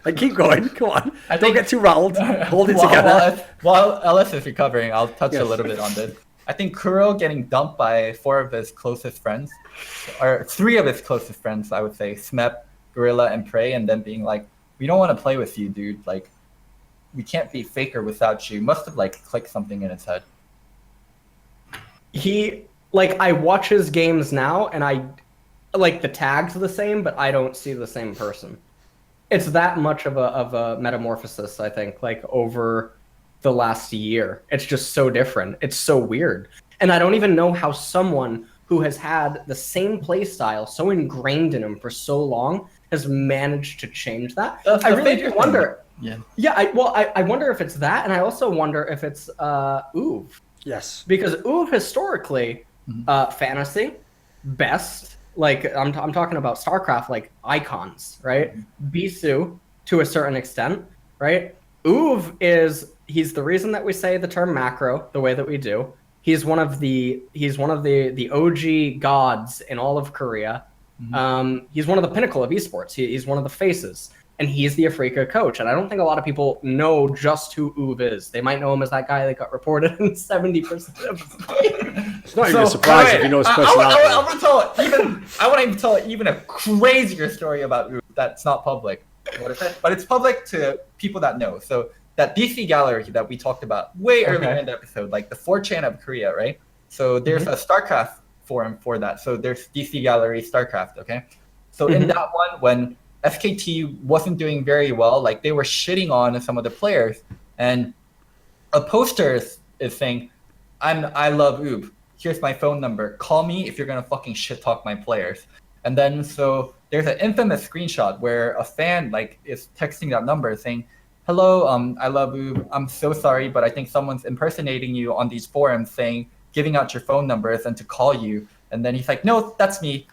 S1: And keep going. Come on.
S2: I
S1: Don't
S2: think-
S1: get too rattled. Hold it
S2: while,
S1: together.
S2: while Ellis is recovering, I'll touch
S1: Yes.
S2: a little bit on this. I think Kuro getting dumped by 4 of his closest friends, or 3 of his closest friends, I would say, Smep, Gorilla, and Prey, and then being like, we don't want to play with you, dude. Like, we can't be Faker without you. Must have, like, clicked something in his head.
S3: I watch his games now, and I like the tags the same, but I don't see the same person. It's that much of a metamorphosis, I think, like over the last year. It's just so different. It's so weird. And I don't even know how someone who has had the same play style so ingrained in him for so long has managed to change that.
S2: That's
S3: I
S2: the
S3: really
S2: Faker
S3: do wonder.
S2: Yeah.
S3: Yeah, I wonder if it's that, and I also wonder if it's Uv.
S1: Yes.
S3: Because Uv historically, fantasy, best, like I'm talking about StarCraft, like icons, right? Bisu to a certain extent, right? Uv he's the reason that we say the term macro the way that we do. He's one of the OG gods in all of Korea. He's one of the pinnacle of esports. He's one of the faces. And he's the Afreeca coach. And I don't think a lot of people know just who Uv is. They might know him as that guy that got reported in 70% of the game.
S1: It's not even a surprise if you know his personality.
S2: I want to even tell even a crazier story about Uv that's not public. What is it? But it's public to people that know. So that DC gallery that we talked about way earlier in the episode, like the 4chan of Korea, right? So there's a StarCraft forum for that. So there's DC gallery StarCraft, okay? So in that one, when SKT wasn't doing very well, like they were shitting on some of the players, and a poster is saying, I love Oob. Here's my phone number. Call me if you're gonna fucking shit talk my players. And then so there's an infamous screenshot where a fan like is texting that number saying, hello, I love Oob. I'm so sorry, but I think someone's impersonating you on these forums saying, giving out your phone numbers and to call you. And then he's like, no, that's me.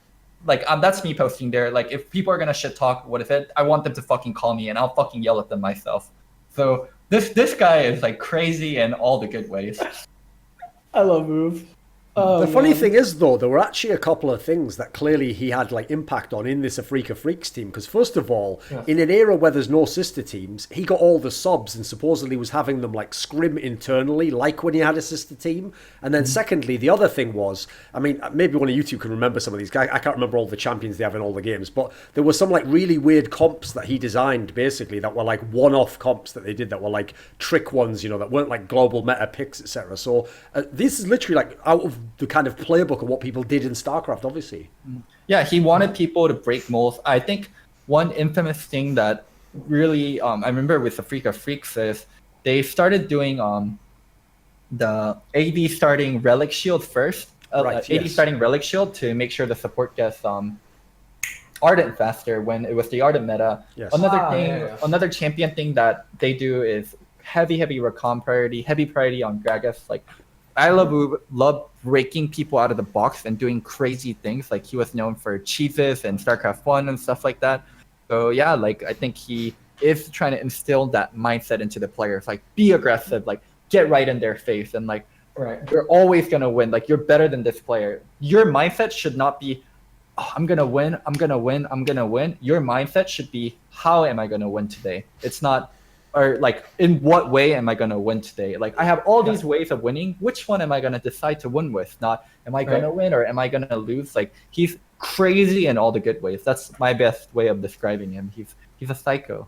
S2: Like, that's me posting there. Like, if people are gonna shit talk, what if it? I want them to fucking call me, and I'll fucking yell at them myself. So this guy is like crazy in all the good ways.
S3: I love Uv. Oh,
S1: The funny
S3: man.
S1: thing is, though, there were actually a couple of things that clearly he had like impact on in this Afreeca Freecs team. Because first of all, in an era where there's no sister teams, he got all the subs and supposedly was having them like scrim internally, like when he had a sister team. And then secondly, the other thing was, I mean, maybe one of you two can remember some of these guys. I can't remember all the champions they have in all the games, but there were some like really weird comps that he designed, basically, that were like one-off comps that they did that were like trick ones, you know, that weren't like global meta picks, etc. So this is literally like out of the kind of playbook of what people did in StarCraft, obviously.
S2: Yeah, he wanted people to break molds. I think one infamous thing that really I remember with Afreeca Freecs is they started doing the AD starting Relic Shield first. AD starting Relic Shield to make sure the support gets Ardent faster when it was the Ardent meta.
S1: Yes.
S2: Another champion thing that they do is heavy recon priority, heavy priority on Gragas. Like, I love breaking people out of the box and doing crazy things. Like, he was known for cheeses and StarCraft 1 and stuff like that. So yeah, like, I think he is trying to instill that mindset into the players. Like, be aggressive, like, get right in their face, and like, you're always gonna win. Like, you're better than this player. Your mindset should not be, oh, I'm gonna win. Your mindset should be, how am I gonna win today? It's not, or like, in what way am I going to win today? Like, I have all these ways of winning. Which one am I going to decide to win with? Not, am I going to win or am I going to lose? Like, he's crazy in all the good ways. That's my best way of describing him. He's a psycho.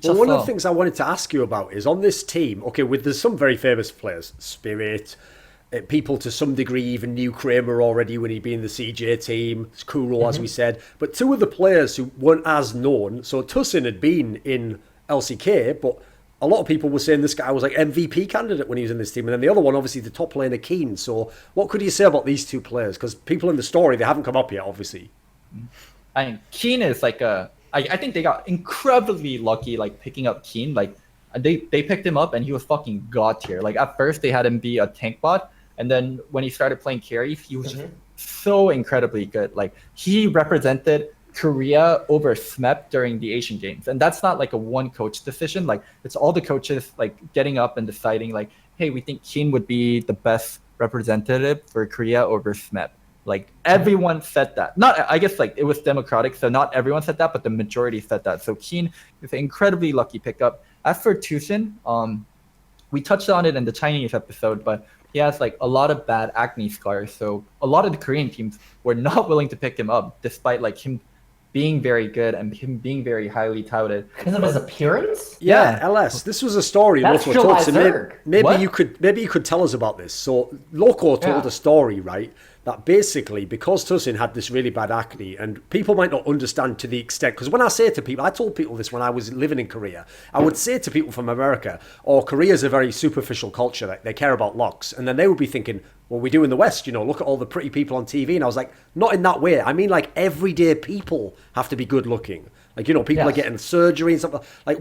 S1: Well, one of the things I wanted to ask you about is on this team, okay, there's some very famous players, Spirit, people to some degree even knew Kramer already when he'd been in the CJ team, Kuro, as we said, but two of the players who weren't as known, so Tussin had been in LCK, but a lot of people were saying this guy was like MVP candidate when he was in this team, and then the other one, obviously, the top laner, Keen. So what could you say about these two players? Because people in the story, they haven't come up yet, obviously.
S2: I mean, Keen is like I think they got incredibly lucky, like picking up Keen. Like they picked him up and he was fucking god tier. Like at first they had him be a tank bot, and then when he started playing carries, he was just so incredibly good. Like he represented Korea over SMEP during the Asian Games, and that's not like a one coach decision. Like it's all the coaches like getting up and deciding like, hey, we think Keen would be the best representative for Korea over SMEP. Like everyone said that. Not, I guess like it was democratic, so not everyone said that, but the majority said that. So Keen is an incredibly lucky pickup. As for Tushin, we touched on it in the Chinese episode, but he has like a lot of bad acne scars. So a lot of the Korean teams were not willing to pick him up, despite like him being very good and him being very highly touted.
S3: Because of his appearance?
S1: Yeah, LS. This was a story
S3: That's
S1: Loco told. So
S3: Zerg.
S1: maybe you could tell us about this. So Loco told a story, right? That basically, because Tussin had this really bad acne, and people might not understand to the extent, because when I say to people, I told people this when I was living in Korea, I would say to people from America, Korea's a very superficial culture, like they care about looks, and then they would be thinking, well, we do in the West, look at all the pretty people on TV, and I was like, not in that way. I mean, like, everyday people have to be good looking. Like, people are getting surgery and stuff. Like,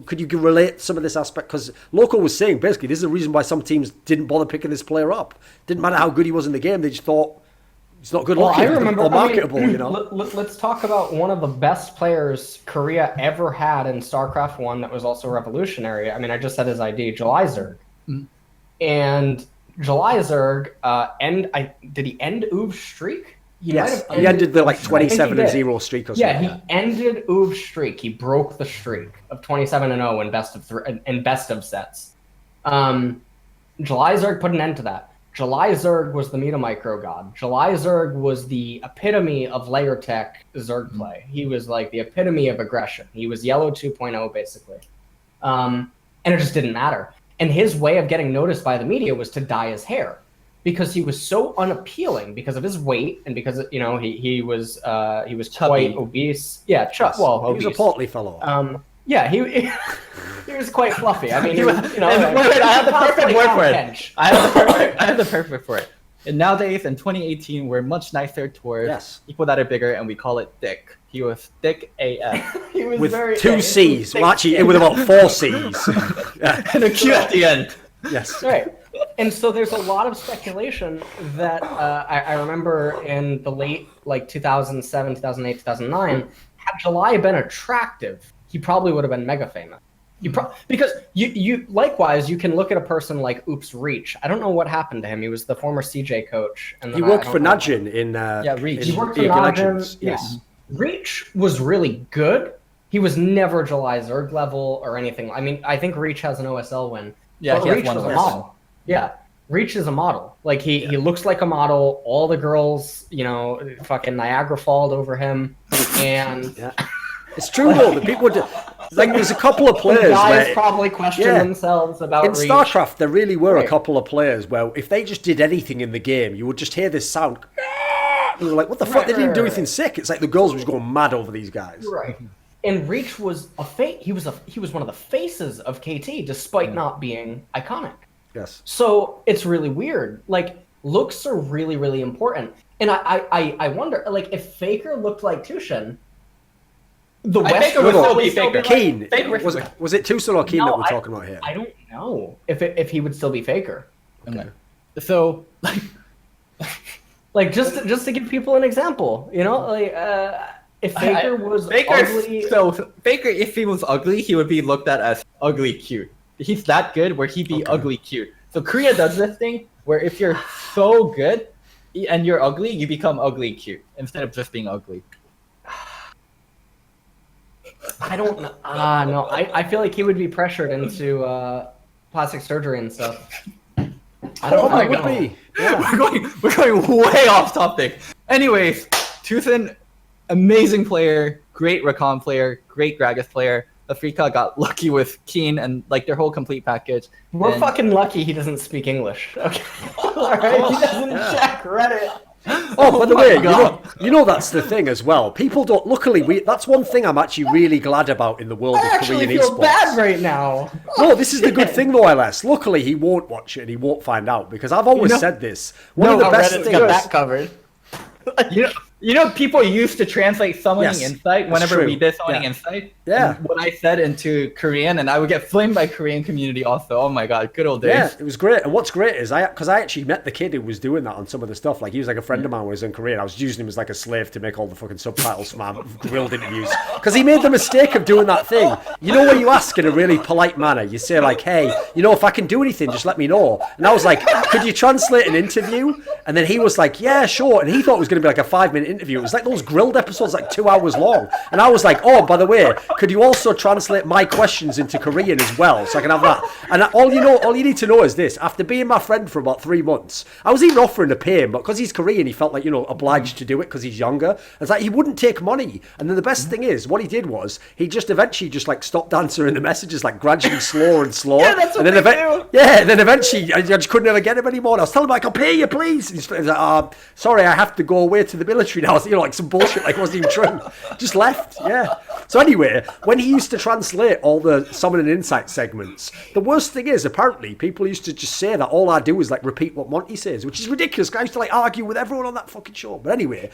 S1: could you relate some of this aspect? Because Loco was saying, basically, this is the reason why some teams didn't bother picking this player up. Didn't matter how good he was in the game, they just thought he's not good looking or marketable,
S3: Let's talk about one of the best players Korea ever had in StarCraft 1 that was also revolutionary. I mean, I just said his ID, Jelizerg. And Jelizerg, did he end Oov's streak?
S1: He ended the 27-0 streak or something.
S3: Yeah, he ended Oov's streak. He broke the streak of 27-0 in best of sets. Jelizerg put an end to that. Jelizerg was the meta micro god. Jelizerg was the epitome of layer tech Zerg play. He was like the epitome of aggression. He was yellow 2.0 basically. And it just didn't matter. And his way of getting noticed by the media was to dye his hair, because he was so unappealing because of his weight and because he was quite obese. Yeah, obese.
S1: He was a portly fellow.
S3: Yeah, he was quite fluffy. I mean, wait,
S2: I have the perfect word for it. I have the perfect for it. And nowadays, in 2018, we're much nicer towards people that are bigger, and we call it thick. He was thick AF.
S3: He was
S1: with two C's. Well, actually, with about 4 C's.
S2: And a Q at the end.
S1: Yes.
S3: Right. And so there's a lot of speculation that I remember in the late 2007, 2008, 2009, had July been attractive, he probably would have been mega famous. Because you likewise, you can look at a person like Oops Reach. I don't know what happened to him. He was the former CJ coach. And
S1: he worked for Najin in
S2: Reach.
S3: He worked for Najin. Yes. Reach was really good. He was never July Zerg level or anything. I mean, I think Reach has an OSL win.
S2: Yeah,
S3: but Reach was a model. Yeah, Reach is a model. Like he looks like a model. All the girls, fucking Niagara Falled over him, and
S1: it's true though. The people there's a couple of players.
S3: Guys probably question themselves about
S1: in
S3: Reach.
S1: StarCraft. There really were a couple of players where if they just did anything in the game, you would just hear this sound. And you're like, what the fuck? They didn't even do anything sick. It's like the girls were just going mad over these guys.
S3: Right. And Reach was he was one of the faces of KT, despite not being iconic.
S1: Yes.
S3: So it's really weird. Like, looks are really, really important. And I wonder, like, if Faker looked like Tushin, the West would still be Faker.
S1: Keen. Was it Tushin or Keen that we're talking about here?
S3: I don't know if he would still be Faker.
S1: Okay.
S2: So,
S3: like just to give people an example, if Faker was ugly.
S2: So Faker, if he was ugly, he would be looked at as ugly cute. He's that good where he'd be ugly cute. So Korea does this thing where if you're so good and you're ugly, you become ugly cute instead of just being ugly.
S3: I don't know. No, I feel like he would be pressured into plastic surgery and stuff. I don't know.
S2: Yeah. We're going way off topic. Anyways, Tussin, amazing player. great Recon player, great Gragas player. Afreeca got lucky with Keen and like their whole complete package.
S3: We're
S2: And-
S3: fucking lucky he doesn't speak English. Okay. All right. He doesn't check Reddit.
S1: Oh, by the way,
S2: God.
S1: you know that's the thing as well. People don't. Luckily, that's one thing I'm actually really glad about in the world
S3: I
S1: of
S3: actually
S1: Korean
S3: feel
S1: esports.
S3: bad right now.
S1: No, this is the good thing though, LS. Luckily, he won't watch it and he won't find out because I've always said this. One of the best
S3: Reddit's
S1: things.
S3: got that covered.
S2: You know, people used to translate Summoning
S1: Yes,
S2: Insight whenever
S1: true.
S2: we did Summoning
S1: Yeah.
S2: Insight.
S1: Yeah.
S2: And what I said into Korean, and I would get flamed by Korean community also. Oh my god, good old days.
S1: Yeah, it was great. And what's great is because I actually met the kid who was doing that on some of the stuff. Like he was like a friend of mine when I was in Korea. I was using him as like a slave to make all the fucking subtitles for my grilled interviews. Because he made the mistake of doing that thing. You know where you ask in a really polite manner, you say like, hey, you know, if I can do anything, just let me know. And I was like, could you translate an interview? And then he was like, yeah, sure. And he thought it was going to be like a 5-minute interview. It was like those grilled episodes, like 2 hours long. And I was like, oh, by the way, could you also translate my questions into Korean as well, so I can have that? And all you need to know is this: after being my friend for about 3 months, I was even offering to pay him, but because he's Korean, he felt like, you know, obliged to do it because he's younger. It's like he wouldn't take money. And then the best thing is, what he did was he just eventually just like stopped answering the messages, like gradually slower and slower.
S3: Yeah, that's what
S1: and then
S3: they do.
S1: Yeah, and then eventually I just couldn't ever get him anymore. And I was telling him like, I'll pay you, please. And he's like, sorry, I have to go away to the military now. You know, like some bullshit, like wasn't even true. Just left. Yeah. So anyway, when he used to translate all the Summoning Insight segments, the worst thing is apparently people used to just say that all I do is like repeat what Monty says, which is ridiculous. 'Cause I used to like argue with everyone on that fucking show. But anyway,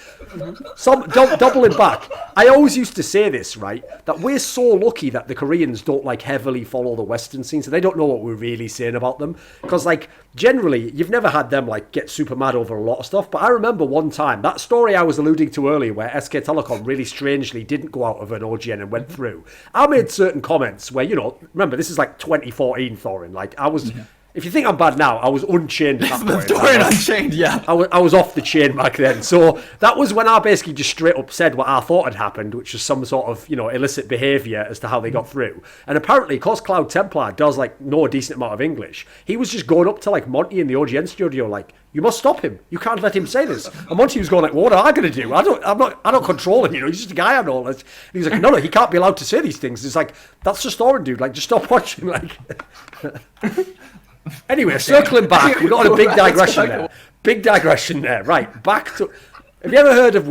S1: doubling back, I always used to say this, right? That we're so lucky that the Koreans don't like heavily follow the Western scene, so they don't know what we're really saying about them. Because like generally, you've never had them like get super mad over a lot of stuff. But I remember one time that story I was alluding to earlier, where SK Telecom really strangely didn't go out of an OGN and went through. I made certain comments where, you know, remember this is like 2014, Thorin. Like I was. If you think I'm bad now, I was unchained at that point.
S2: Thorin Unchained, yeah.
S1: I was off the chain back then. So that was when I basically just straight up said what I thought had happened, which was some sort of, you know, illicit behaviour as to how they got through. And apparently, because Cloud Templar does like know a decent amount of English, he was just going up to like Monty in the OGN studio like, you must stop him. You can't let him say this. And Monty was going like, well, what am I going to do? I don't control him. You know, he's just a guy I know. And he's like, no, he can't be allowed to say these things. It's like, that's just Thorin, dude. Like, just stop watching. Like. Anyway, circling back, we got a big digression there. Big digression there. Right, back to. Have you ever heard of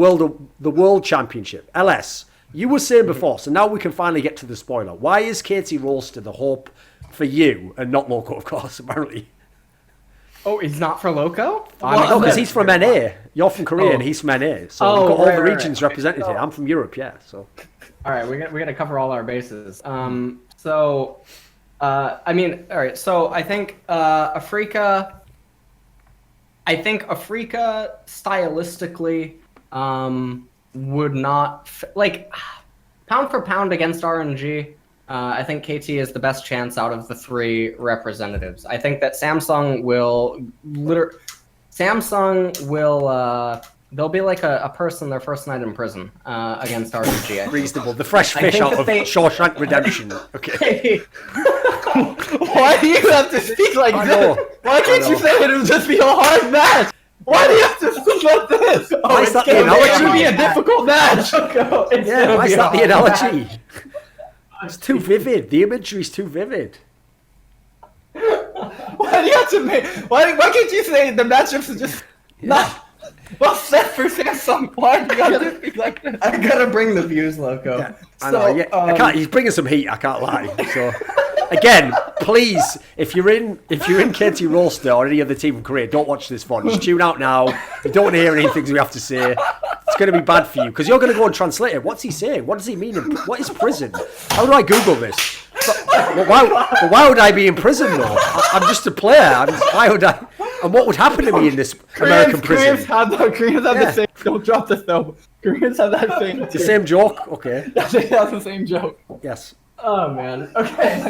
S1: the World Championship? LS, you were saying before, so now we can finally get to the spoiler. Why is KT Rolster the hope for you and not Loco, of course, apparently?
S3: Oh, he's not for Loco?
S1: No, because he's from NA. You're from Korea and he's from NA. So we've got all the regions represented here. I'm from Europe, yeah. So.
S3: All right, we got to cover all our bases. I mean, all right. So I think Afreeca. I think Afreeca stylistically would not like pound for pound against RNG. I think KT is the best chance out of the 3 representatives. I think that Samsung will they'll be like a person their first night in prison against RNG.
S1: Reasonable. The fresh fish out of Shawshank Redemption. Okay.
S2: Why do you have to speak like this? Why can't you say it would just be a hard match? Why do you have to speak like this?
S1: Why is that the
S2: It
S1: analogy?
S2: should be a difficult match.
S1: Yeah, why is that the analogy? It's too vivid. The imagery's too vivid.
S2: Why do you have to make? Why can't you say the matchups are just not well set for Samsung? Why do you have to speak like this?
S3: I gotta bring the views, Loco.
S1: Yeah, I know. Yeah, I can't. He's bringing some heat. I can't lie. So. Again, please, if you're in KT Rolster or any other team from Korea, don't watch this one. Just tune out now. You don't want to hear any things we have to say. It's going to be bad for you because you're going to go and translate it. What's he saying? What does he mean? What is prison? How do I Google this? But why would I be in prison though? I'm just a player. Why would I? And what would happen to me in this American prison?
S2: Koreans have the same. Don't drop this though. Koreans have that same.
S1: The same joke. Okay.
S2: That's the same joke.
S1: Yes.
S3: Oh man. Okay.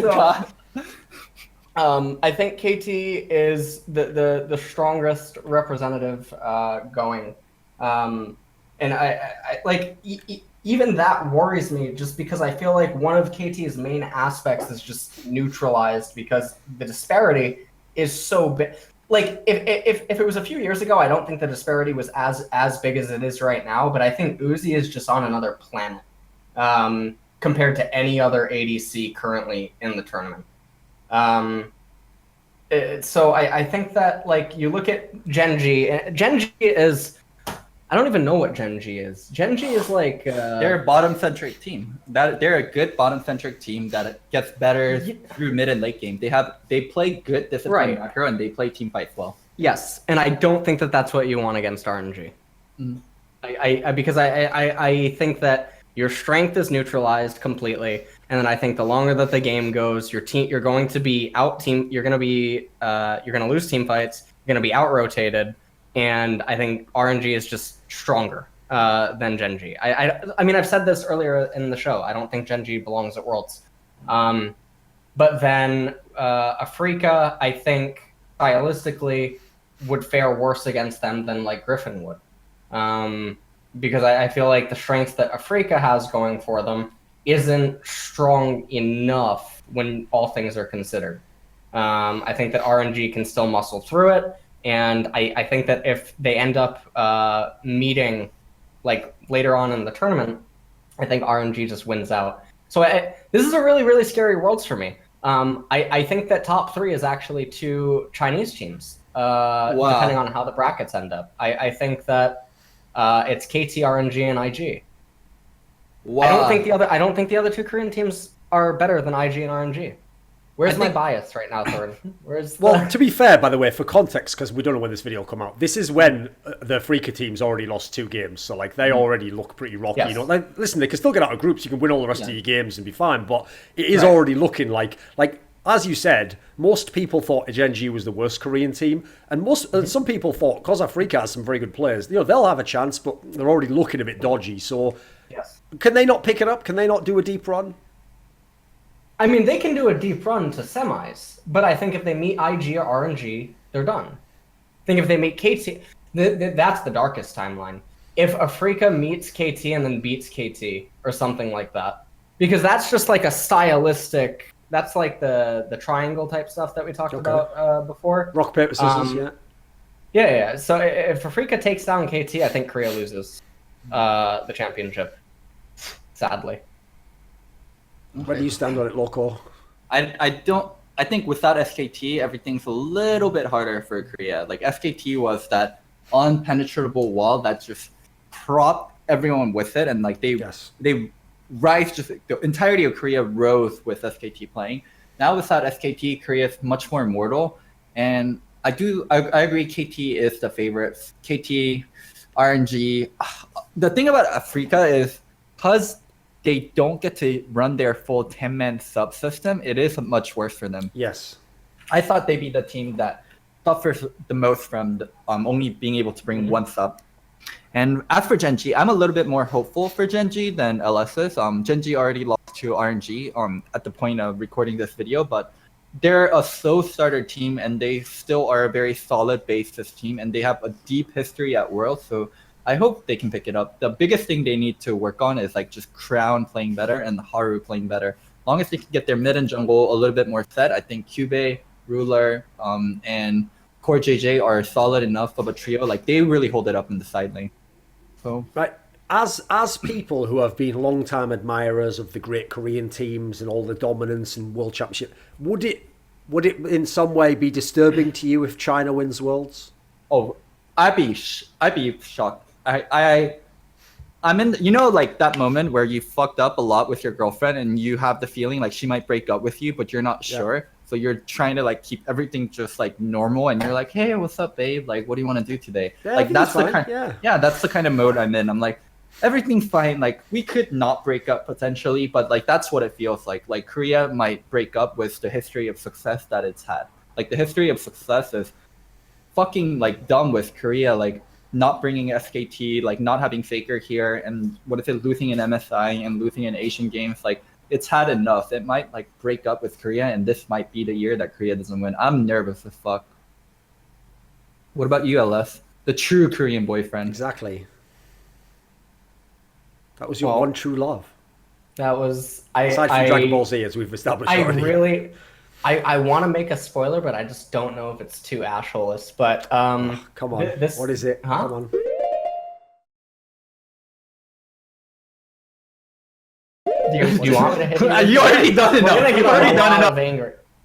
S3: I think KT is the strongest representative going, and I like even that worries me just because I feel like one of KT's main aspects is just neutralized because the disparity is so big. Like if it was a few years ago, I don't think the disparity was as big as it is right now. But I think Uzi is just on another planet. compared to any other ADC currently in the tournament. So I think that like you look at Genji. Genji is I don't even know what Genji is. Genji is like
S2: they're a bottom-centric team. They're a good bottom-centric team that gets better through mid and late game. They play good disciplined macro and they play team fights well.
S3: Yes, and I don't think that that's what you want against RNG. Because I think that your strength is neutralized completely, and then I think the longer that the game goes, you're going to be you're going to lose team fights, you're going to be out rotated, and I think RNG is just stronger than Genji. I mean I've said this earlier in the show. I don't think Genji belongs at Worlds, but then Afreeca I think stylistically would fare worse against them than like Griffin would. Because I feel like the strength that Afreeca has going for them isn't strong enough when all things are considered. I think that RNG can still muscle through it, and I think that if they end up meeting like later on in the tournament, I think RNG just wins out. So this is a really, really scary Worlds for me. I think that top 3 is actually 2 Chinese teams, depending on how the brackets end up. I think that it's KT, RNG, and IG. Wow. I don't think the other 2 Korean teams are better than IG and RNG. Where's my bias right now, Thorin?
S1: Well, to be fair, by the way, for context, because we don't know when this video will come out, this is when the Afreeca team's already lost 2 games, so like they already look pretty rocky.
S3: Yes.
S1: You know, like, listen, they can still get out of groups. You can win all the rest of your games and be fine, but it is already looking like as you said, most people thought Genji was the worst Korean team, and some people thought because Afreeca has some very good players, you know, they'll have a chance, but they're already looking a bit dodgy. So, can they not pick it up? Can they not do a deep run?
S3: I mean, they can do a deep run to semis, but I think if they meet IG or RNG, they're done. I think if they meet KT, that's the darkest timeline. If Afreeca meets KT and then beats KT or something like that, because that's just like a stylistic. That's like the triangle type stuff that we talked about before.
S1: Rock, paper, scissors,
S3: Yeah. So if Afreeca takes down KT, I think Korea loses the championship, sadly.
S1: Where do you stand on it, Loco?
S2: I think without SKT, everything's a little bit harder for Korea. Like SKT was that unpenetrable wall that just propped everyone with it, and like they rise. Just the entirety of Korea rose with SKT playing. Now without SKT, Korea is much more mortal, and I agree. KT is the favorites. KT, RNG. The thing about Afreeca is because they don't get to run their full 10-man subsystem, it is much worse for them.
S1: Yes.
S2: I thought they'd be the team that suffers the most from only being able to bring one sub. And as for Genji, I'm a little bit more hopeful for Genji than LS is. Genji already lost to RNG at the point of recording this video, but they're a slow starter team and they still are a very solid basis team, and they have a deep history at Worlds, so I hope they can pick it up. The biggest thing they need to work on is like just Crown playing better and Haru playing better. As long as they can get their mid and jungle a little bit more set, I think Cube, Ruler, and Core JJ are solid enough of a trio. Like they really hold it up in the side lane. So
S1: right, as people who have been long-time admirers of the great Korean teams and all the dominance and World Championship, would it in some way be disturbing to you if China wins Worlds?
S2: Oh, I'd be shocked. I'm in, you know, like that moment where you fucked up a lot with your girlfriend and you have the feeling like she might break up with you, but you're not sure. So you're trying to like keep everything just like normal, and you're like, hey, what's up, babe? Like, what do you want to do today?
S1: Yeah,
S2: like that's the
S1: fine.
S2: kind, that's the kind of mode I'm in. I'm like, everything's fine. Like we could not break up potentially, but like that's what it feels like. Like Korea might break up with the history of success that it's had. Like the history of success is fucking like dumb with Korea, like not bringing SKT, like not having Faker here, and what is it, losing in MSI and losing in Asian games. Like it's had enough. It might like break up with Korea, and this might be the year that Korea doesn't win. I'm nervous as fuck. What about you, LS? The true Korean boyfriend.
S1: Exactly. That was your one true love.
S3: That was
S1: aside from Dragonball Z, as we've established already.
S3: I want to make a spoiler, but I just don't know if it's too asshole-less. But
S1: come on, what is it?
S3: Huh?
S1: Come on.
S3: Do you want me to hit you?
S2: You already done enough.
S3: We're gonna get
S2: You've already done enough.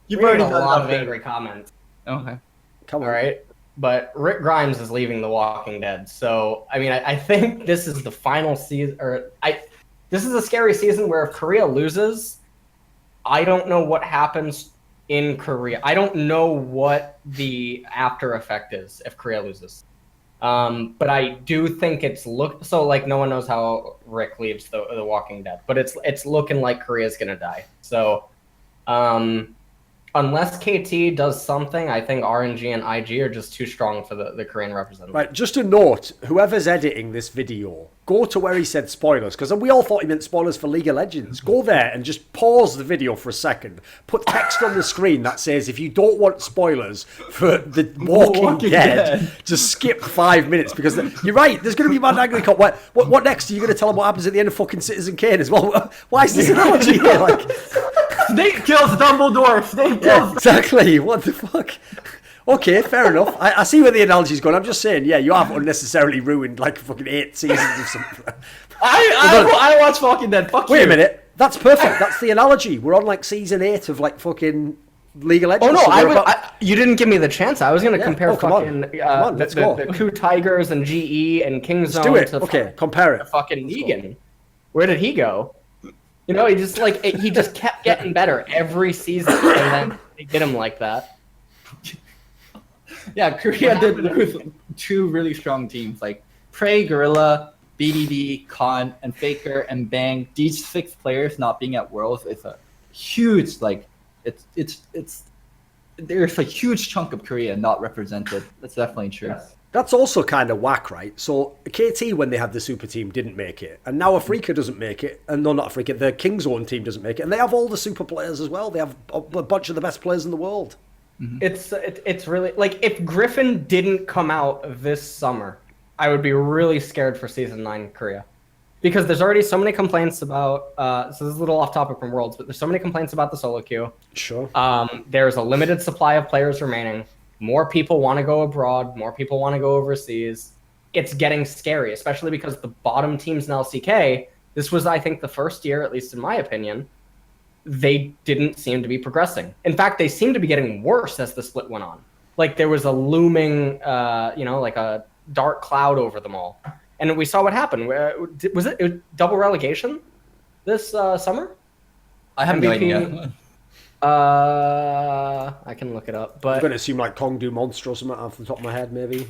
S3: You've
S2: already
S3: a
S2: done
S3: lot
S2: enough
S3: of angry comments.
S2: Okay.
S1: Come on.
S3: All right. But Rick Grimes is leaving The Walking Dead. So, I mean, I think this is the final season, this is a scary season where if Korea loses, I don't know what happens in Korea. I don't know what the after effect is if Korea loses. But I do think so like no one knows how Rick leaves the Walking Dead, but it's looking like Korea's gonna die. So, unless KT does something, I think RNG and IG are just too strong for the Korean representative.
S1: Right, just a note, whoever's editing this video, go to where he said spoilers, because we all thought he meant spoilers for League of Legends. Go there and just pause the video for a second. Put text on the screen that says, if you don't want spoilers for The Walking Dead, just skip 5 minutes, because you're right, there's going to be mad angry cop. What next? Are you going to tell them what happens at the end of fucking Citizen Kane as well? Why is this analogy here? Like...
S2: Snake kills Dumbledore. Snake kills.
S1: Yeah, exactly. What the fuck? Okay, fair enough. I see where the analogy's going. I'm just saying, yeah, you have unnecessarily ruined like fucking 8 seasons of something.
S2: I watch Walking Dead. Fuck
S1: Wait
S2: you.
S1: a minute. That's perfect. That's the analogy. We're on like season 8 of like fucking League of Legends.
S3: Oh no, you didn't give me the chance. I was going to compare
S1: come on.
S3: the Coup Tigers and GE and Kingzone
S1: do it.
S3: to
S1: Okay, compare it.
S3: fucking Negan. Where did he go? You know, he just kept getting better every season, and then they did him like that.
S2: Yeah, Korea did lose 2 really strong teams like Prey, Gorilla, BDD, Khan, and Faker and Bang. These 6 players not being at Worlds is a huge there's a huge chunk of Korea not represented. That's definitely true.
S3: Yes.
S1: That's also kind of whack, right? So KT, when they had the super team, didn't make it, and now Afreeca doesn't make it, and no, not Afreeca, the Kingzone team doesn't make it, and they have all the super players as well. They have a bunch of the best players in the world.
S2: Mm-hmm.
S3: It's really like if Griffin didn't come out this summer, I would be really scared for season 9 Korea, because there's already so many complaints about. So this is a little off topic from Worlds, but there's so many complaints about the solo queue.
S1: Sure.
S3: There's a limited supply of players remaining. More people want to go abroad. More people want to go overseas. It's getting scary, especially because the bottom teams in LCK, this was, I think, the first year, at least in my opinion, they didn't seem to be progressing. In fact, they seemed to be getting worse as the split went on. Like there was a looming, like a dark cloud over them all. And we saw what happened. Was it double relegation this summer?
S2: I have no idea.
S3: I can look it up, but
S1: I'm going to assume like Kongdu Monster or something off the top of my head, maybe.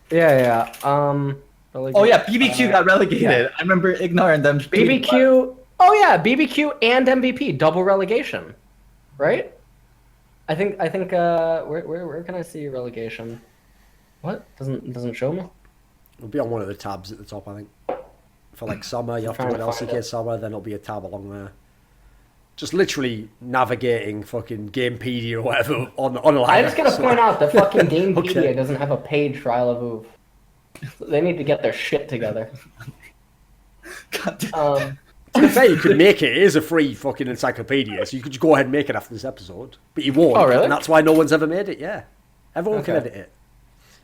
S3: Yeah.
S2: Oh yeah, BBQ got relegated. Yeah. I remember ignoring them.
S3: BBQ. Oh yeah, BBQ and MVP double relegation, right? I think. Where can I see relegation? What doesn't show me?
S1: It'll be on one of the tabs at the top, I think. For like summer, you have to go to LCK summer, then there'll be a tab along there. Just literally navigating fucking Gamepedia or whatever on a line.
S3: I'm just gonna point out that fucking Gamepedia doesn't have a page for Isle of Uv. They need to get their shit together.
S1: To be fair, you could make it. It is a free fucking encyclopedia, so you could just go ahead and make it after this episode. But you won't.
S3: Oh, really?
S1: And that's why no one's ever made it, yeah. Everyone can edit it.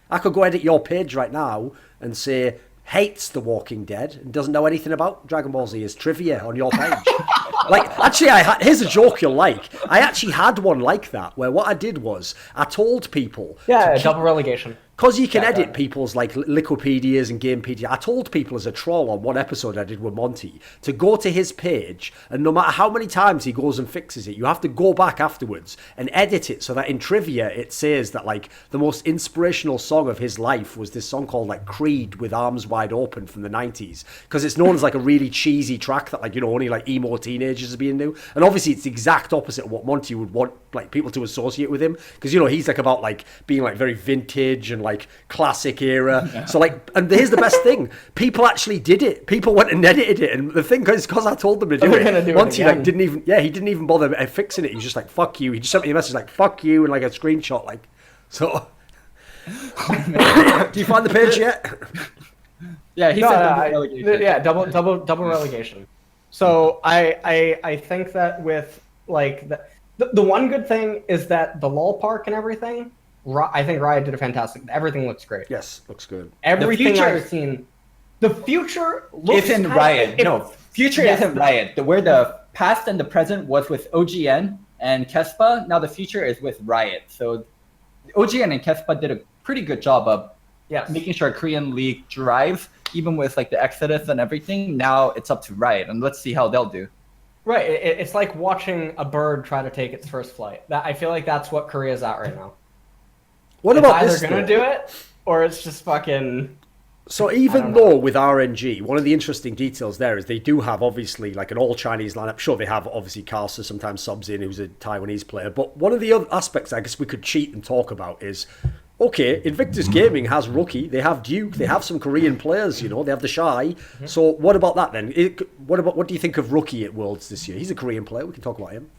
S1: I could go edit your page right now and say, hates The Walking Dead and doesn't know anything about Dragonball Z as trivia on your page. Like, actually, here's a joke you'll like. I actually had one like that, where what I did was, I told people...
S3: Yeah, double relegation.
S1: Because you can edit people's like Lycopedias and Gamepedia. I told people as a troll on one episode I did with Monty to go to his page, and no matter how many times he goes and fixes it, you have to go back afterwards and edit it so that in trivia it says that like the most inspirational song of his life was this song called like Creed with Arms Wide Open from the 90s, because it's known as like a really cheesy track that like, you know, only like emo teenagers are being new. And obviously it's the exact opposite of what Monty would want like people to associate with him, because, you know, he's like about like being like very vintage and like classic era. Yeah. So like, and here's the best thing: people actually did it. People went and edited it, and the thing is, because I told them to do it, once he like didn't even bother fixing it. He was just like, "Fuck you." He just sent me a message like, "Fuck you," and like a screenshot. Like, so. Do you find the page yet?
S2: Yeah, he said relegation.
S3: Yeah, double relegation. So I think that with like the one good thing is that the LOL park and everything. I think Riot did a fantastic. Everything looks great.
S1: Yes, looks good.
S3: Everything I've seen. The future looks.
S2: If in Riot,
S4: Future
S3: Yes.
S4: isn't Riot. Where the past and the present was with OGN and Kespa, now the future is with Riot. So OGN and Kespa did a pretty good job of
S3: Yes.
S4: making sure Korean League drives, even with like the Exodus and everything. Now it's up to Riot, and let's see how they'll do.
S3: Right. It's like watching a bird try to take its first flight. I feel like that's what Korea's at right now.
S1: What
S3: It's
S1: about
S3: either
S1: this?
S3: gonna
S1: though?
S3: do it, or it's just fucking.
S1: So
S3: I
S1: even
S3: don't know.
S1: though with RNG, one of the interesting details there is they do have obviously like an all Chinese lineup. Sure, they have obviously Carlson sometimes subs in, who's a Taiwanese player. But one of the other aspects I guess we could cheat and talk about is, okay, Invictus Gaming has Rookie, they have Duke, they have some Korean players, you know, they have the Shy. So what about that then? What do you think of Rookie at Worlds this year? He's a Korean player. We can talk about him.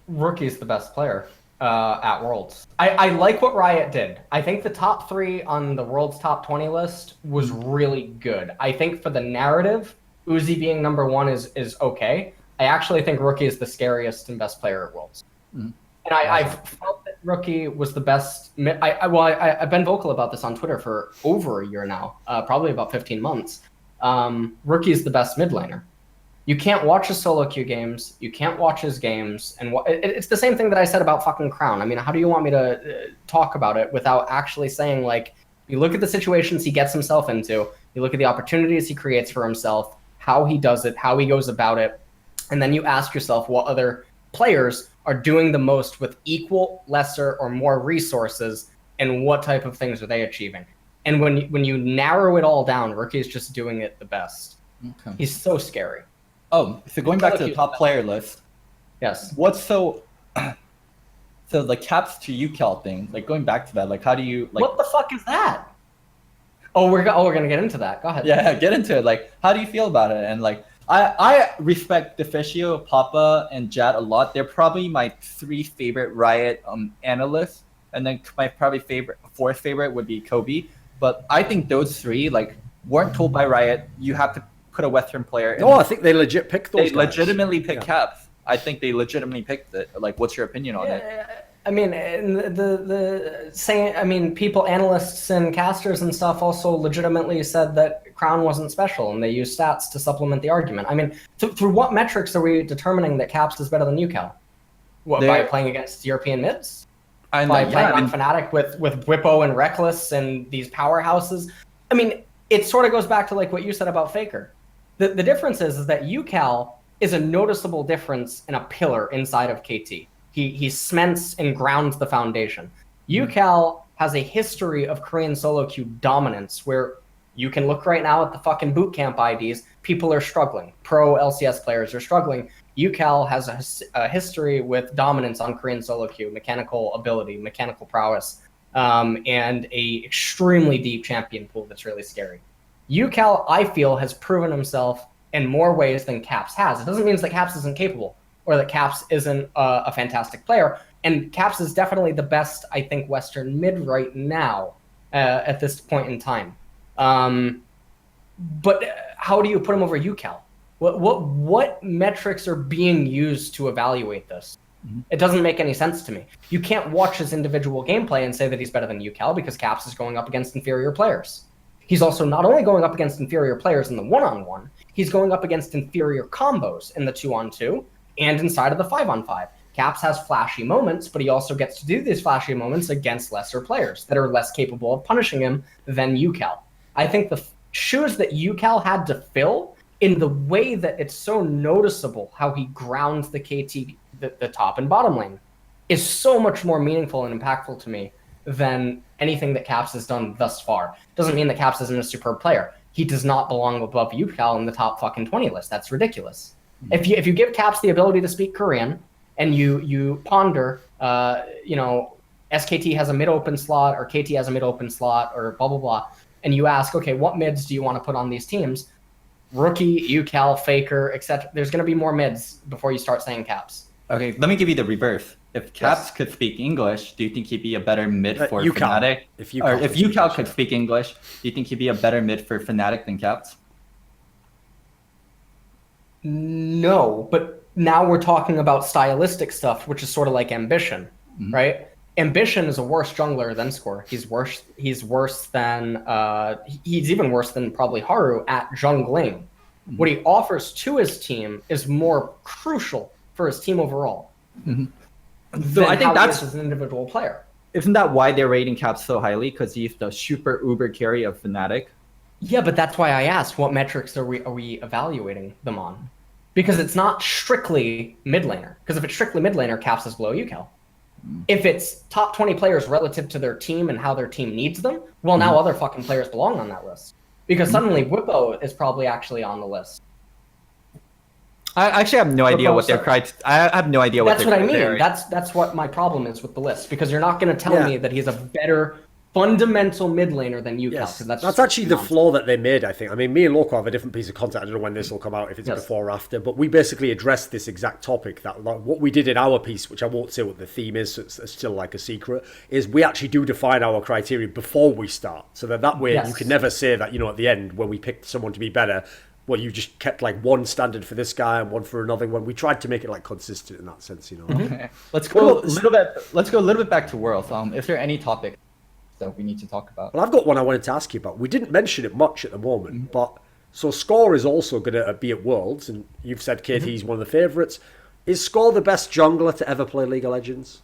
S3: Rookie's the best player at Worlds. I like what Riot did. I think the top 3 on the World's top 20 list was really good. I think for the narrative, Uzi being number 1 is okay. I actually think Rookie is the scariest and best player at Worlds. And I've felt that Rookie was the best. I've been vocal about this on Twitter for over a year now, probably about 15 months. Rookie is the best mid laner. You can't watch his solo queue games. You can't watch his games, and it's the same thing that I said about fucking Crown. I mean, how do you want me to talk about it without actually saying, like, you look at the situations he gets himself into, you look at the opportunities he creates for himself, how he does it, how he goes about it, and then you ask yourself what other players are doing the most with equal, lesser, or more resources, and what type of things are they achieving? And when you narrow it all down, Rookie's just doing it the best.
S4: Okay.
S3: He's so scary.
S4: Oh, so going back to the top player list,
S3: Yes.
S4: what's so the caps to UCal thing, like going back to that, like how do you like
S3: What the fuck is that? Oh, we're gonna get into that. Go ahead.
S4: yeah, get into it. Like how do you feel about it? And like I respect Deficio, Papa, and Jad a lot. They're probably my 3 favorite Riot analysts, and then my probably 4th favorite would be Kobe. But I think those 3 like weren't told by Riot you have to put a Western player in.
S1: No, I think they legit picked those
S4: They
S1: guys.
S4: legitimately picked Caps. I think they legitimately picked it. Like, what's your opinion on it?
S3: I mean, the saying. I mean, people, analysts, and casters and stuff also legitimately said that Crown wasn't special, and they used stats to supplement the argument. I mean, through what metrics are we determining that Caps is better than UCal? What, by playing against European mids? By playing on Fnatic with Whippo and Reckless and these powerhouses? I mean, it sort of goes back to like what you said about Faker. The difference is that UCal is a noticeable difference in a pillar inside of KT. He cements and grounds the foundation. UCal has a history of Korean solo queue dominance where you can look right now at the fucking bootcamp IDs. People are struggling. Pro LCS players are struggling. UCal has a history with dominance on Korean solo queue, mechanical ability, mechanical prowess, and a extremely deep champion pool that's really scary. UCal, I feel, has proven himself in more ways than Caps has. It doesn't mean that Caps isn't capable or that Caps isn't a fantastic player. And Caps is definitely the best, I think, Western mid right now at this point in time. But how do you put him over UCal? What metrics are being used to evaluate this? Mm-hmm. It doesn't make any sense to me. You can't watch his individual gameplay and say that he's better than UCal because Caps is going up against inferior players. He's also not only going up against inferior players in the 1-on-1, he's going up against inferior combos in the 2-on-2 and inside of the 5-on-5. Caps has flashy moments, but he also gets to do these flashy moments against lesser players that are less capable of punishing him than UCal. I think the shoes that UCal had to fill in the way that it's so noticeable how he grounds the KT, the top and bottom lane, is so much more meaningful and impactful to me than anything that Caps has done thus far. Doesn't mean that Caps isn't a superb player. He does not belong above UCal in the top fucking 20 list. That's ridiculous. Mm-hmm. If you give Caps the ability to speak Korean and you ponder, SKT has a mid open slot or KT has a mid open slot or blah blah blah, and you ask, okay, what mids do you want to put on these teams? Rookie, UCal, Faker, etc. There's going to be more mids before you start saying Caps.
S4: Okay, let me give you the reverse. If Caps could speak English, do you think he'd be a better mid for Fnatic? If UCal could speak English, do you think he'd be a better mid for Fnatic than Caps?
S3: No, but now we're talking about stylistic stuff, which is sort of like Ambition, right? Ambition is a worse jungler than Score. He's worse. He's even worse than probably Haru at jungling. What he offers to his team is more crucial for his team overall.
S4: So I think that's
S3: as an individual player.
S4: Isn't that why they're rating Cap so highly? Because he's the super uber carry of Fnatic.
S3: Yeah, but that's why I asked what metrics are we evaluating them on? Because it's not strictly mid laner. Because if it's strictly mid laner, Caps is below UCal. If it's top 20 players relative to their team and how their team needs them, well, now other fucking players belong on that list. Because suddenly Whippo is probably actually on the list.
S4: I actually have no idea what their criteria. I have no idea what.
S3: That's what I mean. That's what my problem is with the list, because you're not going to tell me that he's a better fundamental mid laner than UCal.
S1: Yes,
S3: That's
S1: actually the flaw that they made, I think. I mean, me and Loco have a different piece of content. I don't know when this will come out, if it's before or after, but we basically addressed this exact topic, that like, what we did in our piece, which I won't say what the theme is, so it's still like a secret, is we actually do define our criteria before we start. So that way you can never say that, at the end, when we picked someone to be better, well, you just kept like one standard for this guy and one for another one. We tried to make it like consistent in that sense,
S4: Let's go a little bit back to Worlds. Is there any topic that we need to talk about?
S1: Well, I've got one I wanted to ask you about. We didn't mention it much at the moment, but so Score is also going to be at Worlds, and you've said KT he's one of the favourites. Is Score the best jungler to ever play League of Legends?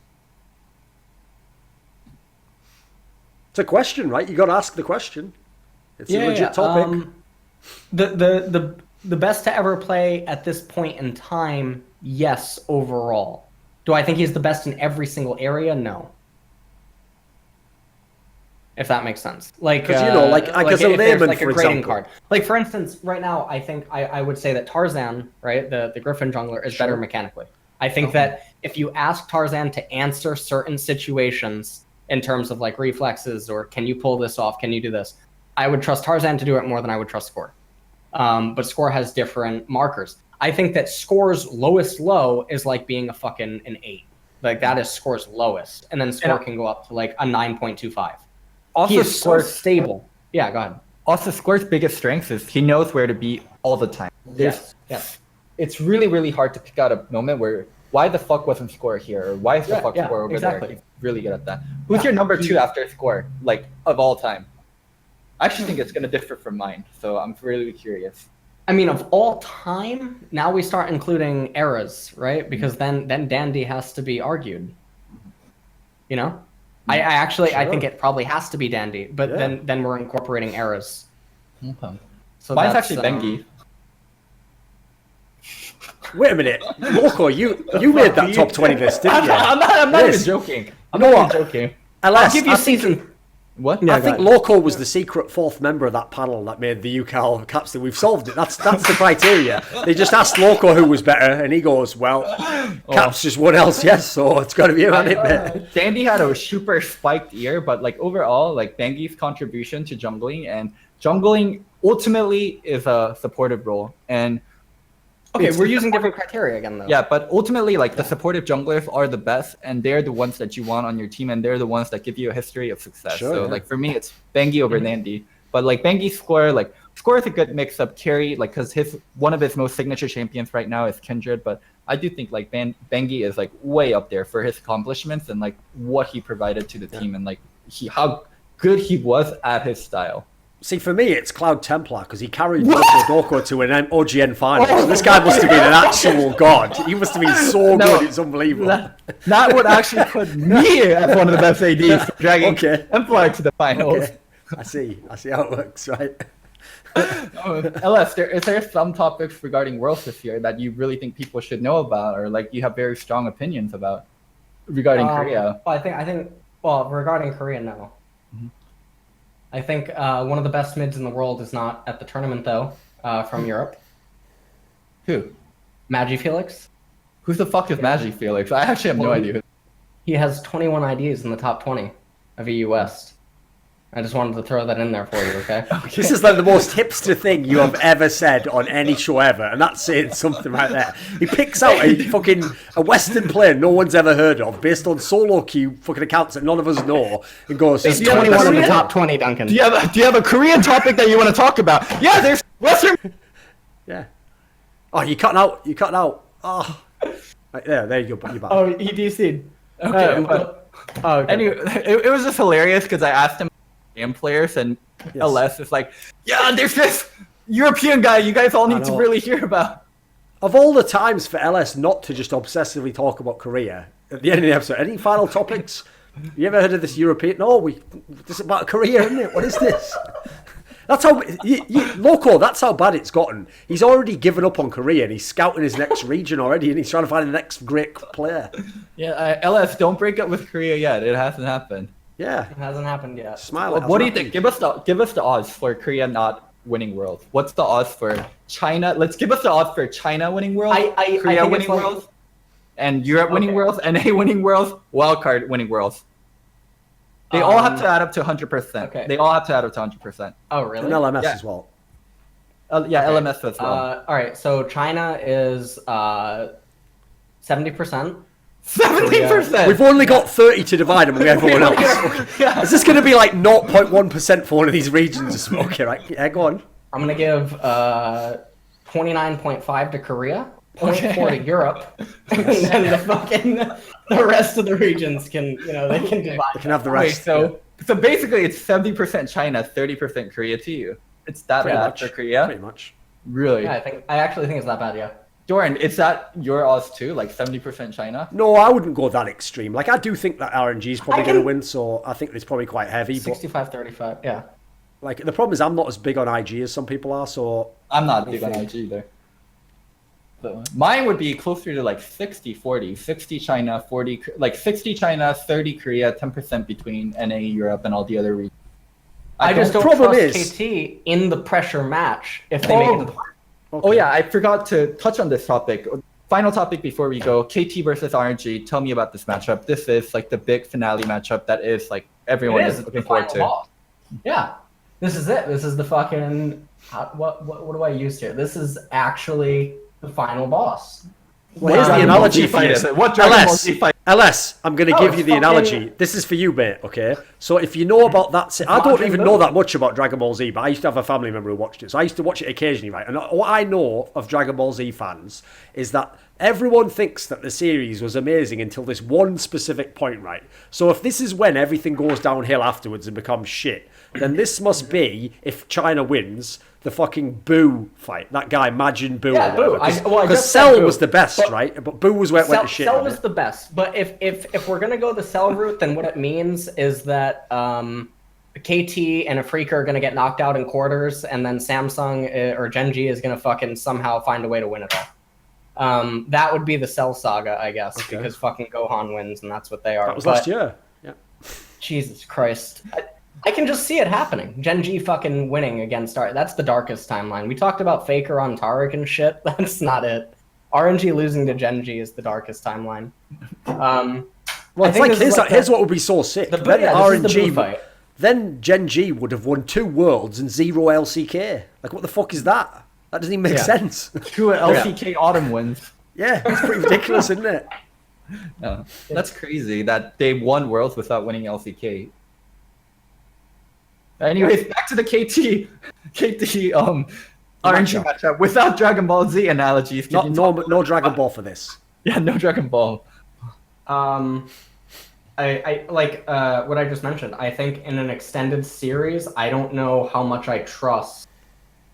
S1: It's a question, right? You got to ask the question. It's a legit topic.
S3: The best to ever play at this point in time, yes, overall. Do I think he's the best in every single area? No. If that makes sense. Like,
S1: as a layman,
S3: like
S1: for
S3: a grading
S1: example.
S3: card. Like, for instance, right now, I think I would say that Tarzan, right, the Griffin jungler, is better mechanically. I think that if you ask Tarzan to answer certain situations in terms of like reflexes or can you pull this off, can you do this, I would trust Tarzan to do it more than I would trust Score. But Score has different markers. I think that Score's lowest low is like being a fucking an 8. Like, that is Score's lowest. And then Score can go up to like a 9.25.
S4: Also,
S3: he is so stable. Yeah, go ahead.
S4: Also, Score's biggest strength is he knows where to be all the time.
S3: Yes.
S4: It's really, really hard to pick out a moment where, why the fuck wasn't Score here? Or why is the fuck Score over there? He's really good at that. Who's your number 2 after Score, like, of all time? I actually think it's going to differ from mine, so I'm really curious.
S3: I mean, of all time, now we start including eras, right? Because then Dandy has to be argued. I think it probably has to be Dandy, but then we're incorporating eras.
S4: Okay.
S3: So
S4: mine's actually Bengi.
S1: Wait a minute, Loco, you made that top 20 list, didn't you?
S4: I'm not even joking. Joking.
S3: I'll give you season.
S4: What?
S1: I think Loco was the secret 4th member of that panel that made the UCal caps. We've solved it. That's the criteria. They just asked Loco who was better, and he goes, well, Caps just won LCS, so it's got to be him, man.
S4: Dandy had a super spiked ear, but like overall, like Bengi's contribution to jungling, and jungling ultimately is a supportive role. And
S3: okay, we're using different criteria again, though.
S4: Yeah, but ultimately, like, the supportive junglers are the best, and they're the ones that you want on your team, and they're the ones that give you a history of success. Like, for me, it's Bengi over Dandy. But, like, Bengi's Score is a good mix-up carry, like, because one of his most signature champions right now is Kindred, but I do think, like, Bengi is, like, way up there for his accomplishments and, like, what he provided to the team and, like, how good he was at his style.
S1: See, for me, it's Cloud Templar, because he carried Locodoco to an OGN final. So this guy must have been an actual god. He must have been so good, it's unbelievable.
S4: That would actually put me as one of the best ADs for dragging Templar to the finals.
S1: Okay. I see how it works, right?
S4: LS, is there some topics regarding Worlds this year that you really think people should know about, or like you have very strong opinions about regarding Korea?
S3: I think regarding Korea, no. I think one of the best mids in the world is not at the tournament, though, from Europe.
S4: Who?
S3: Magi Felix.
S4: Who the fuck is Magi Felix? I actually have no idea.
S3: He has 21 IDs in the top 20 of EU West. I just wanted to throw that in there for you, okay?
S1: This is like the most hipster thing you have ever said on any show ever, and that's saying something right there. He picks out a Western player no one's ever heard of, based on solo queue fucking accounts that none of us know, and goes,
S3: there's 21 in the top 20, Duncan.
S4: Do you have a Korean topic that you want to talk about? Yeah, there's Western.
S1: Yeah. Oh, you cut out. Oh. Right there you go. You're back.
S3: Oh, he DC'd.
S4: Okay.
S3: Okay.
S4: Anyway, it was just hilarious because I asked him game players and LS is like, yeah, there's this European guy you guys all
S1: I
S4: need to
S1: know.
S4: really hear about.
S1: Of all the times for LS not to just obsessively talk about Korea at the end of the episode, any final topics? You ever heard of this European? No, this is about Korea, isn't it? What is this? That's how Loco. That's how bad it's gotten. He's already given up on Korea, and he's scouting his next region already, and he's trying to find the next great player.
S4: Yeah, LS, don't break up with Korea yet. It hasn't happened.
S1: Yeah,
S3: It hasn't happened yet.
S1: smile.
S4: What do you think? Give us the odds for Korea not winning Worlds. What's the odds for China? Let's give us the odds for China winning Worlds,
S3: I
S4: Korea
S3: think
S4: winning
S3: it's like-
S4: Worlds, and Europe winning
S3: Okay.
S4: Worlds, NA winning Worlds, Wildcard winning Worlds. They all have to add up to 100%.
S3: Okay.
S4: They all have to add up to 100%.
S3: Oh, really?
S1: And LMS
S4: Yeah.
S1: as well.
S4: Yeah,
S3: Okay.
S4: LMS as well.
S3: All right, so China is 70%.
S4: 70%.
S1: We've only got 30 to divide among everyone else.
S4: Yeah.
S1: Is this going to be like 0.1% for one of these regions? Okay, right. Yeah, go on.
S3: I'm gonna give 29.5 to Korea, 0.4 to Europe, and then the rest of the regions can they can divide.
S1: We can have the
S4: Wait,
S1: rest.
S4: so basically it's 70% China, 30% Korea to you. It's that
S1: Pretty
S4: bad
S1: much.
S4: for Korea?
S1: Pretty much.
S4: Really?
S3: Yeah, I actually think it's that bad. Yeah.
S4: Doran, is that your odds too? Like 70% China?
S1: No, I wouldn't go that extreme. Like, I do think that RNG is probably
S3: I
S1: going to
S3: can-
S1: win, so I think it's probably quite heavy. But
S3: 65-35. Yeah.
S1: like, the problem is I'm not as big on IG as some people are, so
S4: I'm not big on
S1: think-
S4: IG either. But mine would be closer to like 60-40. 60 China, 40, like 60 China, 30 Korea, 10% between NA, Europe, and all the other regions.
S3: I just don't
S1: problem
S3: trust
S1: is-
S3: KT in the pressure match if they make it to the final.
S1: okay.
S4: Oh yeah, I forgot to touch on this topic. Final topic before we go. KT versus RNG. Tell me about this matchup. This is like the big finale matchup that is like everyone
S3: It
S4: is
S3: is. It's
S4: looking
S3: the
S4: forward
S3: final
S4: to.
S3: boss. Yeah. This is it. This is the fucking what do I use here? This is actually the final boss.
S1: Well, here's the
S4: Dragon Ball
S1: analogy
S4: Z
S1: for
S4: fight
S1: you.
S4: is it? What Dragon Ball
S1: LS,
S4: Z fight?
S1: LS, I'm going to
S3: No,
S1: give
S3: it's
S1: you the
S3: fucking-
S1: analogy. This is for you, mate, okay? So if you know about that... I don't
S3: Majin
S1: even
S3: Buu.
S1: know that much about Dragon Ball Z, but I used to have a family member who watched it. So I used to watch it occasionally, right? And what I know of Dragon Ball Z fans is that everyone thinks that the series was amazing until this one specific point, right? So if this is when everything goes downhill afterwards and becomes shit, then this must be, if China wins, the fucking Boo fight. That guy, Majin Buu.
S3: Yeah, Boo. I
S1: Because
S3: just said
S1: Cell
S3: Boo.
S1: was the best,
S3: But-
S1: right? But Boo was where it went to shit.
S3: Cell
S1: didn't
S3: was
S1: it?
S3: the best, but if we're gonna go the Cell route, then what it means is that KT and Afreeca are gonna get knocked out in quarters, and then Samsung or Genji is gonna fucking somehow find a way to win it all. That would be the Cell saga, I guess,
S1: Okay.
S3: because fucking Gohan wins, and that's what they are.
S1: That was
S3: But
S1: last year. Yeah.
S3: Jesus Christ. I can just see it happening. Genji fucking winning against Taric. That's the darkest timeline. We talked about Faker on Taric and shit. That's not it. RNG losing to Genji is the darkest timeline.
S1: Well,
S3: I
S1: it's
S3: think
S1: like,
S3: this is like
S1: here's
S3: the-
S1: what would be so sick.
S3: The
S1: Then
S3: yeah, this is the
S1: RNG,
S3: Boo fight.
S1: then Gen G would have won 2 worlds and 0 LCK. Like, what the fuck is that? That doesn't even make
S3: Yeah.
S1: sense.
S4: 2 LCK Autumn wins.
S1: Yeah, it's pretty ridiculous, isn't it?
S4: No, that's crazy that they won Worlds without winning LCK. Anyways, back to the KT RNG matchup without Dragon Ball Z analogies. Can you talk-
S1: No Dragon Ball for this.
S4: Yeah, no Dragon Ball.
S3: I like what I just mentioned. I think in an extended series, I don't know how much I trust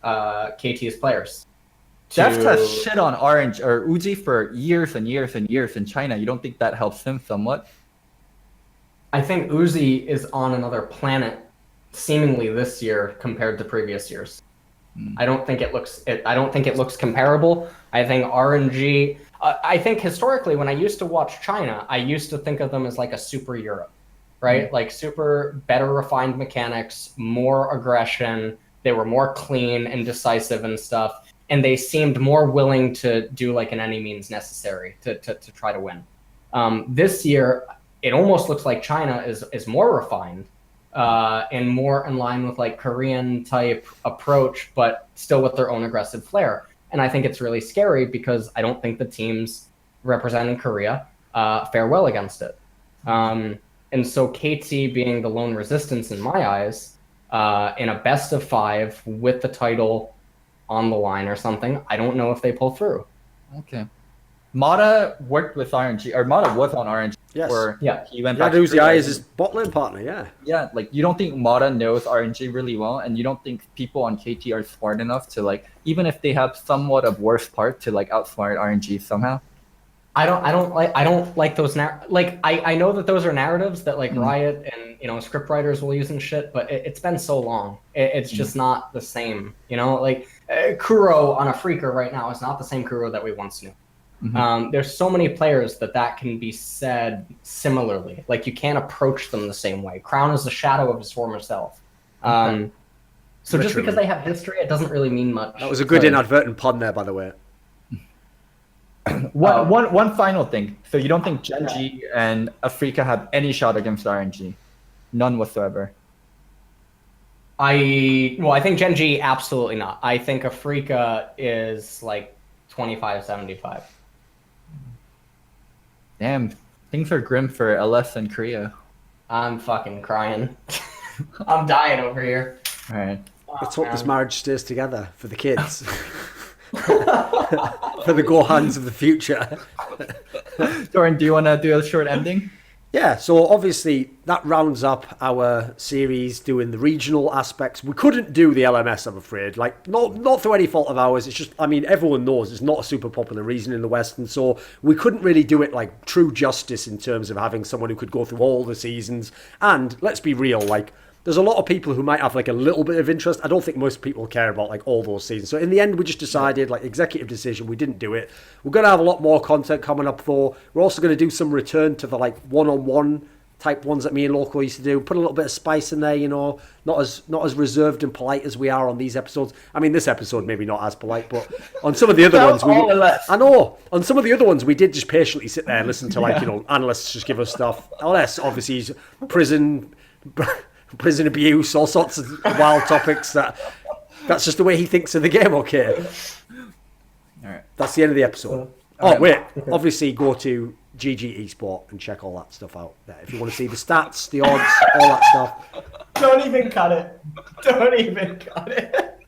S3: KT's players.
S4: Jeff
S3: to-
S4: has shit on Orange or Uji for years and years and years in China. You don't think that helps him somewhat?
S3: I think Uzi is on another planet, seemingly this year compared to previous years. I don't think it looks. I don't think it looks comparable. I think RNG. I think historically, when I used to watch China, I used to think of them as like a super Europe, right? Like super better refined mechanics, more aggression. They were more clean and decisive and stuff, and they seemed more willing to do like an any means necessary to try to win. This year, it almost looks like China is more refined and more in line with like Korean type approach, but still with their own aggressive flair. And I think it's really scary because I don't think the teams representing Korea fare well against it. And so KT being the lone resistance in my eyes, in a best of 5 with the title on the line or something, I don't know if they pull through.
S4: Okay. Mata worked with RNG, or Mata was on RNG
S1: Yes.
S4: Or
S3: Yeah.
S4: he went
S1: Yeah,
S4: back to
S1: Uzi
S4: Korea.
S1: is his bot lane partner, yeah.
S4: Yeah, like you don't think Mata knows RNG really well, and you don't think people on KT are smart enough to like, even if they have somewhat of worst part, to like outsmart RNG somehow.
S3: I don't like those I know that those are narratives that like Riot and script writers will use and shit, but it's been so long. It's just not the same. Like Kuro on Afreeca right now is not the same Kuro that we once knew. There's so many players that can be said similarly. Like you can't approach them the same way. Crown is a shadow of his former self. So just because they have history, it doesn't really mean much.
S1: That was a good inadvertent pun there, by the way.
S4: One final thing. So you don't think Genji and Afreeca have any shot against RNG? None whatsoever.
S3: I think Genji absolutely not. I think Afreeca is like 25-75.
S4: Damn, things are grim for LS and Korea.
S3: I'm fucking crying. I'm dying over here.
S4: All right.
S1: Let's hope this marriage stays together for the kids. For the Gohans of the future.
S4: Thorin, do you want to do a short ending?
S1: Yeah, so obviously that rounds up our series doing the regional aspects. We couldn't do the LMS, I'm afraid. Like, not through any fault of ours. It's just, I mean, everyone knows it's not a super popular region in the West, and so we couldn't really do it like true justice in terms of having someone who could go through all the seasons. And let's be real, like, there's a lot of people who might have like a little bit of interest. I don't think most people care about like all those seasons. So in the end, we just decided, like, executive decision, we didn't do it. We're going to have a lot more content coming up though. We're also going to do some return to the like one-on-one type ones that me and Loco used to do. Put a little bit of spice in there, not as reserved and polite as we are on these episodes. I mean, this episode maybe not as polite, but on some of the other ones, I know on some of the other ones we did just patiently sit there and listen to like analysts just give us stuff. LS obviously is prison abuse, all sorts of wild topics. That's just the way he thinks of the game. Okay,
S4: All right.
S1: that's the end of the episode. Oh wait, obviously go to GG Esport and check all that stuff out there if you want to see the stats, the odds, all that stuff.
S3: Don't even cut it. Don't even cut it.